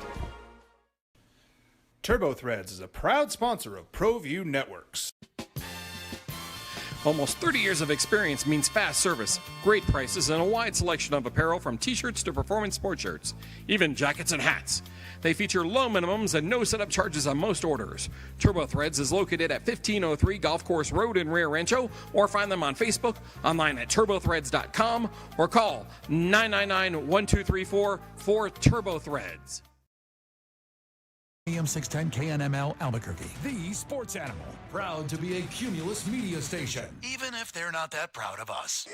TurboThreads is a proud sponsor of ProView Networks. Almost 30 years of experience means fast service, great prices, and a wide selection of apparel from t-shirts to performance sport shirts, even jackets and hats. They feature low minimums and no setup charges on most orders. Turbo Threads is located at 1503 Golf Course Road in Rio Rancho, or find them on Facebook, online at turbothreads.com, or call 999-1234 for Turbo Threads. AM 610 KNML Albuquerque, the sports animal. Proud to be a Cumulus media station, even if they're not that proud of us.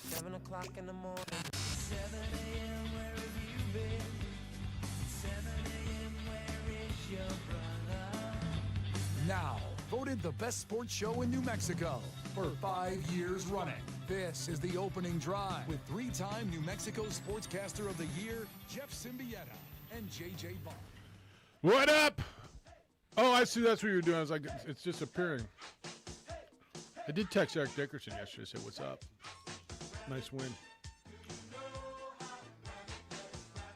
7 o'clock in the morning. 7 a.m. where have you been? 7 a.m. where is your brother? Now, voted the best sports show in New Mexico for 5 years running. This is the opening drive with 3-time New Mexico Sportscaster of the Year, Jeff Symbieta and JJ Bond. What up? Oh, I see. That's what you were doing. I was like, it's disappearing. I did text Eric Dickerson yesterday. Say, what's up? Nice win. I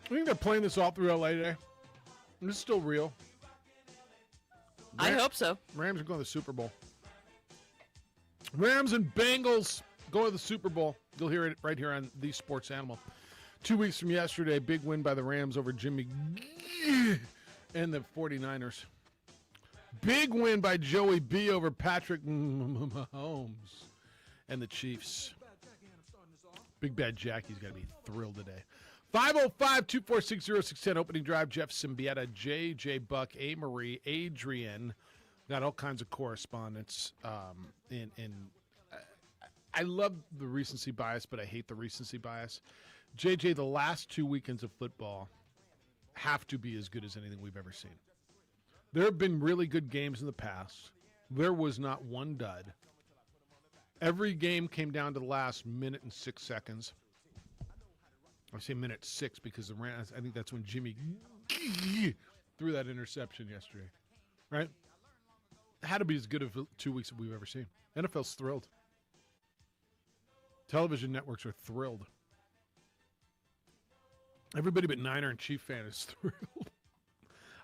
think they're playing this all through LA today. This is still real. I hope so. Rams are going to the Super Bowl. Rams and Bengals go to the Super Bowl. You'll hear it right here on The Sports Animal. 2 weeks from yesterday, big win by the Rams over Jimmy G and the 49ers. Big win by Joey B over Patrick Mahomes and the Chiefs. Big Bad Jackie's got to be thrilled today. 505-246-0610, opening drive. Jeff Symbieta, JJ Buck, A. Marie, Adrian. Got all kinds of correspondence. I love the recency bias, but I hate the recency bias. JJ, the last 2 weekends of football have to be as good as anything we've ever seen. There have been really good games in the past. There was not one dud. Every game came down to the last minute and 6 seconds. I say minute 6 because the Rams, I think that's when Jimmy threw that interception yesterday. Right? It had to be as good of 2 weeks as we've ever seen. NFL's thrilled. Television networks are thrilled. Everybody but Niner and Chief fan is thrilled.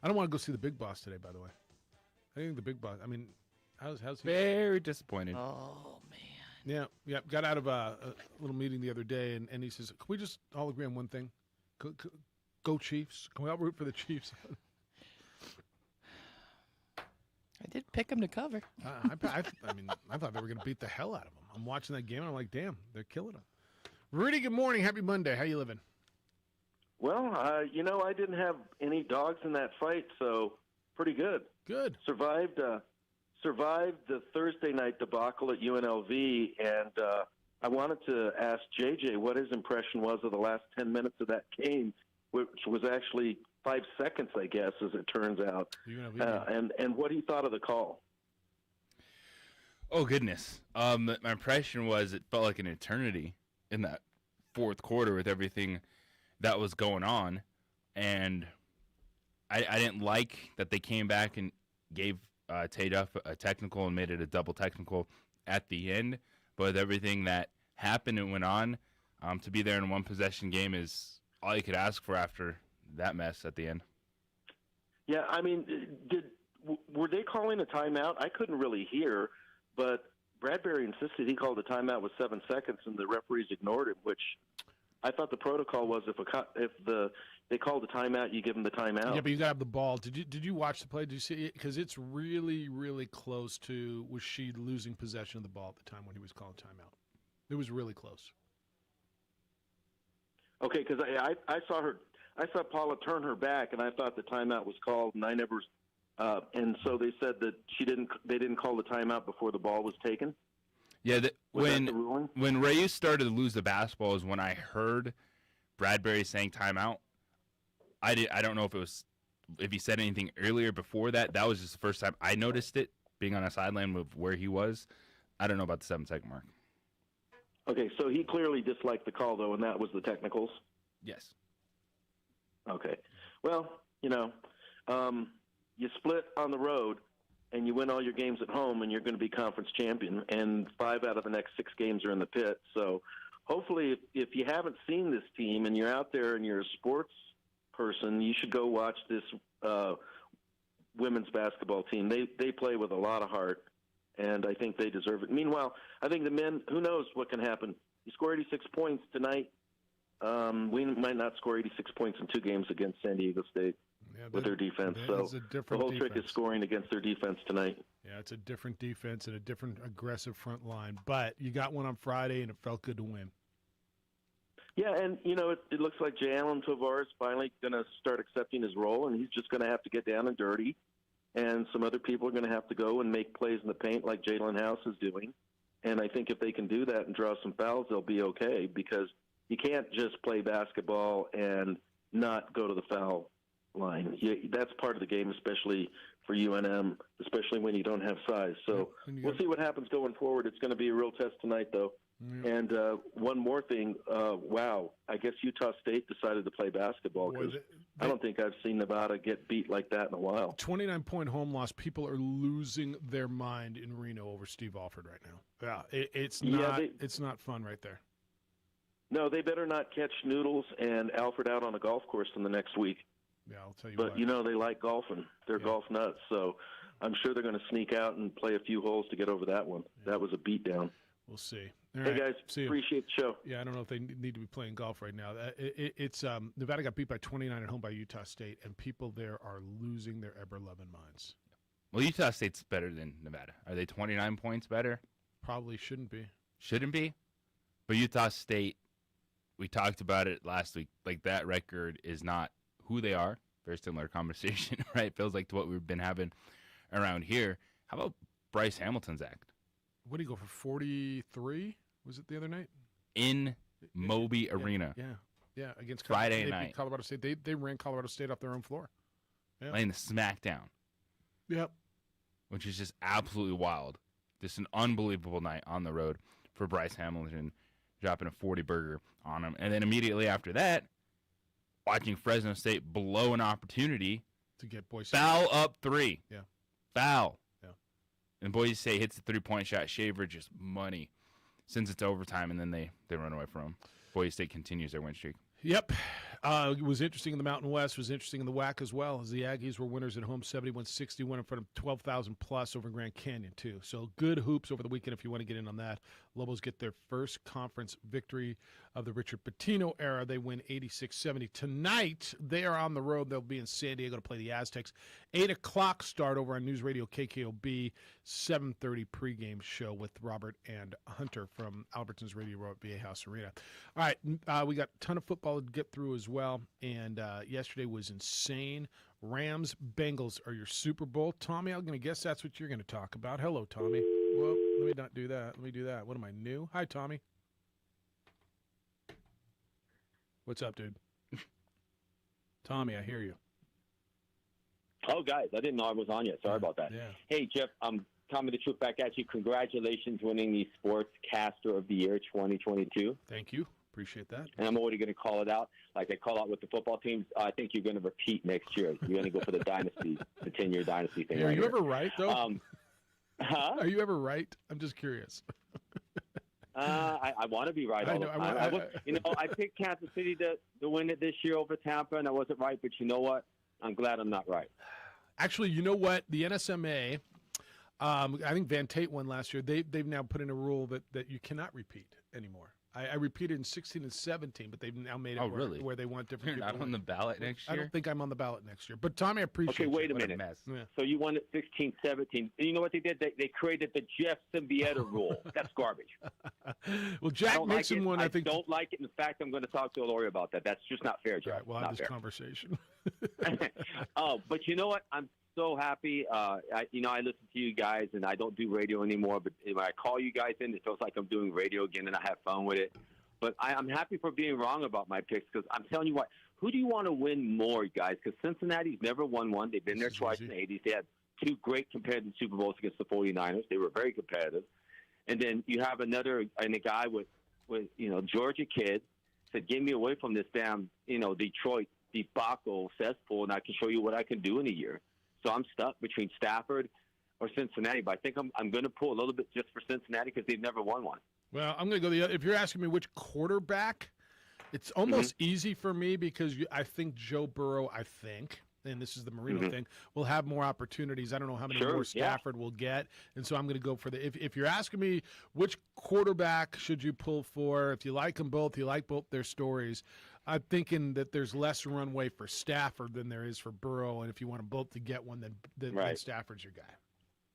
I don't want to go see the Big Boss today, by the way. I think the Big Boss, I mean, how's he? Very disappointed. Oh, man. Yeah. Got out of a little meeting the other day, and he says, can we just all agree on one thing? Go Chiefs. Can we all root for the Chiefs? I did pick them to cover. I thought they were going to beat the hell out of them. I'm watching that game, and I'm like, damn, they're killing them. Rudy, good morning. Happy Monday. How you living? Well, I didn't have any dogs in that fight, so pretty good. Good. Survived the Thursday night debacle at UNLV, and I wanted to ask JJ what his impression was of the last 10 minutes of that game, which was actually 5 seconds, I guess, as it turns out, and what he thought of the call. Oh, goodness. My impression was it felt like an eternity in that fourth quarter with everything that was going on. And I didn't like that they came back and gave Tay Duff a technical and made it a double technical at the end. But with everything that happened and went on, to be there in a one-possession game is all you could ask for after that mess at the end. Yeah, I mean, were they calling a timeout? I couldn't really hear, but Bradbury insisted he called a timeout with 7 seconds, and the referees ignored it, which I thought the protocol was if they called a timeout, you give them the timeout. Yeah, but you got to have the ball. Did you watch the play? Did you see it? Because it's really, really close to was she losing possession of the ball at the time when he was calling timeout. It was really close. Okay, because I saw Paula turn her back, and I thought the timeout was called, and I never. And so they said that they didn't call the timeout before the ball was taken. Yeah, when Reyes started to lose the basketball is when I heard Bradbury saying timeout. I don't know if he said anything earlier before that. That was just the first time I noticed it, being on a sideline with where he was. I don't know about the 7 second mark. Okay, so he clearly disliked the call, though, and that was the technicals? Yes. Okay. Well, you split on the road, and you win all your games at home, and you're going to be conference champion, and 5 out of the next 6 games are in the pit. So hopefully if you haven't seen this team and you're out there and you're a sports person, you should go watch this women's basketball team. They play with a lot of heart, and I think they deserve it. Meanwhile, I think the men, who knows what can happen. You score 86 points tonight. We might not score 86 points in 2 games against San Diego State with their defense. So the whole trick is scoring against their defense tonight. Yeah, it's a different defense and a different aggressive front line. But you got one on Friday, and it felt good to win. Yeah, and, it looks like Jay Allen Tovar is finally going to start accepting his role, and he's just going to have to get down and dirty. And some other people are going to have to go and make plays in the paint like Jalen House is doing. And I think if they can do that and draw some fouls, they'll be okay, because you can't just play basketball and not go to the foul line. That's part of the game, especially for UNM, especially when you don't have size. So we'll see what happens going forward. It's going to be a real test tonight, though. And one more thing, wow, I guess Utah State decided to play basketball, because I don't think I've seen Nevada get beat like that in a while. 29-point home loss. People are losing their mind in Reno over Steve Alford right now. Yeah, it's not fun right there. No, they better not catch Noodles and Alfred out on a golf course in the next week. Yeah, I'll tell you what. But, they like golfing. They're golf nuts, so I'm sure they're going to sneak out and play a few holes to get over that one. Yeah. That was a beatdown. We'll see. Hey, guys, appreciate the show. Yeah, I don't know if they need to be playing golf right now. It's Nevada got beat by 29 at home by Utah State, and people there are losing their ever-loving minds. Well, Utah State's better than Nevada. Are they 29 points better? Probably shouldn't be. Shouldn't be? But Utah State, we talked about it last week. Like, that record is not who they are. Very similar conversation, right? Feels like to what we've been having around here. How about Bryce Hamilton's act? What did he go for, 43? Was it the other night? In Moby Arena. Yeah, against Friday night. Colorado State. They ran Colorado State off their own floor. Yeah. Playing the smackdown. Yep. Which is just absolutely wild. Just an unbelievable night on the road for Bryce Hamilton, dropping a 40-burger on him. And then immediately after that, watching Fresno State blow an opportunity to get Boise State. Foul up 3. Yeah. Foul. Yeah. And Boise State hits the 3-point shot. Shaver just money. Sends it to overtime, and then they run away from him. Boise State continues their win streak. Yep. It was interesting in the Mountain West. It was interesting in the WAC as well, as the Aggies were winners at home, 71-61 in front of 12,000 plus over Grand Canyon, too. So good hoops over the weekend if you want to get in on that. Lobos get their first conference victory of the Richard Pitino era. They win 86-70. Tonight, they are on the road. They'll be in San Diego to play the Aztecs. 8 o'clock start over on News Radio KKOB, 7:30 pregame show with Robert and Hunter from Albertsons Radio Row at VA House Arena. All right, we got a ton of football to get through as well, and yesterday was insane. Rams, Bengals are your Super Bowl. Tommy, I'm going to guess that's what you're going to talk about. Hello, Tommy. Well, let me not do that. Let me do that. What am I, new? Hi, Tommy. What's up, dude? Tommy, I hear you. Oh, guys, I didn't know I was on yet. Sorry about that. Yeah. Hey, Jeff, I'm Tommy the Truth back at you. Congratulations winning the Sportscaster of the Year 2022. Thank you. Appreciate that. And I'm already going to call it out. Like I call out with the football teams, I think you're going to repeat next year. You're going to go for the dynasty, the 10-year dynasty thing. Are you ever right, though? Huh? Are you ever right? I'm just curious. I want to be right all the time. I picked Kansas City to win it this year over Tampa, and I wasn't right. But you know what? I'm glad I'm not right. Actually, you know what? The NSMA, I think Van Tate won last year. They've now put in a rule that you cannot repeat anymore. I repeated in 16 and 17, but they've now made it where they want different You're people. not on the ballot next year? I don't think I'm on the ballot next year. But, Tommy, I appreciate Okay, wait you. a minute. Yeah. So you won at 16, 17. And you know what they did? They created the Jeff Symbieta rule. That's garbage. Well, Jack Nixon won, I think. I don't like it. In fact, I'm going to talk to a lawyer about that. That's just not fair, Jeff. Right, we'll have this conversation. But you know what? I'm so happy. I listen to you guys, and I don't do radio anymore. But when I call you guys in, it feels like I'm doing radio again, and I have fun with it. But I'm happy for being wrong about my picks, because I'm telling you what, who do you want to win more, guys? Because Cincinnati's never won one. They've been there twice in the 80s. They had 2 great competitive Super Bowls against the 49ers. They were very competitive. And then you have a guy with Georgia kid said, get me away from this damn, Detroit debacle cesspool, and I can show you what I can do in a year. So I'm stuck between Stafford or Cincinnati, but I think I'm going to pull a little bit just for Cincinnati because they've never won one. Well, I'm going to go the other. If you're asking me which quarterback, it's almost easy for me because I think Joe Burrow, and this is the Marino Mhm. thing, will have more opportunities. I don't know how many Sure, more yeah. Stafford will get, and so I'm going to go for the. If you're asking me which quarterback should you pull for, if you like them both, you like both their stories. I'm thinking that there's less runway for Stafford than there is for Burrow, and if you want them both to get one, then Right. Stafford's your guy.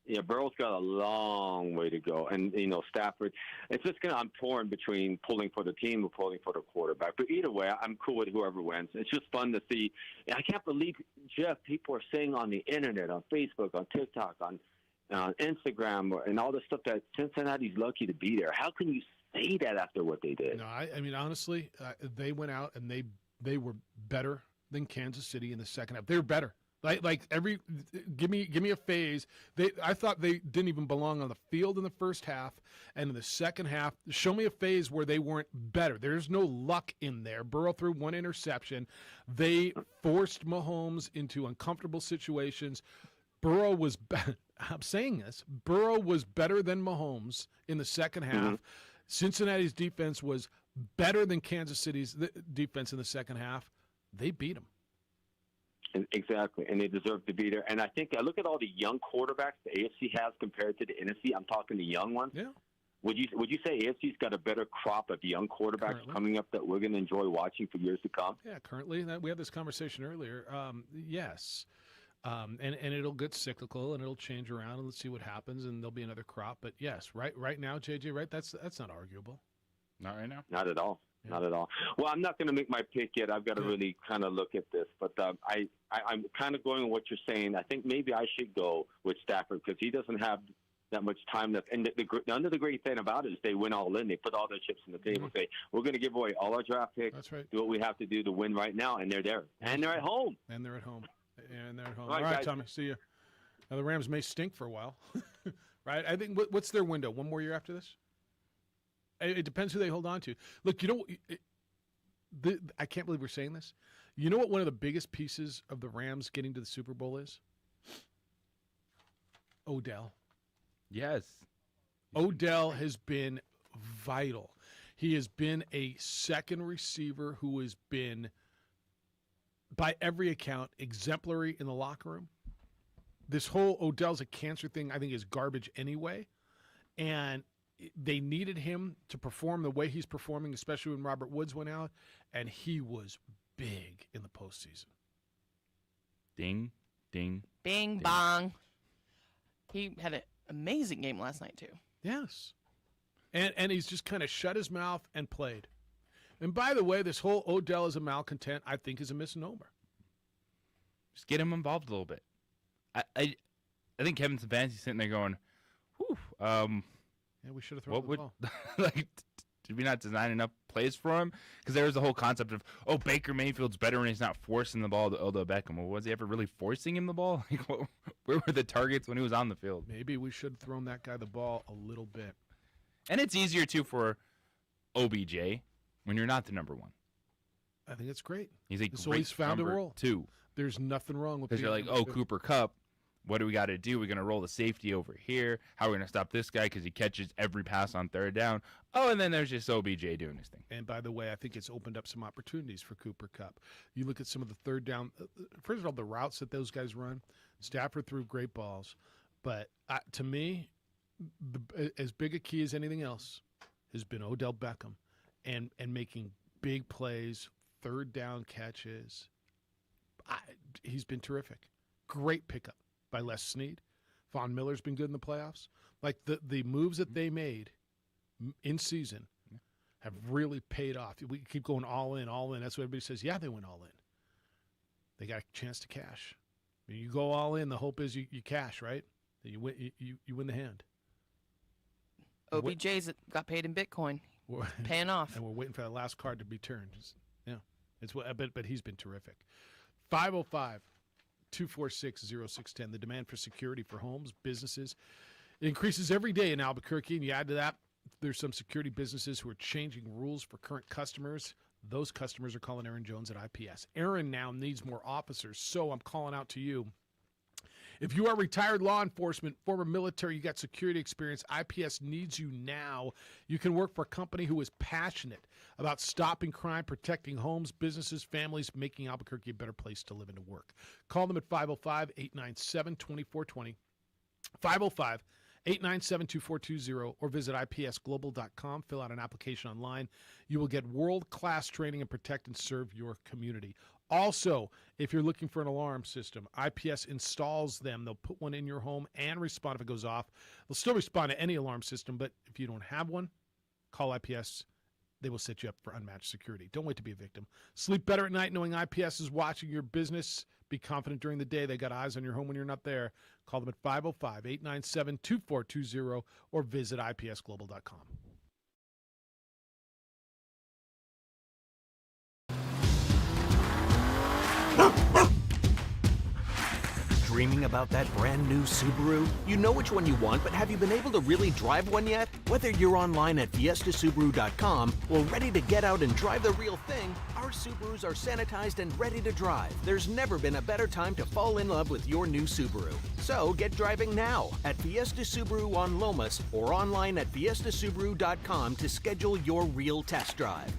Yeah, Burrow's got a long way to go, and Stafford. It's just I'm torn between pulling for the team or pulling for the quarterback. But either way, I'm cool with whoever wins. It's just fun to see. I can't believe, Jeff, people are saying on the internet, on Facebook, on TikTok, on Instagram, and all this stuff that Cincinnati's lucky to be there. How can you say that after what they did? No, I mean honestly, they went out and they were better than Kansas City in the second half. They were better. Like give me a phase. I thought they didn't even belong on the field in the first half, and in the second half, show me a phase where they weren't better. There's no luck in there. Burrow threw one interception. They forced Mahomes into uncomfortable situations. Burrow was I'm saying this. Burrow was better than Mahomes in the second half. Cincinnati's defense was better than Kansas City's defense in the second half. They beat them. Exactly, and they deserve to be there. And I think I look at all the young quarterbacks the AFC has compared to the NFC. I'm talking the young ones. Yeah. Would you say AFC's got a better crop of young quarterbacks coming up that we're going to enjoy watching for years to come? Yeah, currently we had this conversation earlier. Yes, and it'll get cyclical and it'll change around, and let's see what happens, and there'll be another crop. But yes, right now, JJ, right? That's not arguable. Not right now. Not at all. Yeah. Not at all. Well, I'm not going to make my pick yet. I've got to really kind of look at this. But I'm kind of going with what you're saying. I think maybe I should go with Stafford because he doesn't have that much time left. And the great thing about it is they win all in. They put all their chips on the table. Say, we're going to give away all our draft picks. That's right. Do what we have to do to win right now. And they're there. And they're at home. And they're at home. All right, right, guys. Tommy. See you. Now, the Rams may stink for a while. Right? I think, what's their window? One more year after this? It depends who they hold on to. Look, I can't believe we're saying this. You know what one of the biggest pieces of the Rams getting to the Super Bowl is? Odell. Yes. Odell has been vital. He has been a second receiver who has been, by every account, exemplary in the locker room. This whole Odell's a cancer thing, I think, is garbage anyway. And they needed him to perform the way he's performing, especially when Robert Woods went out, and he was big in the postseason. Ding, ding, Bing, bong. He had an amazing game last night, too. Yes. And he's just kind of shut his mouth and played. And by the way, this whole Odell is a malcontent, I think, is a misnomer. Just get him involved a little bit. I think Kevin Stefanski's sitting there going, whew, yeah, we should have thrown the ball. Like, did we not design enough plays for him? Because there was the whole concept of, Baker Mayfield's better when he's not forcing the ball to Odell Beckham. Well, was he ever really forcing him the ball? Like, where were the targets when he was on the field? Maybe we should have thrown that guy the ball a little bit. And it's easier, too, for OBJ when you're not the number one. I think it's great. He's a so great he's found a number role. two. There's nothing wrong with Because you're like, Cooper Kupp, what do we got to do? We're going to roll the safety over here. How are we going to stop this guy because he catches every pass on third down? Oh, and then there's just OBJ doing his thing. And by the way, I think it's opened up some opportunities for Cooper Kupp. You look at some of the third down. First of all, the routes that those guys run. Stafford threw great balls. But to me, as big a key as anything else has been Odell Beckham and making big plays, third down catches. He's been terrific. Great pickup by Les Snead. Von Miller's been good in the playoffs. Like the moves that they made in season have really paid off. We keep going all in. That's what everybody says. Yeah, they went all in. They got a chance to cash. I mean, you go all in, the hope is you cash, right? You win the hand. OBJ's got paid in Bitcoin. Paying off. And we're waiting for that last card to be turned. It's what. But he's been terrific. 505-246-0610. The demand for security for homes, businesses, it increases every day in Albuquerque. And you add to that, there's some security businesses who are changing rules for current customers. Those customers are calling Aaron Jones at IPS. Aaron now needs more officers, so I'm calling out to you. If you are retired law enforcement, former military, you got security experience, IPS needs you now. You can work for a company who is passionate about stopping crime, protecting homes, businesses, families, making Albuquerque a better place to live and to work. Call them at 505-897-2420, 505-897-2420, or visit ipsglobal.com. Fill out an application online. You will get world-class training and protect and serve your community. Also, if you're looking for an alarm system, IPS installs them. They'll put one in your home and respond if it goes off. They'll still respond to any alarm system, but if you don't have one, call IPS. They will set you up for unmatched security. Don't wait to be a victim. Sleep better at night knowing IPS is watching your business. Be confident during the day. They got eyes on your home when you're not there. Call them at 505-897-2420 or visit ipsglobal.com. Dreaming about that brand new Subaru? You know which one you want, but have you been able to really drive one yet? Whether you're online at fiestasubaru.com or ready to get out and drive the real thing, our Subarus are sanitized and ready to drive. There's never been a better time to fall in love with your new Subaru. So get driving now at Fiesta Subaru on Lomas or online at fiestasubaru.com to schedule your real test drive.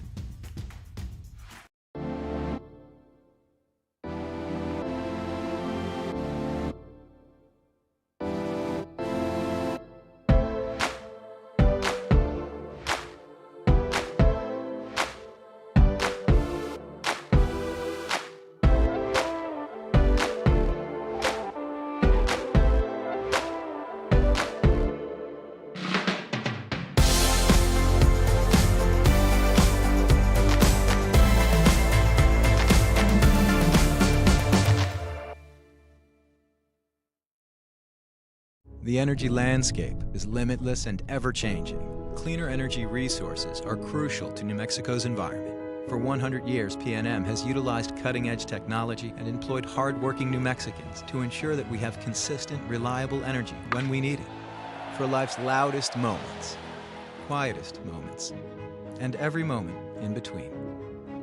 The energy landscape is limitless and ever-changing. Cleaner energy resources are crucial to New Mexico's environment. For 100 years, PNM has utilized cutting-edge technology and employed hard-working New Mexicans to ensure that we have consistent, reliable energy when we need it. For life's loudest moments, quietest moments, and every moment in between.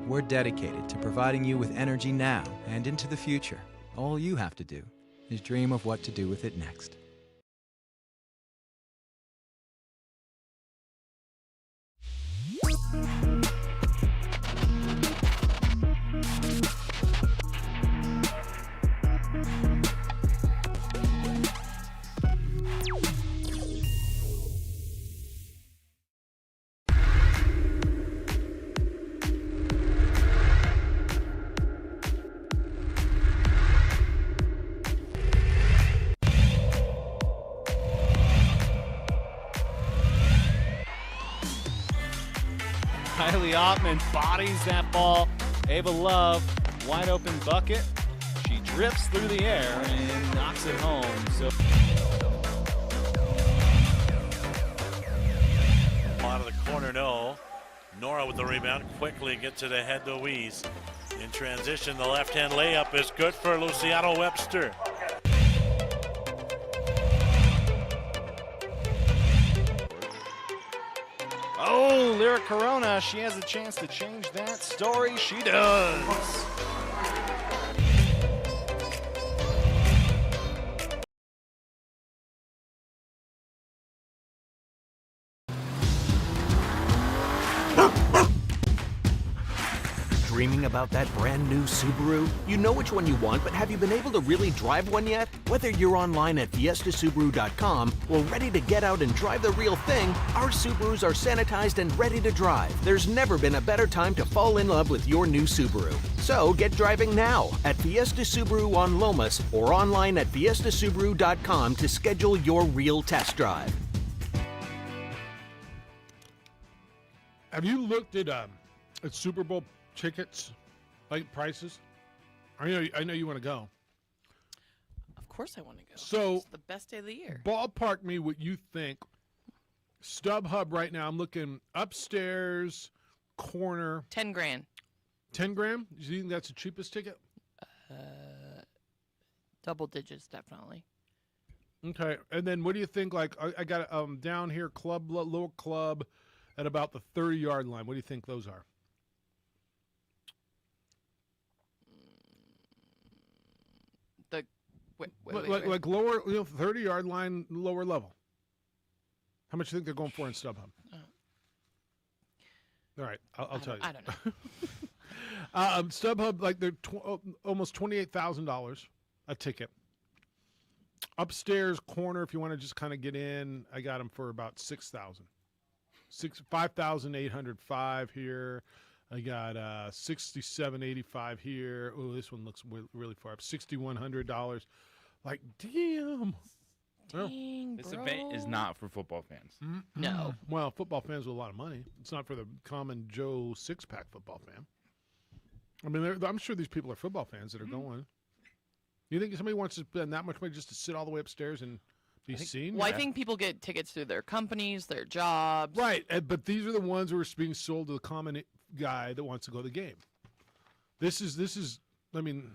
We're dedicated to providing you with energy now and into the future. All you have to do is dream of what to do with it next. Kylie Ottman bodies that ball. Ava Love, wide open bucket. She drifts through the air and knocks it home. So out of the corner, no. Nora with the rebound, quickly gets it ahead to Louise. In transition, the left-hand layup is good for Luciano Webster. oh, Lyra Corona, she has a chance to change that story. She does. Dreaming about that brand new Subaru? You know which one you want, but have you been able to really drive one yet? Whether you're online at fiestasubaru.com or ready to get out and drive the real thing, our Subarus are sanitized and ready to drive. There's never been a better time to fall in love with your new Subaru. So get driving now at Fiesta Subaru on Lomas or online at fiestasubaru.com to schedule your real test drive. Have you looked at Super Bowl tickets, like prices? I know you want to go. Of course I want to go. So It's the best day of the year. Ballpark me what you think. StubHub right now, I'm looking upstairs, corner. 10 grand. 10 grand? Do you think that's the cheapest ticket? Double digits, definitely. Okay, and then what do you think? Like I got down here, little club, at about the 30-yard line. What do you think those are? The Like lower, 30-yard line, lower level. How much do you think they're going for in StubHub? All right, I'll tell you. I don't know. StubHub, like they're almost $28,000 a ticket. Upstairs corner, if you want to just kind of get in, I got them for about $6,000. $5,805 here. I got $6,785 here. Oh, this one looks really far up. $6,100. Like, damn. Dang, This bro. event is not for football fans. No. Well, football fans with a lot of money. It's not for the common Joe six-pack football fan. I mean, I'm sure these people are football fans that are going. You think somebody wants to spend that much money just to sit all the way upstairs and be seen? Well, I think people get tickets through their companies, their jobs. Right, but these are the ones who are being sold to the common guy that wants to go to the game. This is. I mean,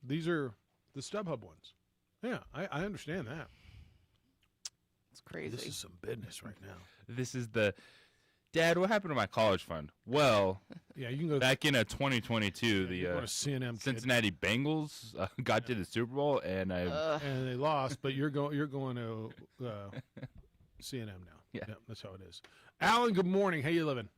these are the StubHub ones. Yeah, I understand that. It's crazy. This is some business right now. This is the Dad. What happened to my college fund? Well, yeah, you can go back in 2022. The go to CNM Cincinnati Bengals got to the Super Bowl, and and they lost. But you're going to CNM now. Yeah, that's how it is. Alan, good morning. How you living?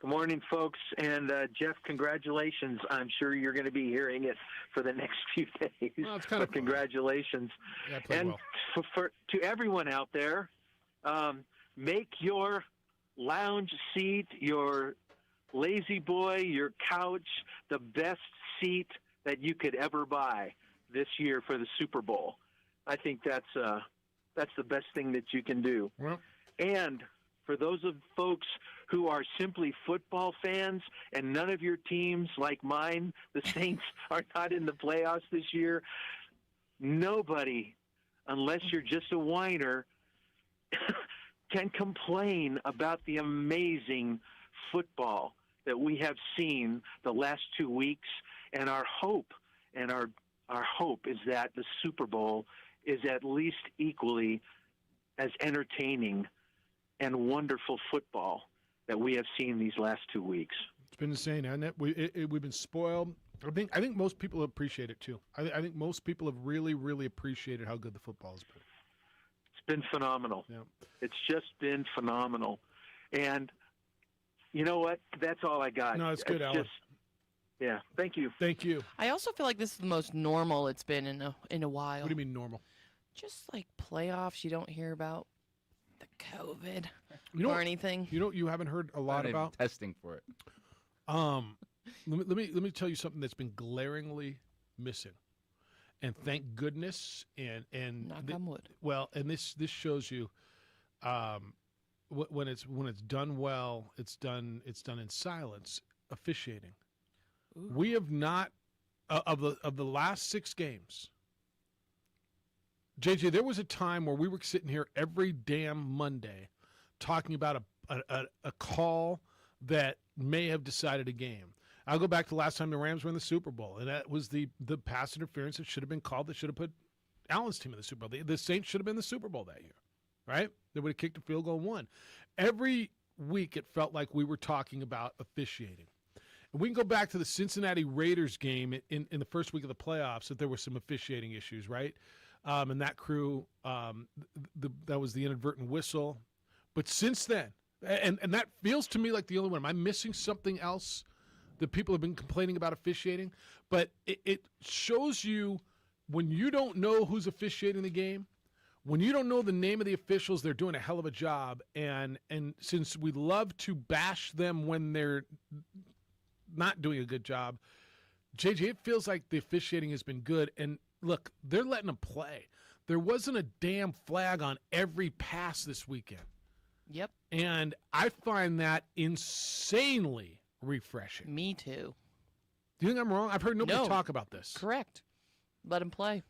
Good morning, folks. And Jeff, congratulations. I'm sure you're going to be hearing it for the next few days. Well, it's kind of congratulations. Yeah, I played and well. to everyone out there, make your lounge seat, your lazy boy, your couch, the best seat that you could ever buy this year for the Super Bowl. I think that's the best thing that you can do. Well, and for those of folks who are simply football fans and none of your teams like mine, the Saints, are not in the playoffs this year, nobody, unless you're just a whiner, can complain about the amazing football that we have seen the last 2 weeks. And our hope is that the Super Bowl is at least equally as entertaining and wonderful football that we have seen these last 2 weeks. It's been insane, hasn't it? We've been spoiled. I think most people appreciate it too. I think most people have really, really appreciated how good the football has been. It's been phenomenal. Yeah. It's just been phenomenal. And you know what? That's all I got. No, it's good, Alan. Yeah, thank you. Thank you. I also feel like this is the most normal it's been in a while. What do you mean normal? Just like playoffs, you don't hear about the COVID You know or what- anything. You know what you haven't heard a lot Not even about? testing for it. Let me tell you something that's been glaringly missing, and thank goodness. And Knock on wood. Well, and this shows you, when it's done well, it's done in silence. Officiating. We have not of the last 6 games. JJ, there was a time where we were sitting here every damn Monday talking about a call that may have decided a game. I'll go back to the last time the Rams were in the Super Bowl, and that was the pass interference that should have been called that should have put Allen's team in the Super Bowl. The Saints should have been in the Super Bowl that year, right? They would have kicked a field goal and won. Every week it felt like we were talking about officiating. And we can go back to the Cincinnati Raiders game in the first week of the playoffs that there were some officiating issues, right? And that crew, that was the inadvertent whistle. But since then, and that feels to me like the only one. Am I missing something else that people have been complaining about officiating? But it shows you when you don't know who's officiating the game, when you don't know the name of the officials, they're doing a hell of a job. And since we love to bash them when they're not doing a good job, JJ, it feels like the officiating has been good. And look, they're letting them play. There wasn't a damn flag on every pass this weekend. Yep. And I find that insanely refreshing. Me too. Do you think I'm wrong? I've heard nobody No. talk about this. Correct. Let him play.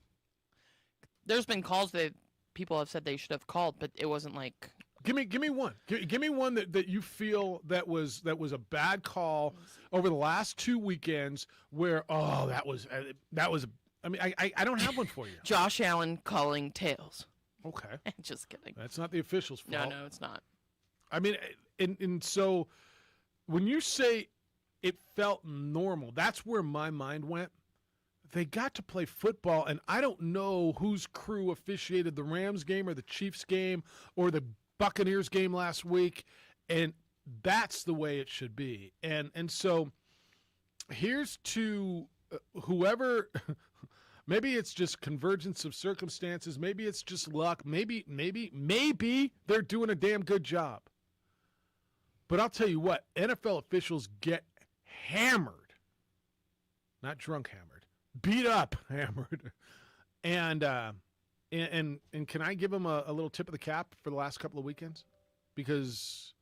There's been calls that people have said they should have called, but it wasn't like. Give me one. Give me one that you feel that was a bad call over the last 2 weekends where that was. I mean, I don't have one for you. Josh Allen calling tails. Okay. Just kidding. That's not the official's fault. No, it's not. I mean, and so when you say it felt normal, that's where my mind went. they got to play football, and I don't know whose crew officiated the Rams game or the Chiefs game or the Buccaneers game last week, and that's the way it should be. And so here's to whoever maybe it's just convergence of circumstances, maybe it's just luck, maybe they're doing a damn good job. But I'll tell you what, NFL officials get hammered, not drunk hammered, beat up hammered. And can I give them a little tip of the cap for the last couple of weekends? Because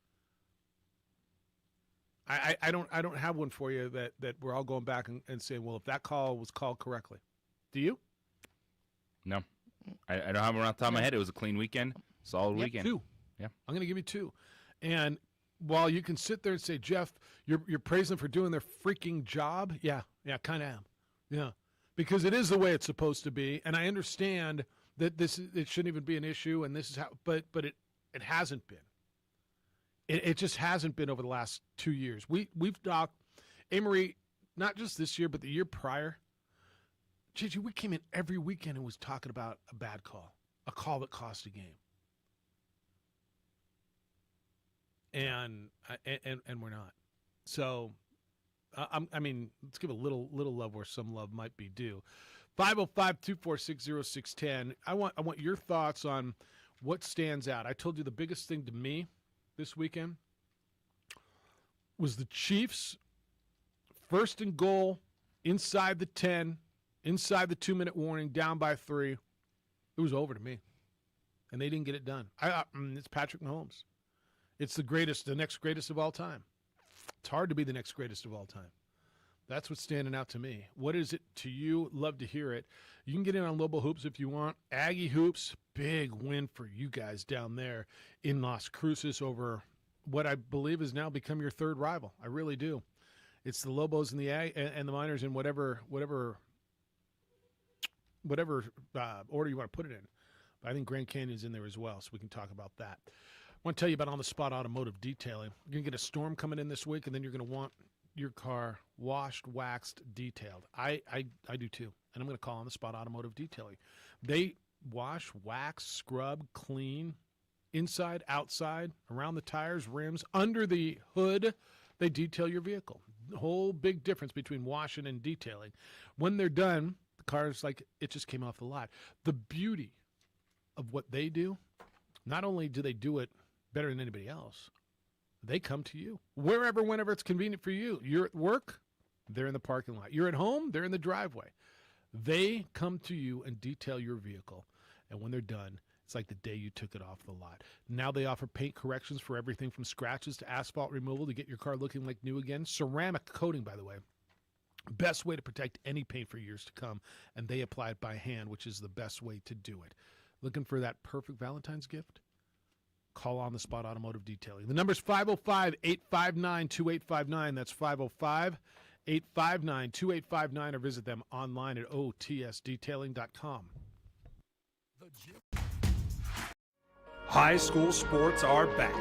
I don't have one for you that we're all going back and saying, well, if that call was called correctly. Do you? No. I don't have one off the top of my head. It was a clean weekend, solid weekend. 2. Yeah. I'm going to give you 2. And while you can sit there and say, Jeff, you're praising them for doing their freaking job. Yeah, kind of am. Yeah. Because it is the way it's supposed to be. And I understand that it shouldn't even be an issue, and this is how, but it hasn't been. It just hasn't been over the last 2 years. We've talked, Amory, not just this year, but the year prior. JJ, we came in every weekend and was talking about a bad call, a call that cost a game. And we're not. So, I mean, let's give a little love where some love might be due. 505-246-0610. I want your thoughts on what stands out. I told you the biggest thing to me this weekend was the Chiefs' 1st and goal inside the 10, inside the 2-minute warning, down by 3. It was over to me. And they didn't get it done. It's Patrick Mahomes. It's the next greatest of all time. It's hard to be the next greatest of all time. That's what's standing out to me. What is it to you? Love to hear it. You can get in on Lobo Hoops if you want. Aggie Hoops, big win for you guys down there in Las Cruces over what I believe has now become your third rival. I really do. It's the Lobos and the Miners in whatever order you want to put it in. But I think Grand Canyon's in there as well, so we can talk about that. I want to tell you about On the Spot Automotive Detailing. You're going to get a storm coming in this week, and then you're going to want your car washed, waxed, detailed. I do too, and I'm going to call On the Spot Automotive Detailing. They wash, wax, scrub, clean, inside, outside, around the tires, rims, under the hood. They detail your vehicle. The whole big difference between washing and detailing. When they're done, the car's like it just came off the lot. The beauty of what they do, not only do they do it better than anybody else, they come to you wherever, whenever it's convenient for you. You're at work, they're in the parking lot. You're at home, they're in the driveway. They come to you and detail your vehicle. And when they're done, it's like the day you took it off the lot. Now they offer paint corrections for everything from scratches to asphalt removal to get your car looking like new again. Ceramic coating, by the way. Best way to protect any paint for years to come. And they apply it by hand, which is the best way to do it. Looking for that perfect Valentine's gift? Call On the Spot Automotive Detailing. The number is 505-859-2859. That's 505-859-2859, or visit them online at otsdetailing.com. High school sports are back.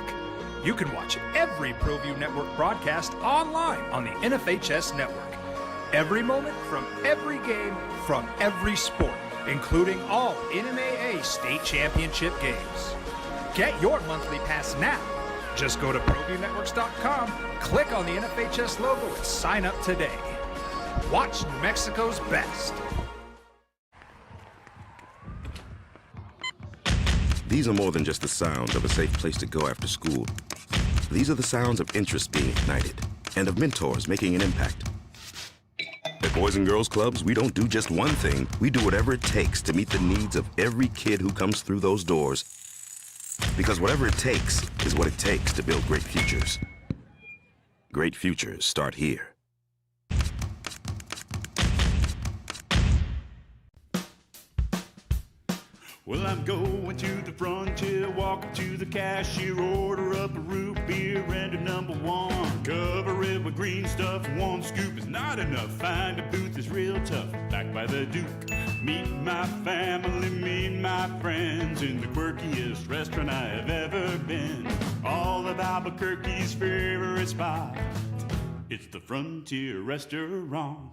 You can watch every ProView Network broadcast online on the NFHS Network. Every moment from every game from every sport, including all NMAA state championship games. Get your monthly pass now. Just go to ProViewNetworks.com, click on the NFHS logo, and sign up today. Watch New Mexico's best. These are more than just the sounds of a safe place to go after school. These are the sounds of interest being ignited and of mentors making an impact. At Boys and Girls Clubs, we don't do just one thing. We do whatever it takes to meet the needs of every kid who comes through those doors. Because whatever it takes is what it takes to build great futures. Great futures start here. Well, I'm going to the frontier, walking to the cashier, order up a root beer and a number one. Cover it with green stuff, one scoop is not enough. Find a booth is real tough, back by the Duke. Meet my family, meet my friends in the quirkiest restaurant I have ever been. All of Albuquerque's favorite spot, it's the Frontier Restaurant.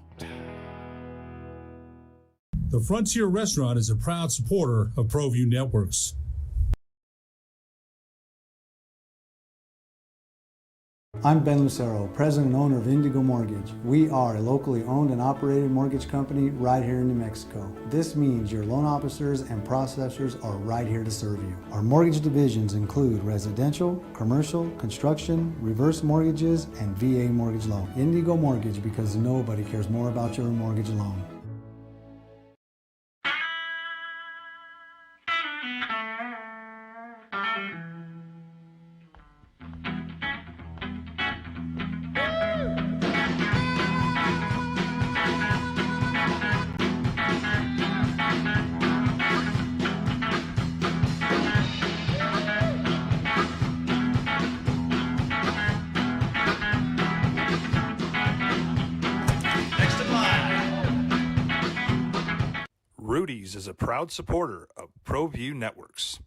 The Frontier Restaurant is a proud supporter of ProView Networks. I'm Ben Lucero, president and owner of Indigo Mortgage. We are a locally owned and operated mortgage company right here in New Mexico. This means your loan officers and processors are right here to serve you. Our mortgage divisions include residential, commercial, construction, reverse mortgages, and VA mortgage loan. Indigo Mortgage, because nobody cares more about your mortgage loan. Rudy's is a proud supporter of ProView Networks.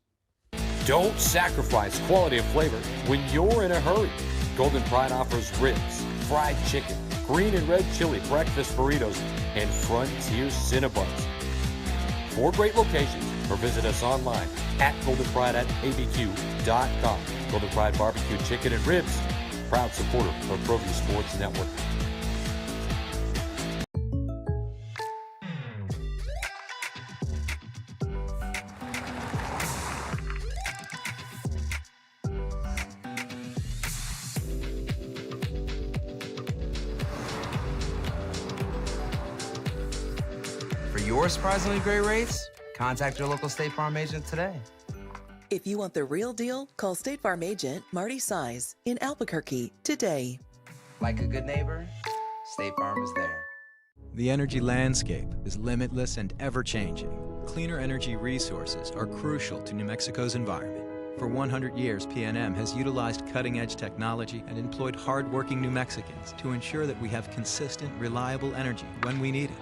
Don't sacrifice quality and flavor when you're in a hurry. Golden Pride offers ribs, fried chicken, green and red chili breakfast burritos, and Frontier Cinnabons. 4 great locations, or visit us online at goldenpride@abq.com. Golden Pride Barbecue Chicken and Ribs, proud supporter of ProView Sports Network. For your surprisingly great rates, contact your local State Farm agent today. If you want the real deal, call State Farm agent Marty Size in Albuquerque today. Like a good neighbor, State Farm is there. The energy landscape is limitless and ever-changing. Cleaner energy resources are crucial to New Mexico's environment. For 100 years, PNM has utilized cutting-edge technology and employed hard-working New Mexicans to ensure that we have consistent, reliable energy when we need it.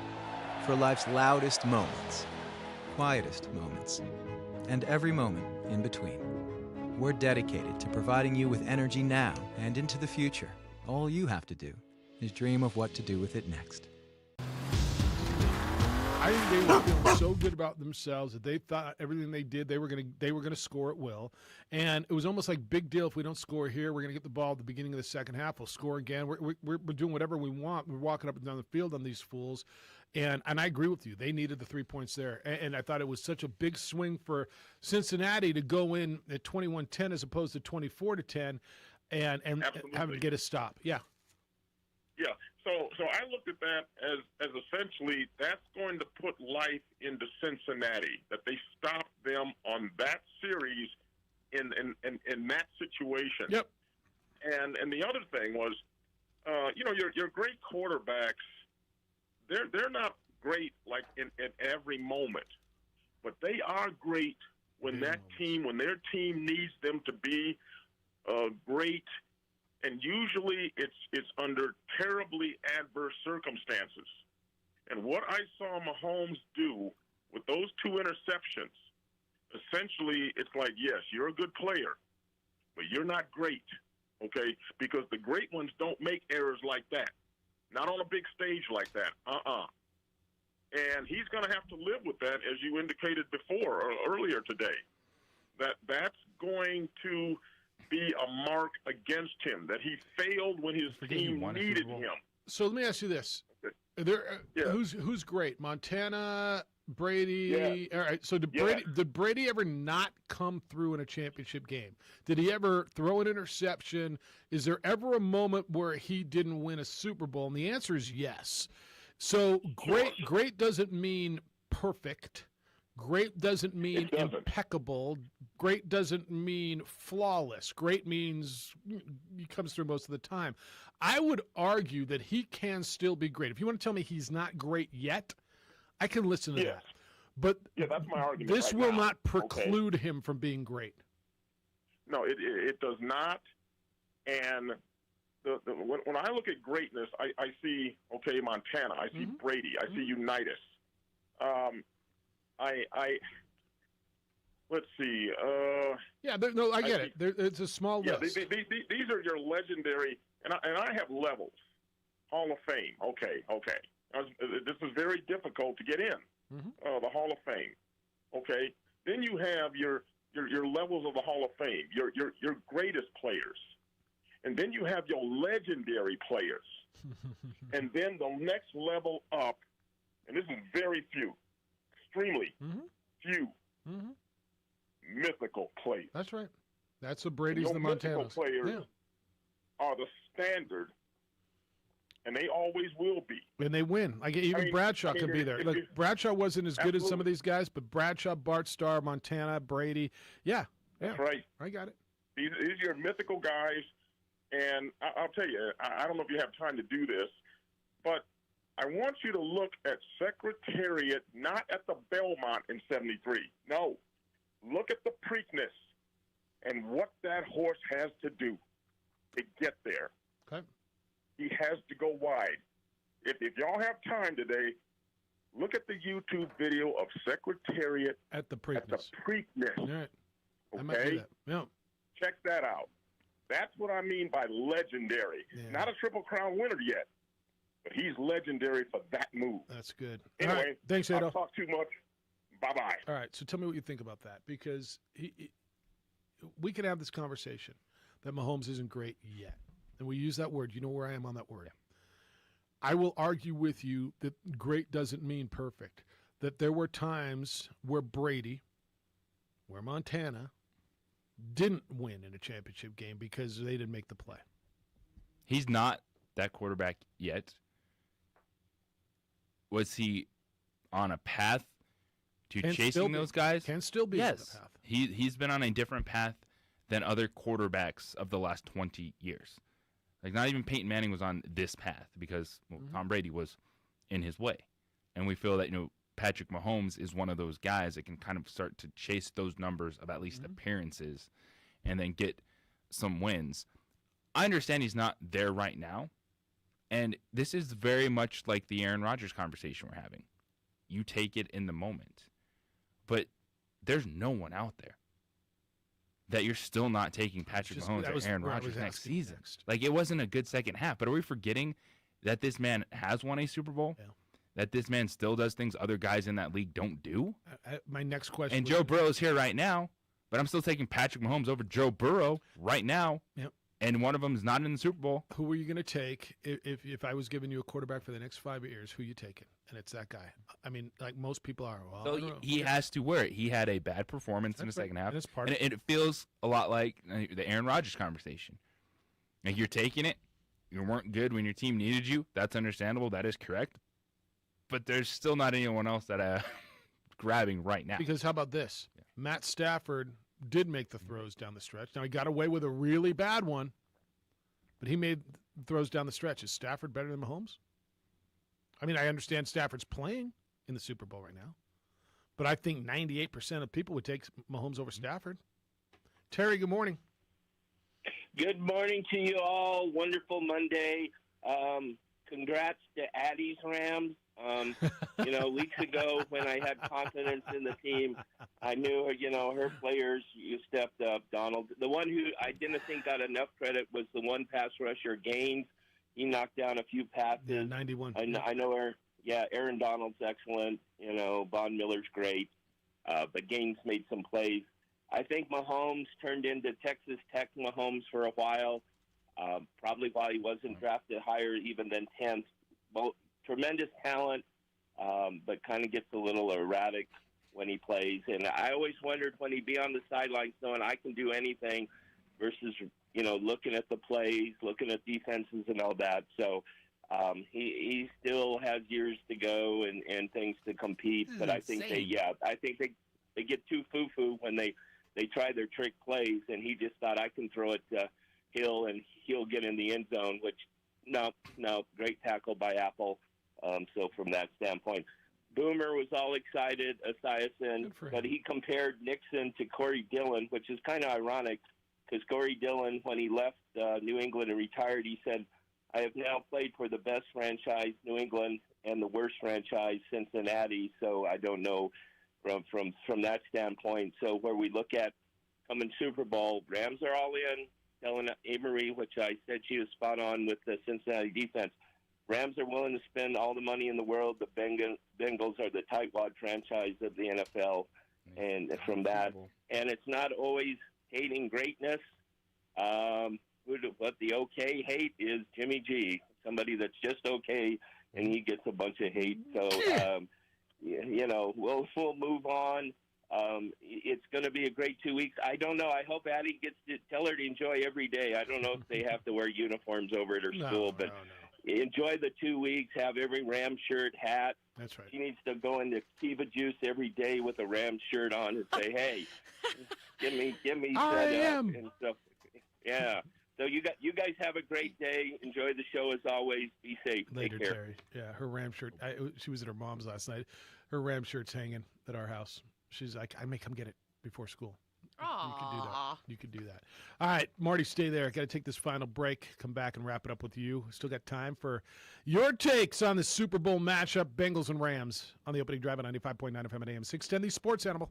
For life's loudest moments, quietest moments, and every moment in between. We're dedicated to providing you with energy now and into the future. All you have to do is dream of what to do with it next. I think they were feeling so good about themselves that they thought everything they did they were gonna score at will, and it was almost like big deal if we don't score here, we're gonna get the ball at the beginning of the second half. We'll score again. We're doing whatever we want. We're walking up and down the field on these fools, and I agree with you. They needed the 3 points there, and I thought it was such a big swing for Cincinnati to go in at 21-10 as opposed to 24-10, and having to get a stop. Yeah. Yeah, so I looked at that as essentially that's going to put life into Cincinnati, that they stopped them on that series in that situation. Yep. And the other thing was, your great quarterbacks, they're not great like in every moment, but they are great when their team needs them to be great. And usually it's under terribly adverse circumstances. And what I saw Mahomes do with those 2 interceptions, essentially it's like, yes, you're a good player, but you're not great, okay? Because the great ones don't make errors like that. Not on a big stage like that. And he's going to have to live with that, as you indicated before or earlier today. That's going to be a mark against him, that he failed when his team needed him. So let me ask you this: who's great? Montana, Brady. Yeah. All right. So did Brady ever not come through in a championship game? Did he ever throw an interception? Is there ever a moment where he didn't win a Super Bowl? And the answer is yes. So great doesn't mean perfect. Great doesn't mean impeccable. Great doesn't mean flawless. Great means he comes through most of the time. I would argue that he can still be great. If you want to tell me he's not great yet, I can listen to that. But that's my argument. This will not preclude him from being great. No, it does not. And when I look at greatness, I see, Montana. I see Brady. I see Unitas. Let's see. I get it. It's a small list. These are your legendary, and I have levels. Hall of Fame. Okay. This is very difficult to get in. the Hall of Fame. Okay, then you have your levels of the Hall of Fame, your greatest players, and then you have your legendary players, and then the next level up, and this is very few, extremely few mythical players. That's right. That's the Brady's, Your the mythical Montanas. players are the standard, and they always will be. And they win. Like even Bradshaw could be there. Look, Bradshaw wasn't as good as some of these guys, but Bradshaw, Bart Starr, Montana, Brady, yeah. That's right. I got it. These are your mythical guys, and I'll tell you, I don't know if you have time to do this, but I want you to look at Secretariat, not at the Belmont in '73. No, look at the Preakness and what that horse has to do to get there. Okay. He has to go wide. If y'all have time today, look at the YouTube video of Secretariat at the Preakness. All right. I might do that. Yeah. Check that out. That's what I mean by legendary. Not a Triple Crown winner yet, but he's legendary for that move. That's good. Anyway, all right. Thanks, Ado. I'll talk too much. Bye-bye. All right, so tell me what you think about that, because we can have this conversation that Mahomes isn't great yet. And we use that word. You know where I am on that word. I will argue with you that great doesn't mean perfect, that there were times where Brady, where Montana, didn't win in a championship game because they didn't make the play. He's not that quarterback yet. Was he on a path to chasing those guys? Can still be on the path. He's been on a different path than other quarterbacks of the last 20 years. Like, not even Peyton Manning was on this path because Tom Brady was in his way. And we feel that, Patrick Mahomes is one of those guys that can kind of start to chase those numbers of at least appearances and then get some wins. I understand he's not there right now. And this is very much like the Aaron Rodgers conversation we're having. You take it in the moment. But there's no one out there that you're still not taking Patrick Mahomes or Aaron Rodgers next season. Like, it wasn't a good second half. But are we forgetting that this man has won a Super Bowl? Yeah. That this man still does things other guys in that league don't do? My next question. And Joe Burrow's here right now, but I'm still taking Patrick Mahomes over Joe Burrow right now. Yep. And one of them is not in the Super Bowl. Who are you going to take if I was giving you a quarterback for the next 5 years? Who you taking? And it's that guy. I mean, like most people are. Well, so he has to wear it. He had a bad performance in the second half. That's part and it feels a lot like the Aaron Rodgers conversation. Like, you're taking it. You weren't good when your team needed you. That's understandable. That is correct. But there's still not anyone else that grabbing right now. Because how about this? Yeah. Matt Stafford did make the throws down the stretch. Now, he got away with a really bad one, but he made throws down the stretch. Is Stafford better than Mahomes? I mean, I understand Stafford's playing in the Super Bowl right now, but I think 98% of people would take Mahomes over Stafford. Terry, good morning. Good morning to you all. Wonderful Monday. Congrats to Addie's Rams. Weeks ago when I had confidence in the team, I knew her players stepped up. Donald, the one who I didn't think got enough credit was the one pass rusher, Gaines. He knocked down a few passes. Yeah, 91. I know her. Yeah, Aaron Donald's excellent. Von Miller's great. But Gaines made some plays. I think Mahomes turned into Texas Tech Mahomes for a while. Probably why he wasn't drafted higher even than 10th. Both tremendous talent, but kind of gets a little erratic when he plays. And I always wondered when he'd be on the sidelines knowing I can do anything versus, looking at the plays, looking at defenses and all that. So he still has years to go and things to compete. But I think they get too foo-foo when they try their trick plays. And he just thought, I can throw it to Hill and he'll get in the end zone, which no, great tackle by Apple. So from that standpoint, Boomer was all excited, Esiason, but he compared Nixon to Corey Dillon, which is kind of ironic because Corey Dillon, when he left New England and retired, he said, I have now played for the best franchise, New England, and the worst franchise, Cincinnati. So I don't know from that standpoint. So where we look at coming Super Bowl, Rams are all in. Ellen Avery, which I said she was spot on with the Cincinnati defense. Rams are willing to spend all the money in the world. The Bengals are the tightwad franchise of the NFL, and from that, and it's not always hating greatness. What the okay hate is Jimmy G, somebody that's just okay, and he gets a bunch of hate. So, we'll move on. It's going to be a great 2 weeks. I don't know. I hope Addie gets to tell her to enjoy every day. I don't know if they have to wear uniforms over at her school, but enjoy the 2 weeks. Have every Ram shirt, hat. That's right. She needs to go into Kiva Juice every day with a Ram shirt on and say, "Hey, give me I set am. up and stuff." Yeah. So you guys have a great day. Enjoy the show as always. Be safe. Later, Take care. Terry. Yeah, her Ram shirt. She was at her mom's last night. Her Ram shirt's hanging at our house. She's like, I may come get it before school. You could do that. You could do that. All right, Marty, stay there. Got to take this final break. Come back and wrap it up with you. Still got time for your takes on the Super Bowl matchup, Bengals and Rams, on the opening drive at 95.9 FM at AM 610, the Sports Animal.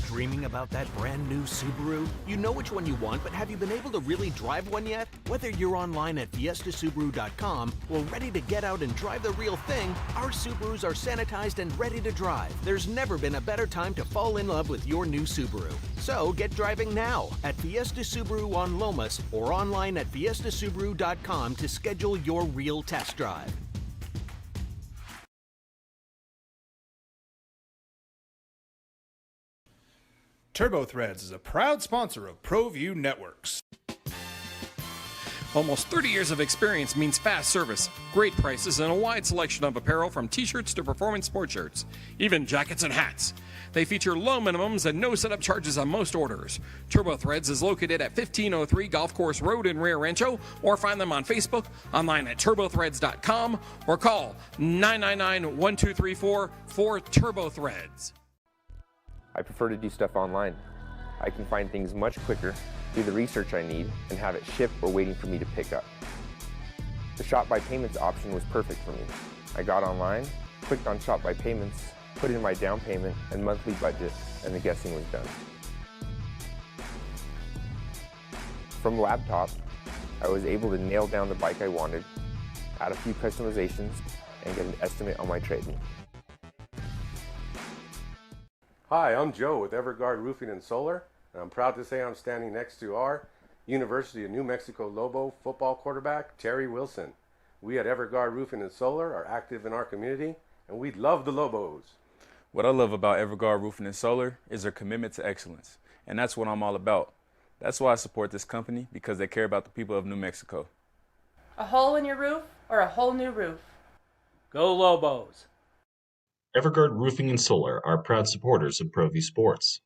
Dreaming about that brand new Subaru? You know which one you want, but have you been able to really drive one yet? Whether you're online at fiestasubaru.com or ready to get out and drive the real thing, our Subarus are sanitized and ready to drive. There's never been a better time to fall in love with your new Subaru. So get driving now at Fiesta Subaru on Lomas or online at fiestasubaru.com to schedule your real test drive. TurboThreads is a proud sponsor of ProView Networks. Almost 30 years of experience means fast service, great prices, and a wide selection of apparel from t-shirts to performance sports shirts, even jackets and hats. They feature low minimums and no setup charges on most orders. TurboThreads is located at 1503 Golf Course Road in Rio Rancho, or find them on Facebook, online at turbothreads.com, or call 999-1234 for TurboThreads. I prefer to do stuff online. I can find things much quicker, do the research I need, and have it shipped or waiting for me to pick up. The Shop by Payments option was perfect for me. I got online, clicked on Shop by Payments, put in my down payment and monthly budget, and the guessing was done. From laptop, I was able to nail down the bike I wanted, add a few customizations, and get an estimate on my trade-in. Hi, I'm Joe with Everguard Roofing and Solar, and I'm proud to say I'm standing next to our University of New Mexico Lobo football quarterback, Terry Wilson. We at Everguard Roofing and Solar are active in our community, and we love the Lobos. What I love about Everguard Roofing and Solar is their commitment to excellence, and that's what I'm all about. That's why I support this company, because they care about the people of New Mexico. A hole in your roof or a whole new roof? Go Lobos! Everguard Roofing and Solar are proud supporters of ProView Sports.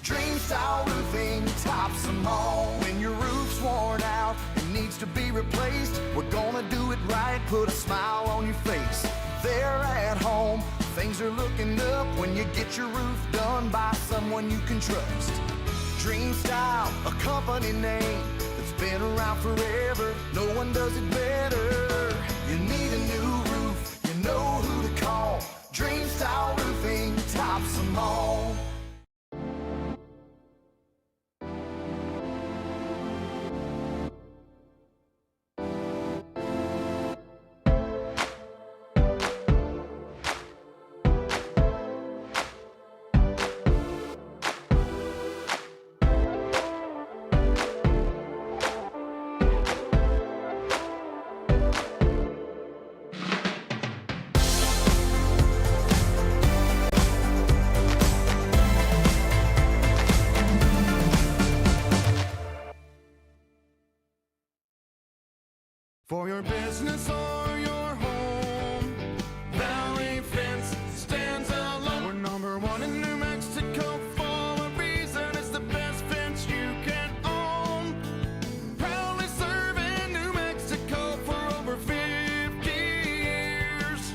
Dream Style Roofing tops them all. When your roof's worn out and needs to be replaced, we're gonna do it right, put a smile on your face. They're at home, things are looking up when you get your roof done by someone you can trust. Dream Style, a company name that's been around forever. No one does it better. You need a new roof, you know who to call. Dream Style Roofing tops them all. For your business or your home, Valley Fence stands alone. We're number one in New Mexico for a reason. It's the best fence you can own. Proudly serving New Mexico for over 50 years.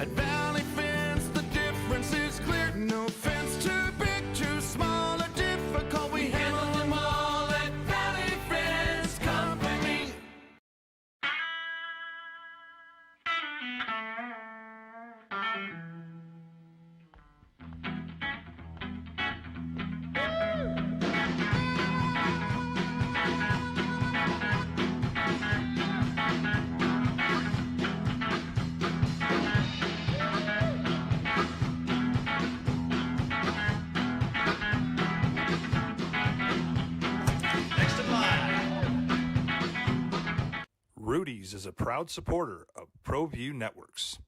At Valley Fence, the difference is clear. No fence too big, too small, or difficult. We handle them all at Valley Fence Company. Industries is a proud supporter of ProView Networks.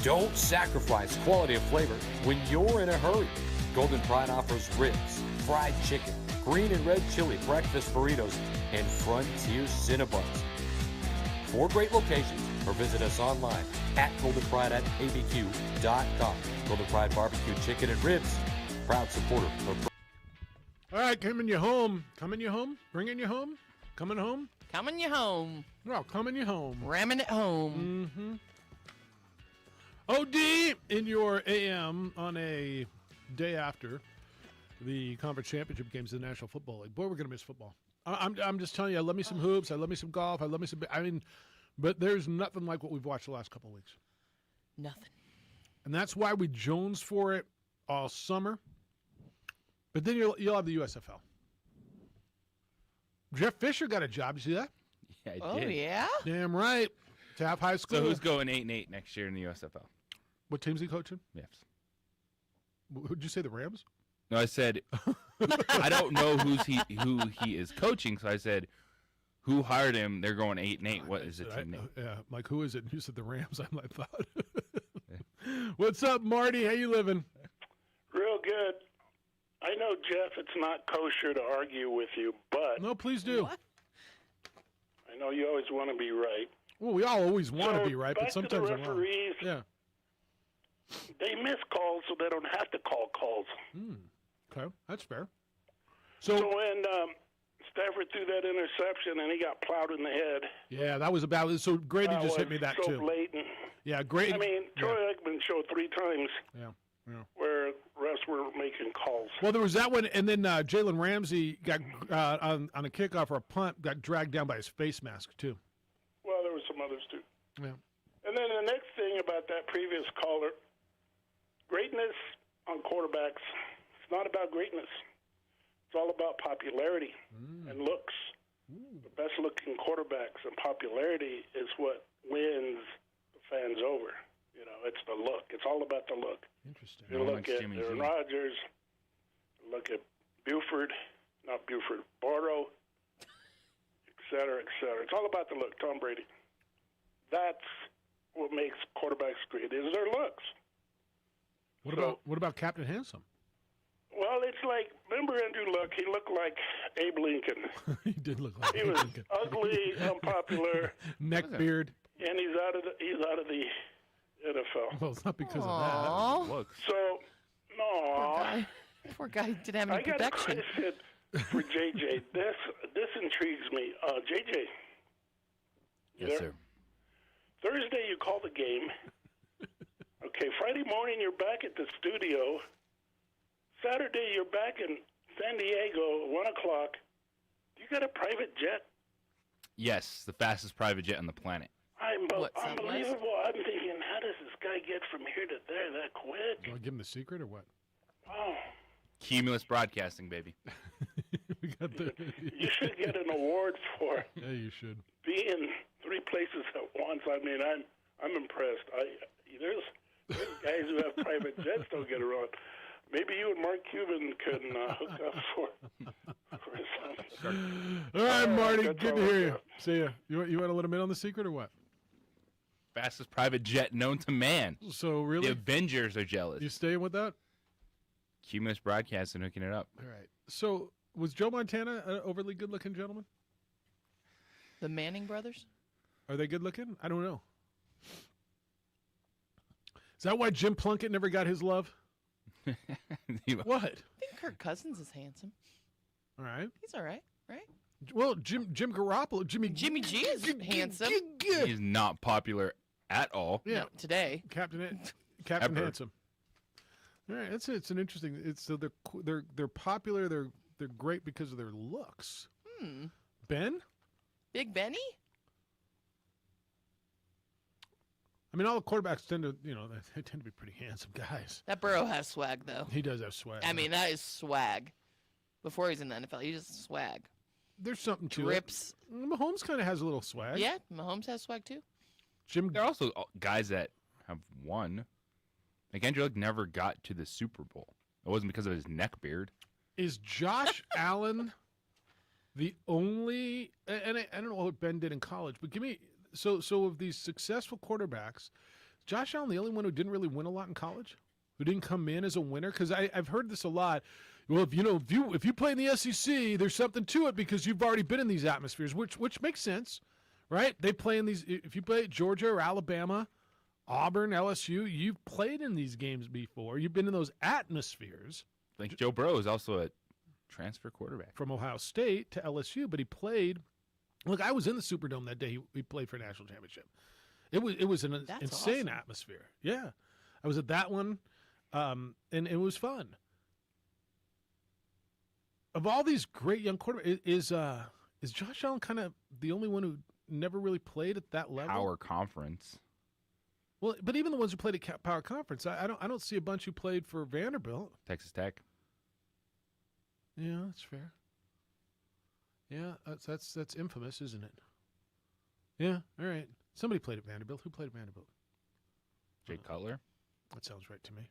Don't sacrifice quality of flavor when you're in a hurry. Golden Pride offers ribs, fried chicken, green and red chili breakfast burritos, and Frontier Cinnabons. 4 great locations, or visit us online at goldenpride@abq.com. Golden Pride Barbecue Chicken and Ribs, proud supporter of. All right, coming you home. Coming you home? Bringing you home? Coming home? Coming you home. Well, coming you home. Ramming it home. Mm-hmm. OD in your AM on a day after the conference championship games of the National Football League. Boy, we're going to miss football. I'm just telling you, I love me some hoops. I love me some golf. I love me some. I mean, but there's nothing like what we've watched the last couple of weeks. Nothing. And that's why we jones for it all summer. But then you'll have the USFL. Jeff Fisher got a job. You see that? Yeah, I Oh, did. yeah? Damn right. Taft High School. So who's going 8-8 next year in the USFL? What team's he coaching? Yes. Would you say the Rams? No, I said I don't know who he is coaching. So I said, who hired him? They're going 8-8. What is the team name? Yeah, Mike, who is it? And you said the Rams. I thought. What's up, Marty? How you living? Real good. I know, Jeff, it's not kosher to argue with you, but... No, please do. I know you always want to be right. Well, we all always want to be right, back but sometimes to the I'm wrong. referees, Yeah. they miss calls so they don't have to call calls. Okay, that's fair. So when Stafford threw that interception and he got plowed in the head... Yeah, that was about it. So Grady that just hit was me that so too. blatant. Yeah, Grady. I mean, Troy Aikman showed 3 times where refs were making calls. Well, there was that one, and then Jalen Ramsey got on a kickoff or a punt got dragged down by his face mask too. Well, there were some others too. Yeah. And then the next thing about that previous caller, greatness on quarterbacks, it's not about greatness. It's all about popularity and looks. The best-looking quarterbacks and popularity is what wins the fans over. You know, it's the look. It's all about the look. Interesting. You look at Aaron Rodgers, look at Buford, not Buford, Borrow, et cetera, et cetera. It's all about the look, Tom Brady. That's what makes quarterbacks great, is their looks. What about Captain Handsome? Well, it's like, remember Andrew Luck? He looked like Abe Lincoln. He did look like He was ugly, unpopular, neck beard. and he's out of the NFL. Well, it's not because Aw. of that. So, no. Poor guy didn't have any I got a protection. question for JJ. This intrigues me. JJ. Yes, sir. Thursday you call the game. Okay, Friday morning you're back at the studio. Saturday you're back in San Diego at 1 o'clock. You got a private jet? Yes, the fastest private jet on the planet. Unbelievable. I'm thinking, how does this guy get from here to there that quick? Do I give him the secret or what? Oh, Cumulus Broadcasting, baby. We got the. you should get an award for Yeah, you should. being 3 places at once. I mean, I'm impressed. There's guys who have private jets don't get around. Maybe you and Mark Cuban can hook up for something. All right, Marty. that's Good to all I hear you. got. See ya. You want to let him in on the secret or what? Fastest private jet known to man. So really, The Avengers are jealous. you staying with that? Cumulus Broadcasting hooking it up. All right. So was Joe Montana an overly good-looking gentleman? The Manning brothers? Are they good-looking? I don't know. Is that why Jim Plunkett never got his love? What? I think Kirk Cousins is handsome. All right. He's all right, right? Well, Jim Garoppolo, Jimmy G is handsome. He's not popular at all. Yeah, No, today. Captain Ever. Handsome. All right, it's an interesting. So they're popular. They're great because of their looks. Ben, Big Benny? I mean, all the quarterbacks tend to, they tend to be pretty handsome guys. That Burrow has swag, though. He does have swag. I mean, that is swag. Before he's in the NFL, he just swag. There's something to Drips. it. Mahomes kind of has a little swag. Yeah, Mahomes has swag, too. They're also guys that have won. Like Andrew Luck never got to the Super Bowl. It wasn't because of his neck beard. Is Josh Allen The only, and I don't know what Ben did in college, but give me, so of these successful quarterbacks, Josh Allen the only one who didn't really win a lot in college? Who didn't come in as a winner? Because I've heard this a lot. Well, if you play in the SEC, there's something to it because you've already been in these atmospheres, which makes sense, right? They play in these. If you play at Georgia or Alabama, Auburn, LSU, you've played in these games before. You've been in those atmospheres. I think Joe Burrow is also a transfer quarterback From Ohio State to LSU, but he played. Look, I was in the Superdome that day. He played for a national championship. It was an insane awesome. atmosphere. Yeah, I was at that one, and it was fun. Of all these great young quarterbacks, is Josh Allen kind of the only one who never really played at that level? Power Conference. Well, but even the ones who played at Power Conference, I don't see a bunch who played for Vanderbilt. Texas Tech. Yeah, that's fair. Yeah, that's infamous, isn't it? Yeah, all right. Somebody played at Vanderbilt. Who played at Vanderbilt? Jake Cutler. That sounds right to me.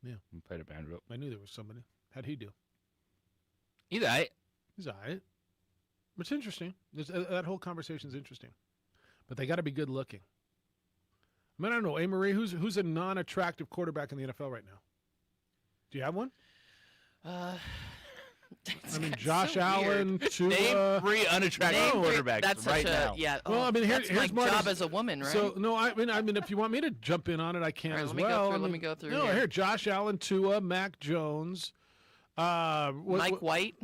Yeah. He played at Vanderbilt. I knew there was somebody. How'd he do? He's all right. He's all right. It's interesting. That whole conversation's interesting. But they got to be good looking. I mean, I don't know. Marie, who's a non-attractive quarterback in the NFL right now? Do you have one? Uh, I mean, Josh Allen, Tua. Name 3 unattractive quarterbacks That's right such now. a yeah. Well, I mean, that's here's my Marty's job as a woman, right? So no, I mean, if you want me to jump in on it, I can All right, as let me well. go through- I let mean, me go through No, here. Josh Allen, Tua, Mac Jones, Mike White.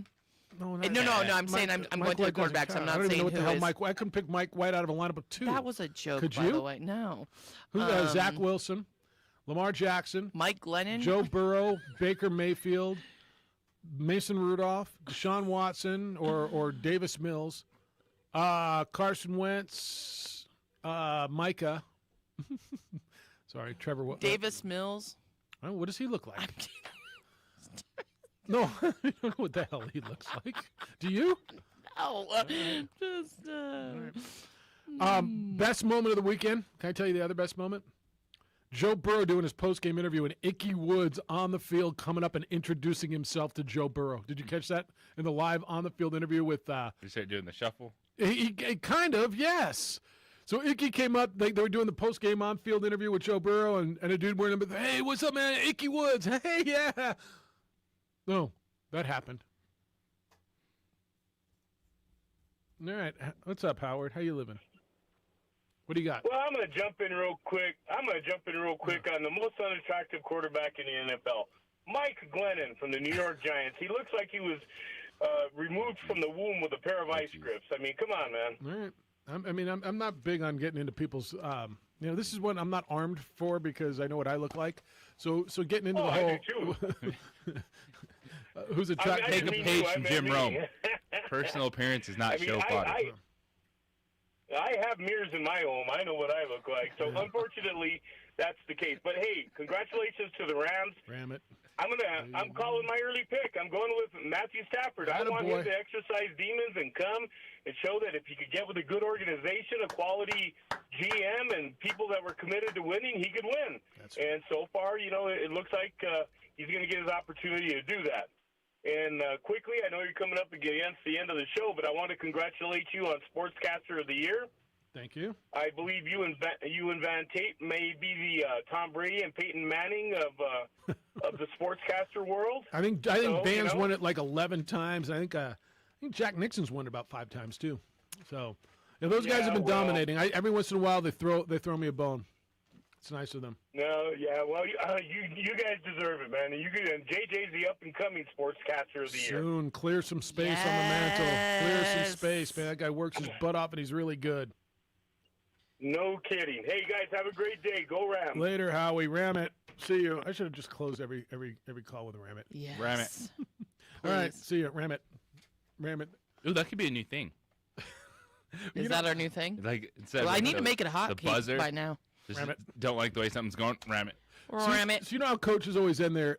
No, No, I'm saying I'm going through the quarterbacks. I'm not I don't even saying know what the who hell is. Mike. I couldn't pick Mike White out of a lineup of 2. That was a joke, Could by you? the way. No. Who? Zach Wilson, Lamar Jackson, Mike Glennon, Joe Burrow, Baker Mayfield, Mason Rudolph, Deshaun Watson, or Davis Mills, Carson Wentz, Micah. Sorry, Trevor. Davis Mills. Oh, what does he look like? No, I don't know what the hell he looks like. Do you? No, just. Best moment of the weekend. Can I tell you the other best moment? Joe Burrow doing his post-game interview and Ickey Woods on the field coming up and introducing himself to Joe Burrow. Did you catch that in the live on-the-field interview with... Did you start doing the shuffle? He kind of, yes. So Ickey came up. They were doing the post-game on-field interview with Joe Burrow, and a dude wearing him. Hey, what's up, man? Ickey Woods. Hey, yeah. No, that happened. All right. What's up, Howard? How you living? What do you got? Well, I'm going to jump in real quick. on the most unattractive quarterback in the NFL, Mike Glennon from the New York Giants. He looks like he was removed from the womb with a pair of ice grips. I mean, come on, man. All right. I'm not big on getting into people's. This is what I'm not armed for because I know what I look like. So getting into the whole. I do too. Who's attractive? Take a page from Jim Rome. Personal appearance is not show fodder. I have mirrors in my home. I know what I look like. So unfortunately, that's the case. But hey, congratulations to the Rams. Ram it. I'm calling my early pick. I'm going with Matthew Stafford. I want him to exercise demons and come and show that if he could get with a good organization, a quality GM, and people that were committed to winning, he could win. And so far, it looks like he's going to get his opportunity to do that. And quickly, I know you're coming up against the end of the show, but I want to congratulate you on Sportscaster of the Year. Thank you. I believe you and Van Tate may be the Tom Brady and Peyton Manning of the sportscaster world. I think Van's won it like 11 times. I think Jack Nixon's won it about 5 times too. So those guys have been dominating. Every once in a while they throw me a bone. It's nice of them. No, yeah, well, you guys deserve it, man. And JJ's the up and coming sportscaster of the year. Soon, clear some space on the mantle. Clear some space, man. That guy works his butt off and he's really good. No kidding. Hey, guys, have a great day. Go Rams. Later, Howie. Ram it. See you. I should have just closed every call with a ram it. Yes. Ram it. All right. See you. Ram it. Ram it. Ooh, that could be a new thing. Is that our new thing? Like instead Well, of I need to make it a hot the cake buzzer by now. Just Ram it. Don't like the way something's going. Ram it. Ram it. So you know how coaches always end their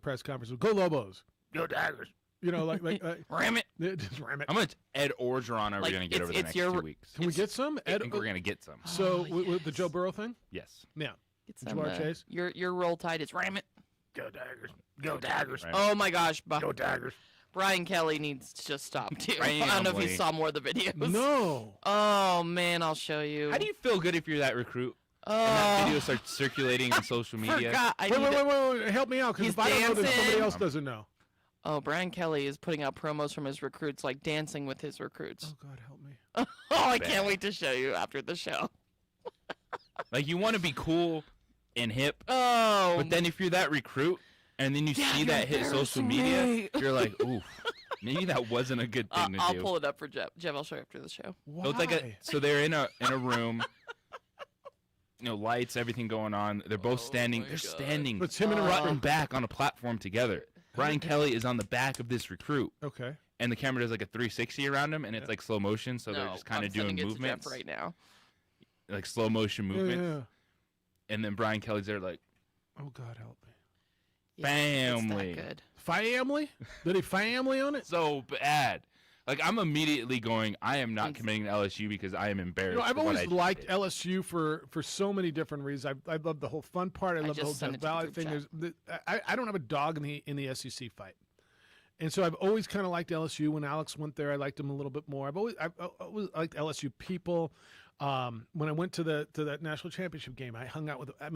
press conference with "Go Lobos, go Tigers." You know, like ram it. Just ram it. How much Ed Orgeron are we going to get over the next 2 weeks? Can we get some? I think we're going to get some. So with the Joe Burrow thing? Yes. Yeah. Get some. Jamar Chase. Your roll tide is ram it. Go Tigers. Go Tigers. Oh my gosh. Go Tigers. Brian Kelly needs to just stop too. Family. I don't know if you saw more of the videos. No. Oh man, I'll show you. How do you feel good if you're that recruit? And that video starts circulating on social media. Forgot. Wait, help me out, because He's if I don't know, then somebody dancing. else doesn't know. Oh, Brian Kelly is putting out promos from his recruits, like dancing with his recruits. Oh God, help me. Oh, I can't wait to show you after the show. Like, you want to be cool and hip. Oh. But then if you're that recruit and then you see that hit social media, you're like, ooh, maybe that wasn't a good thing to I'll do. pull it up for Jeff. Jeff, I'll show you after the show. Why? So it's like so they're in a room, lights, everything going on. They're both standing. They're standing It's him and a front and back on a platform together. Brian Kelly is on the back of this recruit. Okay. And the camera does like a 360 around him, and it's like slow motion, so they're just kind of doing movements right now. like slow motion movements. Yeah. And then Brian Kelly's there like, oh God, help me. family. It's that good. Family? Did he family on it? So bad. Like, I'm immediately going, I am not committing to LSU because I am embarrassed. I've for what always I liked LSU for so many different reasons. I love the whole fun part. I love the whole just sent Death it to the Valley group thing. I don't have a dog in the SEC fight, and so I've always kind of liked LSU. When Alex went there, I liked him a little bit more. I've always liked LSU people. When I went to that national championship game, I hung out with. I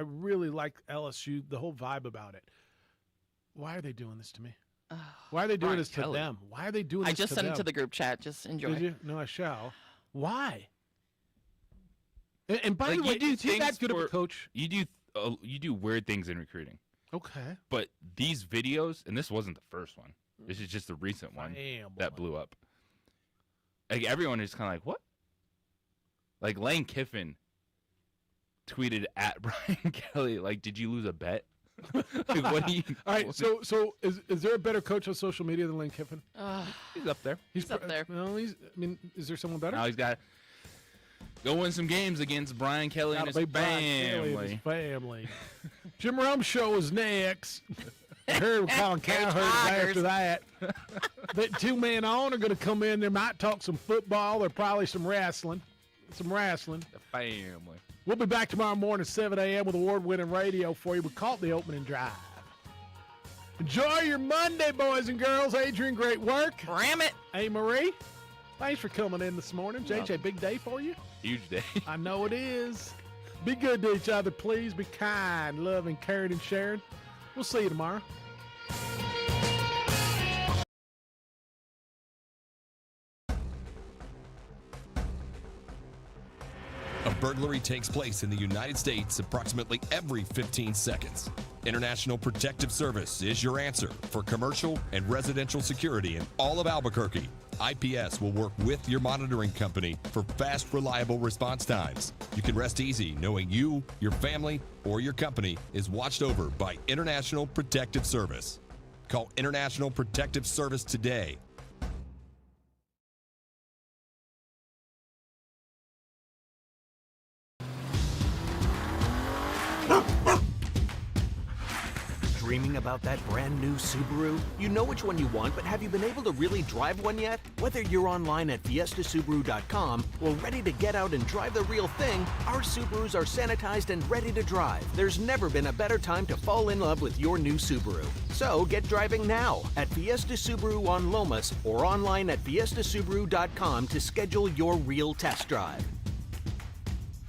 really liked LSU. The whole vibe about it. Why are they doing this to me? Why are they doing Brian this to Kelly. them? Why are they doing this I just to sent them? it to the group chat. Just enjoy. Did you? No, I shall. Why? And by Like, the way, you do is he that things good of a for- coach? You do weird things in recruiting. Okay. But these videos, and this wasn't the first one. This is just the recent one Damn, that blew up. Like, everyone is kind of like, what? Like, Lane Kiffin tweeted at Brian Kelly, like, did you lose a bet? Like, what do you? All right, so is there a better coach on social media than Lane Kiffin? He's up there. He's up there. No, is there someone better? Now he's got go win some games against Brian Kelly and Gotta his be Brian Kelly and his family. family. Jim Rome show is next. I heard Colin Cowherd after that. The two men on are going to come in. They might talk some football. Or probably some wrestling. The family. We'll be back tomorrow morning at 7 a.m. with award-winning radio for you. We call it the opening drive. Enjoy your Monday, boys and girls. Adrian, great work. Ram it. Hey, Marie, thanks for coming in this morning. JJ, big day for you. Huge day. I know it is. Be good to each other, please. Be kind, loving, caring, and sharing. We'll see you tomorrow. A burglary takes place in the United States approximately every 15 seconds. International Protective Service is your answer for commercial and residential security in all of Albuquerque. IPS will work with your monitoring company for fast, reliable response times. You can rest easy knowing you, your family, or your company is watched over by International Protective Service. Call International Protective Service today. Dreaming about that brand new Subaru? You know which one you want, but have you been able to really drive one yet? Whether you're online at fiestasubaru.com or ready to get out and drive the real thing, our Subarus are sanitized and ready to drive. There's never been a better time to fall in love with your new Subaru. So get driving now at Fiesta Subaru on Lomas or online at fiestasubaru.com to schedule your real test drive.